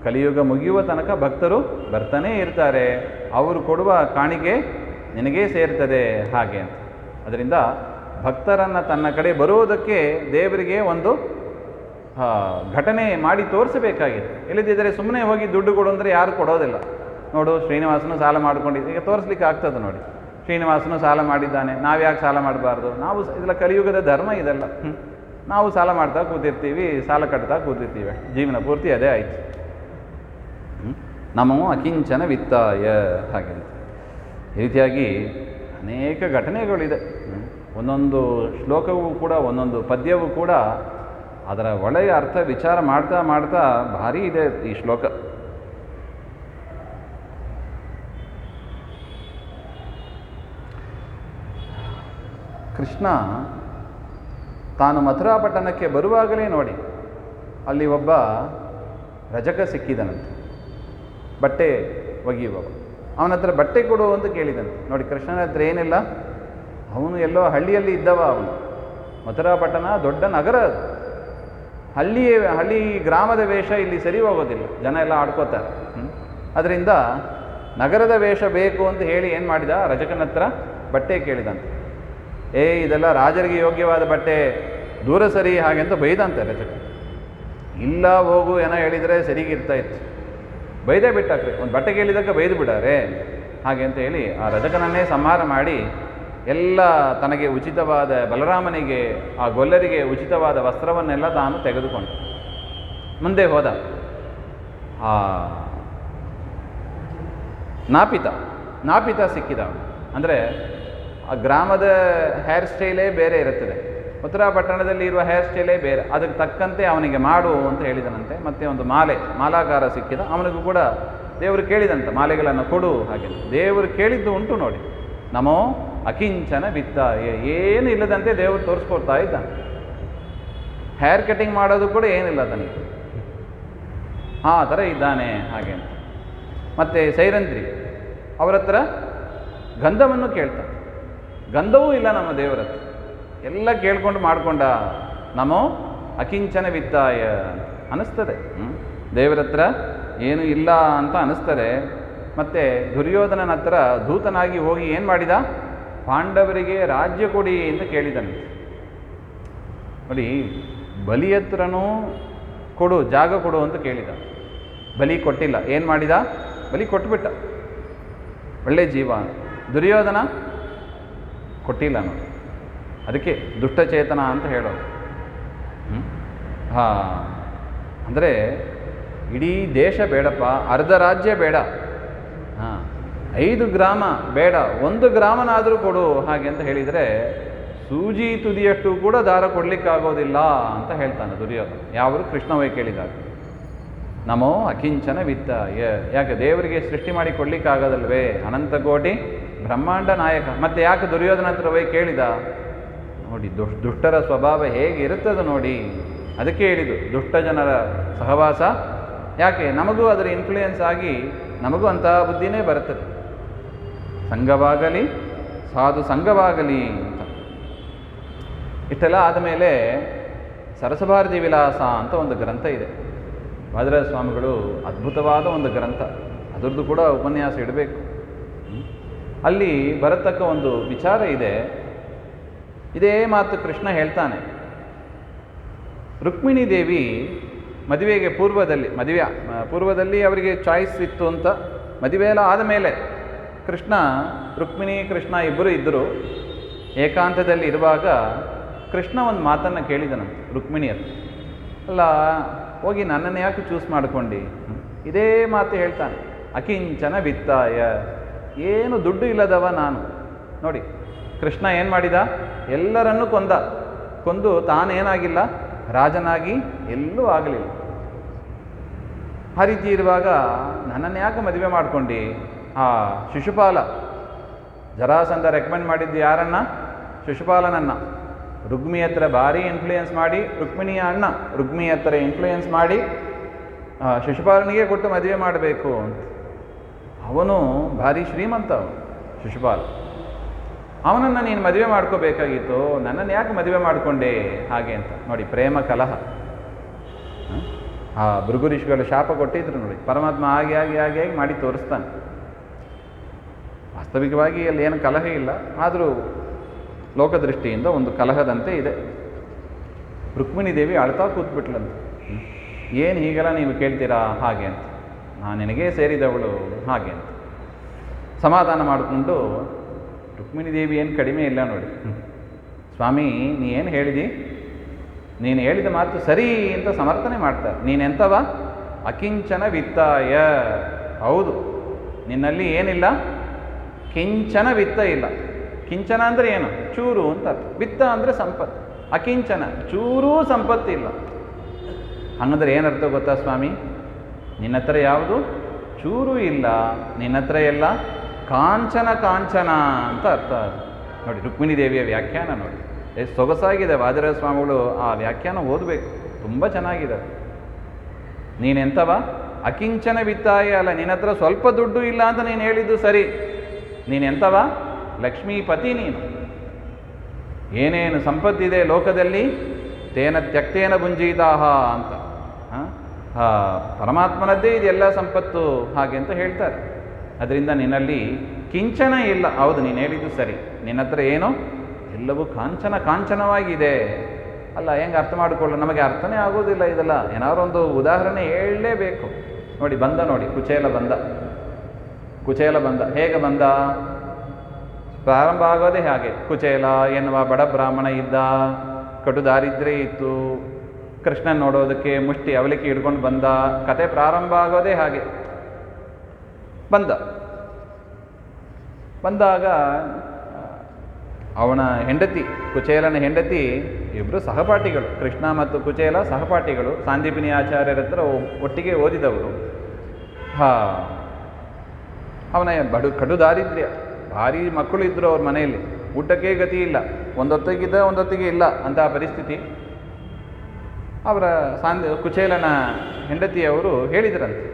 ಕಲಿಯುಗ ಮುಗಿಯುವ ತನಕ ಭಕ್ತರು ಬರ್ತಾನೇ ಇರ್ತಾರೆ, ಅವರು ಕೊಡುವ ಕಾಣಿಕೆ ನಿನಗೇ ಸೇರ್ತದೆ ಹಾಗೆ ಅಂತ. ಅದರಿಂದ ಭಕ್ತರನ್ನು ತನ್ನ ಕಡೆ ಬರುವುದಕ್ಕೆ ದೇವರಿಗೆ ಒಂದು ಘಟನೆ ಮಾಡಿ ತೋರಿಸಬೇಕಾಗಿದೆ. ಇಲ್ಲದಿದ್ದರೆ ಸುಮ್ಮನೆ ಹೋಗಿ ದುಡ್ಡು ಕೊಡು ಅಂದರೆ ಯಾರು ಕೊಡೋದಿಲ್ಲ. ನೋಡು, ಶ್ರೀನಿವಾಸನು ಸಾಲ ಮಾಡ್ಕೊಂಡಿದ್ದ, ಈಗ ತೋರಿಸ್ಲಿಕ್ಕೆ ಆಗ್ತದೆ ನೋಡಿ. ಶ್ರೀನಿವಾಸನು ಸಾಲ ಮಾಡಿದ್ದಾನೆ, ನಾವು ಯಾಕೆ ಸಾಲ ಮಾಡಬಾರ್ದು? ನಾವು ಇದೆಲ್ಲ ಕಲಿಯುಗದ ಧರ್ಮ ಇದೆಲ್ಲ. ನಾವು ಸಾಲ ಮಾಡ್ತಾ ಕೂತಿರ್ತೀವಿ, ಸಾಲ ಕಟ್ತಾ ಕೂತಿರ್ತೀವಿ, ಜೀವನ ಪೂರ್ತಿ ಅದೇ ಆಯಿತು. ನಮೋ ಅಕಿಂಚನ ವಿತ್ತಾಯ ಹಾಗೆ. ಈ ರೀತಿಯಾಗಿ ಅನೇಕ ಘಟನೆಗಳಿದೆ. ಒಂದೊಂದು ಶ್ಲೋಕವೂ ಕೂಡ, ಒಂದೊಂದು ಪದ್ಯವೂ ಕೂಡ ಅದರ ಒಳ್ಳೆಯ ಅರ್ಥ ವಿಚಾರ ಮಾಡ್ತಾ ಮಾಡ್ತಾ ಭಾರಿ ಇದೆ ಈ ಶ್ಲೋಕ. ಕೃಷ್ಣ ತಾನು ಮಥುರಾ ಪಟ್ಟಣಕ್ಕೆ ಬರುವಾಗಲೇ ನೋಡಿ, ಅಲ್ಲಿ ಒಬ್ಬ ರಜಕ ಸಿಕ್ಕಿದನಂತೆ, ಬಟ್ಟೆ ಒಗೆಯುವವ. ಅವನ ಹತ್ರ ಬಟ್ಟೆ ಕೊಡು ಅಂತ ಕೇಳಿದಂತೆ. ನೋಡಿ, ಕೃಷ್ಣನ ಹತ್ರ ಏನಿಲ್ಲ, ಅವನು ಎಲ್ಲೋ ಹಳ್ಳಿಯಲ್ಲಿ ಇದ್ದವ. ಅವನು ಮಥುರಾ ಪಟ್ಟಣ ದೊಡ್ಡ ನಗರ, ಅದು ಹಳ್ಳಿ ಗ್ರಾಮದ ವೇಷ ಇಲ್ಲಿ ಸರಿ ಹೋಗೋದಿಲ್ಲ, ಜನ ಎಲ್ಲ ಆಡ್ಕೋತಾರೆ. ಅದರಿಂದ ನಗರದ ವೇಷ ಬೇಕು ಅಂತ ಹೇಳಿ ಏನು ಮಾಡಿದ, ರಜಕನ ಹತ್ರ ಬಟ್ಟೆ ಕೇಳಿದಂತೆ. ಇದೆಲ್ಲ ರಾಜರಿಗೆ ಯೋಗ್ಯವಾದ ಬಟ್ಟೆ, ದೂರ ಸರಿ ಹಾಗೆ ಅಂತ ಬೈದಂತೆ ರಜಕ. ಇಲ್ಲ ಹೋಗು ಏನೋ ಹೇಳಿದರೆ ಸರಿಗಿರ್ತಾ ಇತ್ತು, ಬೈದೇ ಬಿಟ್ಟಾಕ್ರಿ. ಒಂದು ಬಟ್ಟೆ ಕೇಳಿದಾಗ ಬೈದು ಬಿಡಾರೆ ಹಾಗೆ ಅಂತ ಹೇಳಿ ಆ ರಜಕನನ್ನೇ ಸಂಹಾರ ಮಾಡಿ ಎಲ್ಲ ತನಗೆ ಉಚಿತವಾದ, ಬಲರಾಮನಿಗೆ ಆ ಗೊಲ್ಲರಿಗೆ ಉಚಿತವಾದ ವಸ್ತ್ರವನ್ನೆಲ್ಲ ತಾನು ತೆಗೆದುಕೊಂಡ ಮುಂದೆ ಹೋದ. ಆ ನಾಪಿತ ಸಿಕ್ಕಿದ. ಅಂದರೆ ಆ ಗ್ರಾಮದ ಹೇರ್ ಸ್ಟೈಲೇ ಬೇರೆ ಇರುತ್ತದೆ, ಮಥುರಾ ಪಟ್ಟಣದಲ್ಲಿ ಇರುವ ಹೇರ್ ಸ್ಟೈಲೇ ಬೇರೆ. ಅದಕ್ಕೆ ತಕ್ಕಂತೆ ಅವನಿಗೆ ಮಾಡು ಅಂತ ಹೇಳಿದನಂತೆ. ಮತ್ತು ಒಂದು ಮಾಲಾಕಾರ ಸಿಕ್ಕಿದ. ಅವನಿಗೂ ಕೂಡ ದೇವರು ಕೇಳಿದಂತೆ ಮಾಲೆಗಳನ್ನು ಕೊಡು ಹಾಗೆ. ದೇವರು ಕೇಳಿದ್ದು ಉಂಟು ನೋಡಿ, ನಮೋ ಅಕಿಂಚನ ವಿತ್ತಾಯ. ಏನು ಇಲ್ಲದಂತೆ ದೇವರು ತೋರಿಸ್ಕೊಡ್ತಾ ಇದ್ದಾನೆ. ಹೇರ್ ಕಟಿಂಗ್ ಮಾಡೋದು ಕೂಡ ಏನಿಲ್ಲ ತನಗೆ, ಆ ಥರ ಇದ್ದಾನೆ ಹಾಗೆ ಅಂತ. ಮತ್ತು ಸೈರಂಧ್ರಿ ಅವರ ಹತ್ರ ಗಂಧವನ್ನು ಕೇಳ್ತಾನೆ, ಗಂಧವೂ ಇಲ್ಲ ನಮ್ಮ ದೇವರ ಹತ್ರ. ಎಲ್ಲ ಕೇಳ್ಕೊಂಡು ಮಾಡಿಕೊಂಡ ನಮೋ ಅಕಿಂಚನ ವಿತ್ತಾಯ ಅನ್ನಿಸ್ತದೆ. ದೇವರ ಹತ್ರ ಏನು ಇಲ್ಲ ಅಂತ ಅನ್ನಿಸ್ತದೆ. ಮತ್ತು ದುರ್ಯೋಧನನ ಹತ್ರ ದೂತನಾಗಿ ಹೋಗಿ ಏನು ಮಾಡಿದ, ಪಾಂಡವರಿಗೆ ರಾಜ್ಯ ಕೊಡಿ ಅಂತ ಕೇಳಿದನು. ನೋಡಿ, ಬಲಿ ಹತ್ರನೂ ಕೊಡು, ಜಾಗ ಕೊಡು ಅಂತ ಕೇಳಿದ. ಬಲಿ ಕೊಟ್ಟಿಲ್ಲ. ಏನು ಮಾಡಿದ, ಬಲಿ ಕೊಟ್ಬಿಟ್ಟ. ಒಳ್ಳೆ ಜೀವ. ದುರ್ಯೋಧನ ಕೊಟ್ಟಿಲ್ಲ ನೋಡಿ. ಅದಕ್ಕೆ ದುಷ್ಟಚೇತನ ಅಂತ ಹೇಳೋದು. ಅಂದರೆ ಇಡೀ ದೇಶ ಬೇಡಪ್ಪ, ಅರ್ಧ ರಾಜ್ಯ ಬೇಡ, 5 ಗ್ರಾಮ ಬೇಡ, 1 ಗ್ರಾಮನಾದರೂ ಕೊಡು ಹಾಗೆ ಅಂತ ಹೇಳಿದರೆ ಸೂಜಿ ತುದಿಯಷ್ಟು ಕೂಡ ದಾರ ಕೊಡಲಿಕ್ಕಾಗೋದಿಲ್ಲ ಅಂತ ಹೇಳ್ತಾನೆ ದುರ್ಯೋಧನ. ಯಾವರು ಕೃಷ್ಣವೇ ಕೇಳಿದಾಗ. ನಮೋ ಅಕಿಂಚನ ವಿತ್ತಾಯ. ಯಾಕೆ ದೇವರಿಗೆ ಸೃಷ್ಟಿ ಮಾಡಿ ಕೊಡಲಿಕ್ಕಾಗೋದಲ್ವೇ, ಅನಂತ ಕೋಟಿ ಬ್ರಹ್ಮಾಂಡ ನಾಯಕ. ಮತ್ತು ಯಾಕೆ ದುರ್ಯೋಧನ ಹತ್ರ ಹೋಗಿ ಕೇಳಿದ ನೋಡಿ, ದುಷ್ಟರ ಸ್ವಭಾವ ಹೇಗೆ ಇರುತ್ತದೆ ನೋಡಿ. ಅದಕ್ಕೆ ಹೇಳಿದ್ದು ದುಷ್ಟ ಜನರ ಸಹವಾಸ. ಯಾಕೆ, ನಮಗೂ ಅದರ ಇನ್ಫ್ಲೂಯೆನ್ಸ್ ಆಗಿ ನಮಗೂ ಅಂತಹ ಬುದ್ಧಿನೇ ಬರುತ್ತದೆ. ಸಂಘವಾಗಲಿ ಸಾಧು ಸಂಘವಾಗಲಿ ಅಂತ. ಇಷ್ಟೆಲ್ಲ ಆದಮೇಲೆ ಸರಸಭಾರತಿ ವಿಲಾಸ ಅಂತ ಒಂದು ಗ್ರಂಥ ಇದೆ. ವಾದಿರಾಜ ಸ್ವಾಮಿಗಳು ಅದ್ಭುತವಾದ ಒಂದು ಗ್ರಂಥ, ಅದರದ್ದು ಕೂಡ ಉಪನ್ಯಾಸ ಇಡಬೇಕು. ಅಲ್ಲಿ ಬರತಕ್ಕ ಒಂದು ವಿಚಾರ ಇದೆ. ಇದೇ ಮಾತು ಕೃಷ್ಣ ಹೇಳ್ತಾನೆ. ರುಕ್ಮಿಣಿ ದೇವಿ ಮದುವೆಗೆ ಪೂರ್ವದಲ್ಲಿ ಅವರಿಗೆ ಚಾಯ್ಸ್ ಇತ್ತು ಅಂತ. ಮದುವೆ ಎಲ್ಲ ಆದಮೇಲೆ ರುಕ್ಮಿಣಿ ಕೃಷ್ಣ ಇಬ್ಬರು ಇದ್ದರು. ಏಕಾಂತದಲ್ಲಿ ಇರುವಾಗ ಕೃಷ್ಣ ಒಂದು ಮಾತನ್ನು ಕೇಳಿದನಂತೆ ರುಕ್ಮಿಣಿ ಹತ್ರ. ಅಲ್ಲ, ಹೋಗಿ ನನ್ನನ್ನು ಯಾಕೆ ಚೂಸ್ ಮಾಡ್ಕೊಂಡು? ಇದೇ ಮಾತು ಹೇಳ್ತಾನೆ, ಅಕಿಂಚನ ವಿತ್ತಾಯ. ಏನು ದುಡ್ಡು ಇಲ್ಲದವ ನಾನು. ನೋಡಿ, ಕೃಷ್ಣ ಏನು ಮಾಡಿದ, ಎಲ್ಲರನ್ನೂ ಕೊಂದು ತಾನೇನಾಗಿಲ್ಲ, ರಾಜನಾಗಿ ಎಲ್ಲೂ ಆಗಲಿಲ್ಲ. ಆ ರೀತಿ ಇರುವಾಗ ನನ್ನನ್ನು ಯಾಕೆ ಮದುವೆ ಮಾಡ್ಕೊಂಡು? ಶಿಶುಪಾಲ, ಜರಾಸಂಧ ರೆಕಮೆಂಡ್ ಮಾಡಿದ್ದು ಯಾರನ್ನ? ಶಿಶುಪಾಲನನ್ನು. ರುಕ್ಮಿ ಹತ್ರ ಭಾರಿ ಇನ್ಫ್ಲೂಯೆನ್ಸ್ ಮಾಡಿ, ರುಕ್ಮಿಣಿಯ ಅಣ್ಣ ರುಕ್ಮಿ ಹತ್ರ ಇನ್ಫ್ಲೂಯೆನ್ಸ್ ಮಾಡಿ ಶಿಶುಪಾಲನಿಗೆ ಕೊಟ್ಟು ಮದುವೆ ಮಾಡಬೇಕು ಅಂತ. ಅವನು ಭಾರಿ ಶ್ರೀಮಂತ, ಶಿಶುಪಾಲ. ಅವನನ್ನು ನೀನು ಮದುವೆ ಮಾಡ್ಕೋಬೇಕಾಗಿತ್ತು, ನನ್ನನ್ನು ಯಾಕೆ ಮದುವೆ ಮಾಡಿಕೊಂಡೆ ಹಾಗೆ ಅಂತ. ನೋಡಿ, ಪ್ರೇಮ ಕಲಹ. ಭೃಗು ಋಷಿಗಳು ಶಾಪ ಕೊಟ್ಟಿದ್ರು ನೋಡಿ. ಪರಮಾತ್ಮ ಹಾಗೆ ಮಾಡಿ ತೋರಿಸ್ತಾನೆ. ವಾಸ್ತವಿಕವಾಗಿ ಅಲ್ಲಿ ಏನು ಕಲಹ ಇಲ್ಲ, ಆದರೂ ಲೋಕದೃಷ್ಟಿಯಿಂದ ಒಂದು ಕಲಹದಂತೆ ಇದೆ. ರುಕ್ಮಿಣಿ ದೇವಿ ಅಳ್ತಾ ಕೂತ್ಬಿಟ್ಲಂತೆ. ಏನು ಹೀಗೆಲ್ಲ ನೀವು ಕೇಳ್ತೀರಾ ಹಾಗೆ ಅಂತ. ನಾನು ನಿನಗೇ ಸೇರಿದವಳು ಹಾಗೆ ಅಂತ ಸಮಾಧಾನ ಮಾಡಿಕೊಂಡು, ರುಕ್ಮಿಣಿ ದೇವಿ ಏನು ಕಡಿಮೆ ಇಲ್ಲ ನೋಡಿ. ಸ್ವಾಮಿ, ನೀ ಏನು ಹೇಳಿದಿ, ನೀನು ಹೇಳಿದ ಮಾತು ಸರಿ ಅಂತ ಸಮರ್ಥನೆ ಮಾಡ್ತಾರೆ. ನೀನೆಂಥವ? ಅಕಿಂಚನ ವಿತ್ತಾಯ. ಹೌದು, ನಿನ್ನಲ್ಲಿ ಏನಿಲ್ಲ? ಕಿಂಚನ ವಿತ್ತ ಇಲ್ಲ. ಕಿಂಚನ ಅಂದರೆ ಏನು? ಚೂರು ಅಂತ ಅರ್ಥ. ವಿತ್ತ ಅಂದರೆ ಸಂಪತ್ತು. ಅಕಿಂಚನ, ಚೂರೂ ಸಂಪತ್ತಿಲ್ಲ. ಹಾಗಂದ್ರೆ ಏನರ್ಥ ಗೊತ್ತಾ ಸ್ವಾಮಿ? ನಿನ್ನ ಹತ್ರ ಯಾವುದು? ಚೂರು ಇಲ್ಲ. ನಿನ್ನ ಹತ್ರ ಎಲ್ಲ ಕಾಂಚನ ಕಾಂಚನ ಅಂತ ಅರ್ಥ. ನೋಡಿ, ರುಕ್ಮಿಣಿ ದೇವಿಯ ವ್ಯಾಖ್ಯಾನ ನೋಡಿ ಎಷ್ಟು ಸೊಗಸಾಗಿದೆ. ವಾದಿರಾಜ ಸ್ವಾಮಿಗಳು ಆ ವ್ಯಾಖ್ಯಾನ ಓದಬೇಕು, ತುಂಬ ಚೆನ್ನಾಗಿದೆ. ನೀನೆಂಥವ? ಅಕಿಂಚನ ವಿತ್ತಾಯ ಅಲ್ಲ. ನಿನ್ನ ಹತ್ರ ಸ್ವಲ್ಪ ದುಡ್ಡು ಇಲ್ಲ ಅಂತ ನೀನು ಹೇಳಿದ್ದು ಸರಿ. ನೀನೆಂಥವ? ಲಕ್ಷ್ಮೀಪತಿ ನೀನು. ಏನೇನು ಸಂಪತ್ತಿದೆ ಲೋಕದಲ್ಲಿ, ತೇನ ತ್ಯಕ್ತೇನ ಭುಂಜೀತಾಹ ಅಂತ ಪರಮಾತ್ಮನದ್ದೇ ಇದೆಲ್ಲ ಸಂಪತ್ತು ಹಾಗೆ ಅಂತ ಹೇಳ್ತಾರೆ. ಅದರಿಂದ ನಿನ್ನಲ್ಲಿ ಕಿಂಚನ ಇಲ್ಲ. ಹೌದು, ನೀನು ಹೇಳಿದ್ದು ಸರಿ. ನಿನ್ನ ಹತ್ರ ಏನು? ಎಲ್ಲವೂ ಕಾಂಚನ ಕಾಂಚನವಾಗಿದೆ. ಅಲ್ಲ, ಹೆಂಗೆ ಅರ್ಥ ಮಾಡಿಕೊಳ್ಳು? ನಮಗೆ ಅರ್ಥನೇ ಆಗೋದಿಲ್ಲ ಇದೆಲ್ಲ. ಏನಾದ್ರು ಒಂದು ಉದಾಹರಣೆ ಹೇಳಲೇಬೇಕು. ನೋಡಿ, ಬಂದ ನೋಡಿ, ಕುಚೇಲ ಬಂದ. ಕುಚೇಲ ಬಂದ ಹೇಗೆ ಬಂದ? ಪ್ರಾರಂಭ ಆಗೋದೇ ಹಾಗೆ. ಕುಚೇಲ ಎನ್ನುವ ಬಡ ಬ್ರಾಹ್ಮಣ ಇದ್ದ, ಕಟು ದಾರಿದ್ರ್ಯ ಇತ್ತು. ಕೃಷ್ಣನ್ ನೋಡೋದಕ್ಕೆ ಮುಷ್ಟಿ ಅವಲಿಕೆ ಹಿಡ್ಕೊಂಡು ಬಂದ. ಕತೆ ಪ್ರಾರಂಭ ಆಗೋದೇ ಹಾಗೆ. ಬಂದಾಗ ಅವನ ಹೆಂಡತಿ, ಕುಚೇಲನ ಹೆಂಡತಿ, ಇಬ್ಬರು ಸಹಪಾಠಿಗಳು. ಕೃಷ್ಣ ಮತ್ತು ಕುಚೇಲ ಸಹಪಾಠಿಗಳು. ಸಾಂದೀಪಿನಿ ಆಚಾರ್ಯರ ಹತ್ರ ಒಟ್ಟಿಗೆ ಓದಿದವರು. ಅವನ ಕಡು ದಾರಿದ್ರ್ಯ, ಭಾರಿ ಮಕ್ಕಳು ಇದ್ದರು ಅವ್ರ ಮನೆಯಲ್ಲಿ. ಊಟಕ್ಕೆ ಗತಿ ಇಲ್ಲ. ಒಂದೊತ್ತಿಗಿದ್ದ ಒಂದೊತ್ತಿಗೆ ಇಲ್ಲ ಅಂತಹ ಪರಿಸ್ಥಿತಿ. ಅವರ ಕುಚೇಲನ ಹೆಂಡತಿಯವರು ಹೇಳಿದ್ರಂತೆ,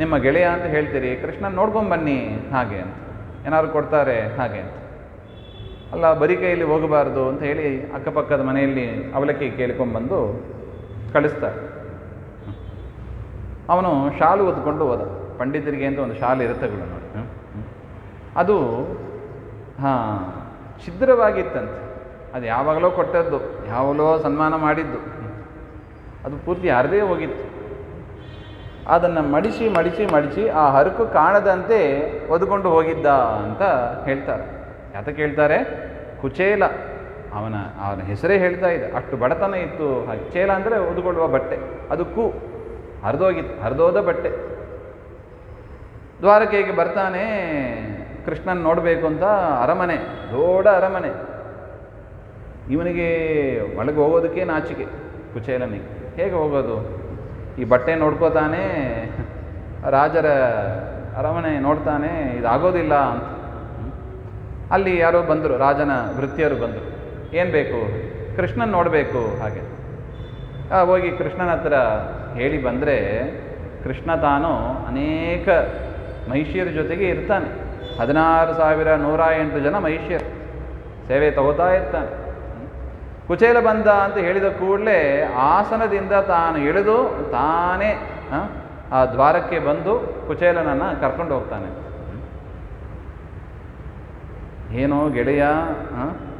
ನಿಮ್ಮ ಗೆಳೆಯ ಅಂತ ಹೇಳ್ತೀರಿ, ಕೃಷ್ಣನ್ ನೋಡ್ಕೊಂಬನ್ನಿ ಹಾಗೆ ಅಂತ. ಏನಾದ್ರು ಕೊಡ್ತಾರೆ ಹಾಗೆ ಅಂತ. ಅಲ್ಲ, ಬರೀ ಕೈಯಲ್ಲಿ ಹೋಗಬಾರ್ದು ಅಂತ ಹೇಳಿ ಅಕ್ಕಪಕ್ಕದ ಮನೆಯಲ್ಲಿ ಅವಲಕ್ಕಿ ಕೇಳ್ಕೊಂಬಂದು ಕಳಿಸ್ತಾರೆ. ಅವನು ಶಾಲು ಹೊತ್ಕೊಂಡು ಹೋದ. ಪಂಡಿತರಿಗೆ ಅಂತ ಒಂದು ಶಾಲು ಇರುತ್ತೆಗಳು ನೋಡಿ, ಅದು ಛಿದ್ರವಾಗಿತ್ತಂತೆ. ಅದು ಯಾವಾಗಲೋ ಕೊಟ್ಟದ್ದು, ಯಾವಾಗಲೋ ಸನ್ಮಾನ ಮಾಡಿದ್ದು, ಅದು ಪೂರ್ತಿ ಹರಿದೇ ಹೋಗಿತ್ತು. ಅದನ್ನು ಮಡಿಸಿ ಮಡಿಸಿ ಮಡಿಸಿ ಆ ಹರಕು ಕಾಣದಂತೆ ಒದ್ಕೊಂಡು ಹೋಗಿದ್ದ ಅಂತ ಹೇಳ್ತಾರೆ. ಯಾತಕ್ಕೆ ಹೇಳ್ತಾರೆ? ಕುಚೇಲ, ಅವನ ಹೆಸರೇ ಹೇಳ್ತಾ ಇದೆ. ಅಷ್ಟು ಬಡತನ ಇತ್ತು. ಹಾಗೆ ಚೇಲ ಅಂದರೆ ಒದ್ಕೊಳ್ಳುವ ಬಟ್ಟೆ, ಅದು ಹರಿದೋಗಿತ್ತು, ಹರಿದೋದ ಬಟ್ಟೆ. ದ್ವಾರಕೆಗೆ ಬರ್ತಾನೆ, ಕೃಷ್ಣನ್ ನೋಡಬೇಕು ಅಂತ. ಅರಮನೆ, ದೊಡ್ಡ ಅರಮನೆ. ಇವನಿಗೆ ಒಳಗೆ ಹೋಗೋದಕ್ಕೆ ನಾಚಿಕೆ ಕುಚೇಲನಿಗೆ. ಹೇಗೆ ಹೋಗೋದು? ಈ ಬಟ್ಟೆ ನೋಡ್ಕೋತಾನೆ, ರಾಜರ ಅರಮನೆ ನೋಡ್ತಾನೆ, ಇದಾಗೋದಿಲ್ಲ ಅಂತ. ಅಲ್ಲಿ ಯಾರೋ ಬಂದರು, ರಾಜನ ವೃತ್ತಿಯರು ಬಂದರು. ಏನು ಬೇಕು? ಕೃಷ್ಣನ್ ನೋಡಬೇಕು ಹಾಗೆ. ಹೋಗಿ ಕೃಷ್ಣನ ಹತ್ರ ಹೇಳಿ ಬಂದರೆ, ಕೃಷ್ಣ ತಾನು ಅನೇಕ ಮಹಿಷಿಯರ ಜೊತೆಗೆ ಇರ್ತಾನೆ. 16,108 ಜನ ಮಹಿಷಿಯರು ಸೇವೆ ತಗೋತಾ ಇರ್ತಾನೆ. ಕುಚೇಲ ಬಂದ ಅಂತ ಹೇಳಿದ ಕೂಡಲೇ ಆಸನದಿಂದ ತಾನು ಇಳಿದು ತಾನೇ ಆ ದ್ವಾರಕ್ಕೆ ಬಂದು ಕುಚೇಲನನ್ನು ಕರ್ಕೊಂಡು ಹೋಗ್ತಾನೆ. ಏನೋ ಗೆಳೆಯ,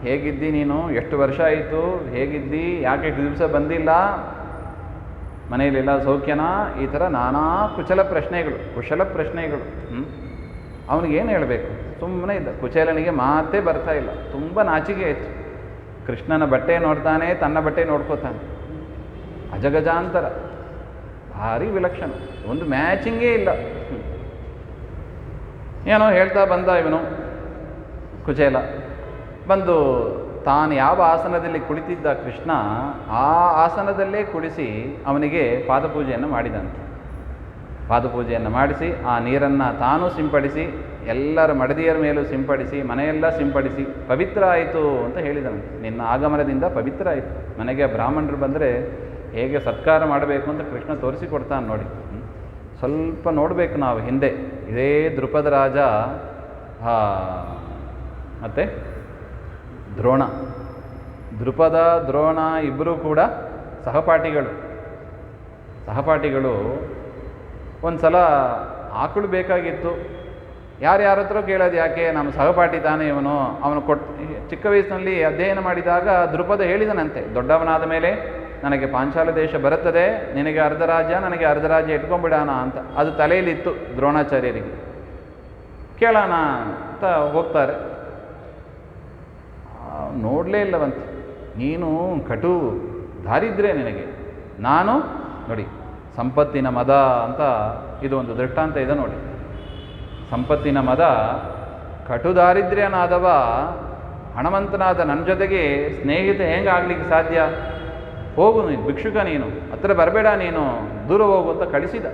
ಹೇಗಿದ್ದಿ ನೀನು? ಎಷ್ಟು ವರ್ಷ ಆಯಿತು? ಹೇಗಿದ್ದಿ? ಯಾಕೆ ಇಷ್ಟು ದಿವಸ ಬಂದಿಲ್ಲ? ಮನೆಯಲ್ಲೆಲ್ಲ ಸೌಖ್ಯನಾ? ಈ ಥರ ನಾನಾ ಕುಶಲ ಪ್ರಶ್ನೆಗಳು. ಅವನಿಗೇನು ಹೇಳಬೇಕು? ಸುಮ್ಮನೆ ಇದ್ದ. ಕುಚೇಲನಿಗೆ ಮಾತೇ ಬರ್ತಾ ಇಲ್ಲ. ತುಂಬ ನಾಚಿಕೆ ಆಯಿತು. ಕೃಷ್ಣನ ಬಟ್ಟೆ ನೋಡ್ತಾನೆ, ತನ್ನ ಬಟ್ಟೆ ನೋಡ್ಕೋತಾನೆ. ಅಜಗಜಾಂತರ, ಭಾರಿ ವಿಲಕ್ಷಣ, ಒಂದು ಮ್ಯಾಚಿಂಗೇ ಇಲ್ಲ. ಏನೋ ಹೇಳ್ತಾ ಬಂದ ಇವನು ಕುಚೇಲ. ಬಂದು ತಾನು ಯಾವ ಆಸನದಲ್ಲಿ ಕುಳಿತಿದ್ದ ಕೃಷ್ಣ, ಆ ಆಸನದಲ್ಲೇ ಕುಳಿಸಿ ಅವನಿಗೆ ಪಾದಪೂಜೆಯನ್ನು ಮಾಡಿದಂತೆ. ಪಾದಪೂಜೆಯನ್ನು ಮಾಡಿಸಿ ಆ ನೀರನ್ನು ತಾನೂ ಸಿಂಪಡಿಸಿ, ಎಲ್ಲರ ಮಡದಿಯರ ಮೇಲೂ ಸಿಂಪಡಿಸಿ, ಮನೆಯೆಲ್ಲ ಸಿಂಪಡಿಸಿ ಪವಿತ್ರ ಆಯಿತು ಅಂತ ಹೇಳಿದನು. ನಿನ್ನ ಆಗಮನದಿಂದ ಪವಿತ್ರ ಆಯಿತು. ಮನೆಗೆ ಬ್ರಾಹ್ಮಣರು ಬಂದರೆ ಹೇಗೆ ಸತ್ಕಾರ ಮಾಡಬೇಕು ಅಂತ ಕೃಷ್ಣ ತೋರಿಸಿಕೊಡ್ತಾನೆ ನೋಡಿ. ಸ್ವಲ್ಪ ನೋಡಬೇಕು ನಾವು ಹಿಂದೆ. ಇದೇ ದೃಪದ ರಾಜ ಮತ್ತು ದೃಪದ ದ್ರೋಣ ಇಬ್ಬರೂ ಕೂಡ ಸಹಪಾಠಿಗಳು. ಒಂದು ಸಲ ಆಕಳು ಬೇಕಾಗಿತ್ತು. ಯಾರ್ಯಾರ ಹತ್ರ ಕೇಳೋದು ಯಾಕೆ? ನಮ್ಮ ಸಹಪಾಠಿ ತಾನೇ ಇವನು. ಅವನು ಚಿಕ್ಕ ವಯಸ್ಸಿನಲ್ಲಿ ಅಧ್ಯಯನ ಮಾಡಿದಾಗ ದೃಪದ ಹೇಳಿದನಂತೆ, ದೊಡ್ಡವನಾದ ಮೇಲೆ ನನಗೆ ಪಾಂಚಾಲ ದೇಶ ಬರುತ್ತದೆ, ನಿನಗೆ ಅರ್ಧ ರಾಜ್ಯ, ನನಗೆ ಅರ್ಧ ರಾಜ್ಯ ಇಟ್ಕೊಂಡ್ಬಿಡೋಣ ಅಂತ. ಅದು ತಲೆಯಲ್ಲಿತ್ತು ದ್ರೋಣಾಚಾರ್ಯರಿಗೆ. ಕೇಳೋಣ ಅಂತ ಹೋಗ್ತಾರೆ. ನೋಡಲೇ ಇಲ್ಲವಂತೆ. ನೀನು ಕಟು ದಾರಿದ್ರ್ಯ ನಿನಗೆ. ನಾನು ನೋಡಿ, ಸಂಪತ್ತಿನ ಮದ ಅಂತ ಇದು ಒಂದು ದೃಷ್ಟಾಂತ ಇದೆ ನೋಡಿ. ಸಂಪತ್ತಿನ ಮದ, ಕಟುದಾರಿದ್ರ್ಯನಾದವ ಹಣವಂತನಾದ ನನ್ನ ಜೊತೆಗೆ ಸ್ನೇಹಿತ ಹೆಂಗೆ ಆಗ್ಲಿಕ್ಕೆ ಸಾಧ್ಯ? ಹೋಗು ನೀನು, ಭಿಕ್ಷುಕ ನೀನು, ಹತ್ರ ಬರಬೇಡ ನೀನು, ದೂರ ಹೋಗು ಅಂತ ಕಳಿಸಿದ.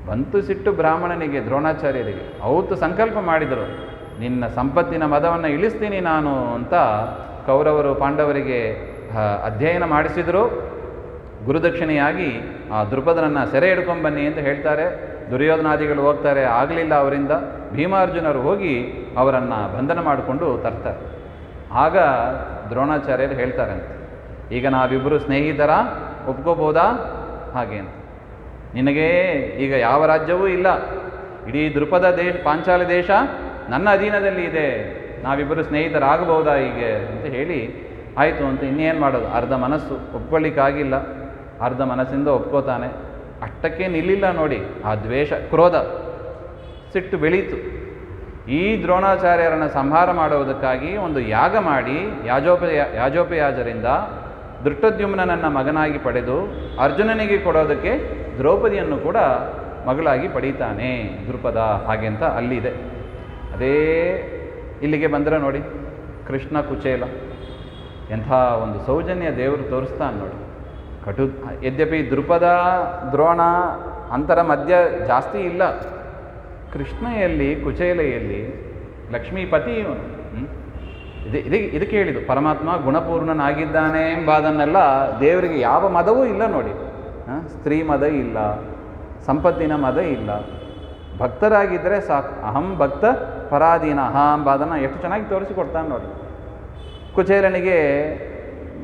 ಬಂತು ಸಿಟ್ಟು ಬ್ರಾಹ್ಮಣನಿಗೆ, ದ್ರೋಣಾಚಾರ್ಯರಿಗೆ. ಅವತ್ತು ಸಂಕಲ್ಪ ಮಾಡಿದರು, ನಿನ್ನ ಸಂಪತ್ತಿನ ಮದವನ್ನು ಇಳಿಸ್ತೀನಿ ನಾನು ಅಂತ ಕೌರವರು ಪಾಂಡವರಿಗೆ ಅಧ್ಯಯನ ಮಾಡಿಸಿದರು. ಗುರುದಕ್ಷಿಣೆಯಾಗಿ ಆ ದ್ರುಪದನನ್ನು ಸೆರೆ ಹಿಡ್ಕೊಂಬನ್ನಿ ಅಂತ ಹೇಳ್ತಾರೆ. ದುರ್ಯೋಧನಾದಿಗಳು ಹೋಗ್ತಾರೆ, ಆಗಲಿಲ್ಲ ಅವರಿಂದ. ಭೀಮಾರ್ಜುನರು ಹೋಗಿ ಅವರನ್ನು ಬಂಧನ ಮಾಡಿಕೊಂಡು ತರ್ತಾರೆ. ಆಗ ದ್ರೋಣಾಚಾರ್ಯರು ಹೇಳ್ತಾರಂತೆ, ಈಗ ನಾವಿಬ್ಬರು ಸ್ನೇಹಿತರ, ಒಪ್ಕೋಬೋದಾ ಹಾಗೆ ಅಂತ. ನಿನಗೆ ಈಗ ಯಾವ ರಾಜ್ಯವೂ ಇಲ್ಲ, ಇಡೀ ದ್ರುಪದ ದೇಶ, ಪಾಂಚಾಲ ದೇಶ ನನ್ನ ಅಧೀನದಲ್ಲಿ ಇದೆ, ನಾವಿಬ್ಬರು ಸ್ನೇಹಿತರಾಗಬಹುದಾ ಹೀಗೆ ಅಂತ ಹೇಳಿ, ಆಯಿತು ಅಂತ. ಇನ್ನೇನು ಮಾಡೋದು, ಅರ್ಧ ಮನಸ್ಸು ಒಪ್ಕೊಳ್ಳಿಕ್ಕಾಗಿಲ್ಲ, ಅರ್ಧ ಮನಸ್ಸಿಂದ ಒಪ್ಕೋತಾನೆ. ಅಷ್ಟಕ್ಕೆ ನಿಲ್ಲಿಲ್ಲ ನೋಡಿ ಆ ದ್ವೇಷ, ಕ್ರೋಧ, ಸಿಟ್ಟು ಬೆಳೀತು. ಈ ದ್ರೋಣಾಚಾರ್ಯರನ್ನು ಸಂಹಾರ ಮಾಡುವುದಕ್ಕಾಗಿ ಒಂದು ಯಾಗ ಮಾಡಿ ಯಾಜೋಪಯಾಜರಿಂದ ದೃಷ್ಟದ್ಯುಮ್ನನನ್ನು ಮಗನಾಗಿ ಪಡೆದು ಅರ್ಜುನನಿಗೆ ಕೊಡೋದಕ್ಕೆ ದ್ರೌಪದಿಯನ್ನು ಕೂಡ ಮಗಳಾಗಿ ಪಡೀತಾನೆ ದೃಪದ, ಹಾಗೆ ಅಂತ ಅಲ್ಲಿದೆ. ಅದೇ ಇಲ್ಲಿಗೆ ಬಂದರೆ ನೋಡಿ, ಕೃಷ್ಣ ಕುಚೇಲ ಎಂಥ ಒಂದು ಸೌಜನ್ಯ ದೇವರು ತೋರಿಸ್ತಾನೆ ನೋಡಿ. ಯದ್ಯಪಿ ದೃಪದ ದ್ರೋಣ ಅಂತರ ಮಧ್ಯ ಜಾಸ್ತಿ ಇಲ್ಲ, ಕೃಷ್ಣೆಯಲ್ಲಿ ಕುಚೇಲೆಯಲ್ಲಿ ಲಕ್ಷ್ಮೀಪತಿ ಇವನು. ಇದಕ್ಕೆ ಹೇಳಿದ್ದು ಪರಮಾತ್ಮ ಗುಣಪೂರ್ಣನಾಗಿದ್ದಾನೆ ಎಂಬುದನ್ನೆಲ್ಲ ದೇವರಿಗೆ ಯಾವ ಮದವೂ ಇಲ್ಲ ನೋಡಿ. ಸ್ತ್ರೀ ಮದ ಇಲ್ಲ, ಸಂಪತ್ತಿನ ಮದ ಇಲ್ಲ, ಭಕ್ತರಾಗಿದ್ದರೆ ಸಾಕು. ಅಹಂ ಭಕ್ತ ಪರಾಧೀನ ಎಂಬುದನ್ನು ಎಷ್ಟು ಚೆನ್ನಾಗಿ ತೋರಿಸಿಕೊಡ್ತಾನೆ ನೋಡಿ. ಕುಚೇಲನಿಗೆ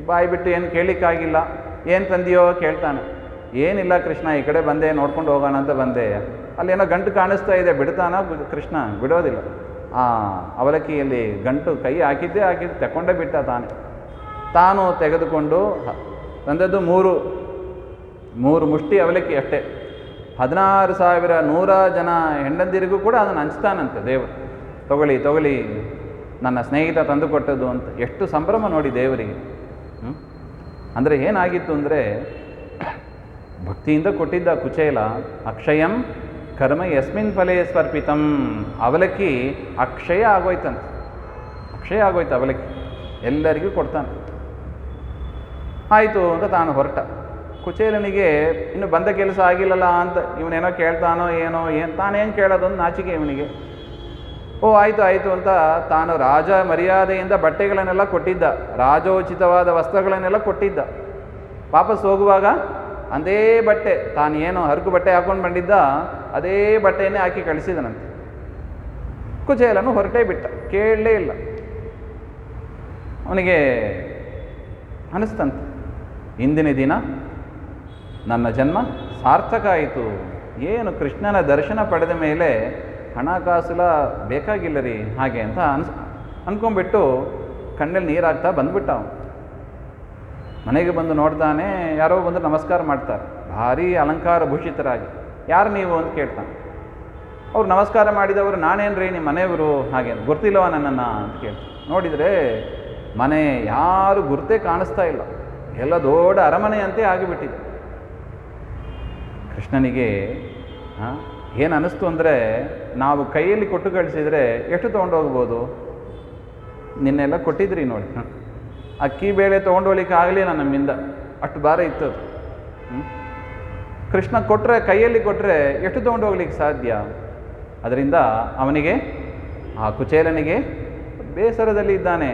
ಬಾಯಿ ಬಿಟ್ಟು ಏನು ಕೇಳಲಿಕ್ಕಾಗಿಲ್ಲ, ಏನು ತಂದೆಯೋ ಕೇಳ್ತಾನೆ. ಏನಿಲ್ಲ ಕೃಷ್ಣ, ಈ ಕಡೆ ಬಂದೆ, ನೋಡ್ಕೊಂಡು ಹೋಗೋಣ ಅಂತ ಬಂದೆ. ಅಲ್ಲೇನೋ ಗಂಟು ಕಾಣಿಸ್ತಾ ಇದೆ, ಬಿಡ್ತಾನ ಕೃಷ್ಣ? ಬಿಡೋದಿಲ್ಲ. ಅವಲಕ್ಕಿಯಲ್ಲಿ ಗಂಟು ಕೈ ಹಾಕಿದ್ದೇ ತಗೊಂಡೇ ಬಿಟ್ಟ ತಾನು ತೆಗೆದುಕೊಂಡು ತಂದದ್ದು ಮೂರು ಮುಷ್ಟಿ ಅವಲಕ್ಕಿ ಅಷ್ಟೇ. 16,100 ಜನ ಹೆಂಡಂದಿರಿಗೂ ಕೂಡ ಅದನ್ನು ಹಂಚ್ತಾನಂತೆ ದೇವರು. ತಗೊಳ್ಳಿ ನನ್ನ ಸ್ನೇಹಿತ ತಂದು ಕೊಟ್ಟದ್ದು ಅಂತ. ಎಷ್ಟು ಸಂಭ್ರಮ ನೋಡಿ ದೇವರಿಗೆ. ಅಂದರೆ ಏನಾಗಿತ್ತು ಅಂದರೆ, ಭಕ್ತಿಯಿಂದ ಕೊಟ್ಟಿದ್ದ ಕುಚೇಲ. ಅಕ್ಷಯಂ ಕರ್ಮ ಯಸ್ಮಿನ್ ಫಲೇ ಸ್ವರ್ಪಿತಂ. ಅವಲಕ್ಕಿ ಅಕ್ಷಯ ಆಗೋಯ್ತಂತೆ, ಅಕ್ಷಯ ಆಗೋಯ್ತು ಅವಲಕ್ಕಿ, ಎಲ್ಲರಿಗೂ ಕೊಡ್ತಾನೆ. ಆಯಿತು ಅಂತ ತಾನು ಹೊರಟ. ಕುಚೇಲನಿಗೆ ಇನ್ನು ಬಂದ ಕೆಲಸ ಆಗಿಲ್ಲಲ್ಲ ಅಂತ ಇವನೇನೋ ಕೇಳ್ತಾನೋ ಏನೋ, ತಾನೇನು ಕೇಳೋದೊಂದು ನಾಚಿಕೆ ಇವನಿಗೆ. ಓ ಆಯಿತು ಅಂತ ತಾನು ರಾಜ ಮರ್ಯಾದೆಯಿಂದ ಬಟ್ಟೆಗಳನ್ನೆಲ್ಲ ಕೊಟ್ಟಿದ್ದ, ರಾಜೋಚಿತವಾದ ವಸ್ತ್ರಗಳನ್ನೆಲ್ಲ ಕೊಟ್ಟಿದ್ದ. ವಾಪಸ್ ಹೋಗುವಾಗ ಅದೇ ಬಟ್ಟೆ, ತಾನು ಏನು ಹರಕು ಬಟ್ಟೆ ಹಾಕೊಂಡು ಬಂದಿದ್ದ ಅದೇ ಬಟ್ಟೆಯನ್ನೇ ಹಾಕಿ ಕಳಿಸಿದನಂತೆ. ಕುಚೇಲನು ಹೊರಟೇ ಬಿಟ್ಟ, ಕೇಳಲೇ ಇಲ್ಲ. ಅವನಿಗೆ ಅನಿಸ್ತಂತೆ, ಇಂದಿನ ದಿನ ನನ್ನ ಜನ್ಮ ಸಾರ್ಥಕ ಆಯಿತು. ಏನು ಕೃಷ್ಣನ ದರ್ಶನ ಪಡೆದ ಮೇಲೆ ಹಣಕಾಸುಲ ಬೇಕಾಗಿಲ್ಲ ರೀ ಹಾಗೆ ಅಂತ ಅಂದ್ಕೊಂಡ್ಬಿಟ್ಟು ಕಣ್ಣಲ್ಲಿ ನೀರಾಗ್ತಾ ಬಂದ್ಬಿಟ್ಟ ಅವನು. ಮನೆಗೆ ಬಂದು ನೋಡ್ತಾನೆ, ಯಾರೋ ಬಂದು ನಮಸ್ಕಾರ ಮಾಡ್ತಾರೆ, ಭಾರೀ ಅಲಂಕಾರ ಭೂಷಿತರಾಗಿ. ಯಾರು ನೀವು ಅಂತ ಕೇಳ್ತಾನೆ. ಅವ್ರು ನಮಸ್ಕಾರ ಮಾಡಿದವರು, ನಾನೇನ್ರಿ ನಿಮ್ಮ ಮನೆಯವರು ಹಾಗೆ, ಗೊತ್ತಿಲ್ಲವ ನನ್ನನ್ನು ಅಂತ ಕೇಳ್ತಾರೆ. ನೋಡಿದರೆ ಮನೆ ಯಾರು ಗುರುತೇ ಕಾಣಿಸ್ತಾ ಇಲ್ಲ, ಎಲ್ಲ ದೊಡ್ಡ ಅರಮನೆಯಂತೆ ಆಗಿಬಿಟ್ಟಿದೆ. ಕೃಷ್ಣನಿಗೆ ಏನು ಅನ್ನಿಸ್ತು ಅಂದರೆ, ನಾವು ಕೈಯಲ್ಲಿ ಕೊಟ್ಟು ಕಳಿಸಿದರೆ ಎಷ್ಟು ತೊಗೊಂಡೋಗ್ಬೋದು? ನಿನ್ನೆಲ್ಲ ಕೊಟ್ಟಿದ್ರಿ ನೋಡಿ, ಅಕ್ಕಿ ಬೇಳೆ ತೊಗೊಂಡೋಗ್ಲಿಕ್ಕೆ ಆಗಲಿಲ್ಲ ನಮ್ಮಿಂದ, ಅಷ್ಟು ಭಾರ ಇತ್ತು ಅದು. ಕೃಷ್ಣ ಕೊಟ್ಟರೆ, ಕೈಯಲ್ಲಿ ಕೊಟ್ಟರೆ ಎಷ್ಟು ತೊಗೊಂಡೋಗ್ಲಿಕ್ಕೆ ಸಾಧ್ಯ? ಅದರಿಂದ ಅವನಿಗೆ, ಆ ಕುಚೇಲನಿಗೆ ಬೇಸರದಲ್ಲಿ ಇದ್ದಾನೆ.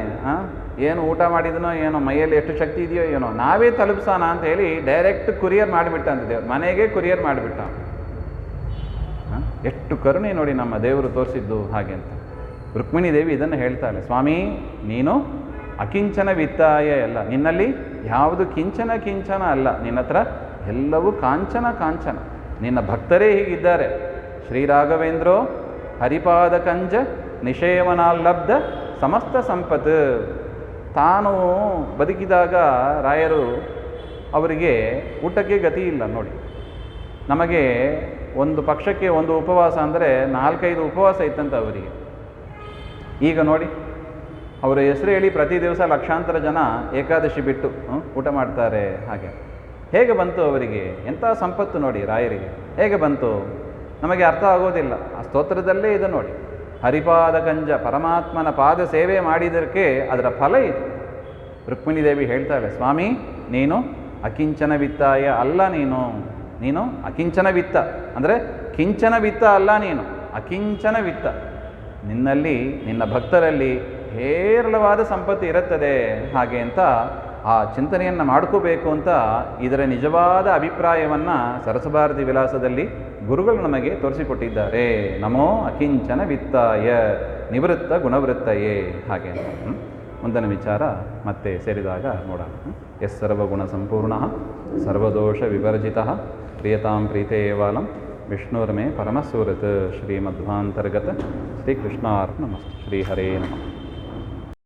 ಏನು ಊಟ ಮಾಡಿದನೋ ಏನೋ, ಮೈಯಲ್ಲಿ ಎಷ್ಟು ಶಕ್ತಿ ಇದೆಯೋ ಏನೋ, ನಾವೇ ತಲುಪಿಸೋಣ ಅಂತ ಹೇಳಿ ಡೈರೆಕ್ಟ್ ಕುರಿಯರ್ ಮಾಡಿಬಿಟ್ಟ ಅಂತ ದೇವ್ರು, ಮನೆಗೆ ಕುರಿಯರ್ ಮಾಡಿಬಿಟ್ಟ. ಎಷ್ಟು ಕರುಣೆ ನೋಡಿ ನಮ್ಮ ದೇವರು ತೋರಿಸಿದ್ದು ಹಾಗೆ ಅಂತ. ರುಕ್ಮಿಣಿ ದೇವಿ ಇದನ್ನು ಹೇಳ್ತಾಳೆ, ಸ್ವಾಮಿ ನೀನು ಅಕಿಂಚನ ವಿತ್ತಾಯ ಎಲ್ಲ, ನಿನ್ನಲ್ಲಿ ಯಾವುದು ಕಿಂಚನ ಅಲ್ಲ, ನಿನ್ನ ಹತ್ರ ಎಲ್ಲವೂ ಕಾಂಚನ. ನಿನ್ನ ಭಕ್ತರೇ ಹೀಗಿದ್ದಾರೆ. ಶ್ರೀರಾಘವೇಂದ್ರೋ ಹರಿಪಾದ ಕಂಜ ನಿಷೇವನಾಲಬ್ಧ ಸಮಸ್ತ ಸಂಪತ್. ತಾನು ಬದುಕಿದಾಗ ರಾಯರು ಅವರಿಗೆ ಊಟಕ್ಕೆ ಗತಿ ಇಲ್ಲ ನೋಡಿ. ನಮಗೆ ಒಂದು ಪಕ್ಷಕ್ಕೆ ಒಂದು ಉಪವಾಸ ಅಂದರೆ 4-5 ಉಪವಾಸ ಇತ್ತಂತ ಅವರಿಗೆ. ಈಗ ನೋಡಿ, ಅವರ ಹೆಸರು ಹೇಳಿ ಪ್ರತಿ ದಿವಸ ಲಕ್ಷಾಂತರ ಜನ ಏಕಾದಶಿ ಬಿಟ್ಟು ಊಟ ಮಾಡ್ತಾರೆ ಹಾಗೆ. ಹೇಗೆ ಬಂತು ಅವರಿಗೆ? ಎಂಥ ಸಂಪತ್ತು ನೋಡಿ ರಾಯರಿಗೆ, ಹೇಗೆ ಬಂತು ನಮಗೆ ಅರ್ಥ ಆಗೋದಿಲ್ಲ. ಆ ಸ್ತೋತ್ರದಲ್ಲೇ ಇದು ನೋಡಿ, ಹರಿಪಾದ ಕಂಜ ಪರಮಾತ್ಮನ ಪಾದ ಸೇವೆ ಮಾಡಿದಕ್ಕೆ ಅದರ ಫಲ ಇದು. ರುಕ್ಮಿಣಿ ದೇವಿ ಹೇಳ್ತಾಳೆ, ಸ್ವಾಮಿ ನೀನು ಅಕಿಂಚನ ವಿತ್ತಾಯ ಅಲ್ಲ, ನೀನು ಅಕಿಂಚನ ವಿತ್ತ ಅಂದರೆ ಕಿಂಚನ ವಿತ್ತ ಅಲ್ಲ, ನೀನು ಅಕಿಂಚನ ವಿತ್ತ. ನಿನ್ನಲ್ಲಿ ನಿನ್ನ ಭಕ್ತರಲ್ಲಿ ಹೇರಳವಾದ ಸಂಪತ್ತು ಇರುತ್ತದೆ ಹಾಗೆ ಅಂತ ಆ ಚಿಂತನೆಯನ್ನು ಮಾಡ್ಕೋಬೇಕು ಅಂತ ಇದರ ನಿಜವಾದ ಅಭಿಪ್ರಾಯವನ್ನು ಸರಸಭಾರತಿ ವಿಲಾಸದಲ್ಲಿ ಗುರುಗಳು ನಮಗೆ ತೋರಿಸಿಕೊಟ್ಟಿದ್ದಾರೆ. ನಮೋ ಅಕಿಂಚನ ವಿತ್ತಾಯ ನಿವೃತ್ತ ಗುಣವೃತ್ತಯೇ ಹಾಗೆ ಅಂತ. ಮುಂದಿನ ವಿಚಾರ ಮತ್ತೆ ಸೇರಿದಾಗ ನೋಡೋಣ. ಎಸ್ ಸರ್ವಗುಣ ಸಂಪೂರ್ಣ ಸರ್ವದೋಷ ವಿವರ್ಜಿತ ಪ್ರಿಯತಾಂ ಪ್ರೀತೇವಾಲಂ ವಿಷ್ಣುರ್ಮೇ ಪರಮಸೂರತ್ ಶ್ರೀಮಧ್ವಾಂತರ್ಗತ ಶ್ರೀಕೃಷ್ಣಾರ್ಪಣಮಸ್ತು. ಶ್ರೀಹರೇ ನಮಃ.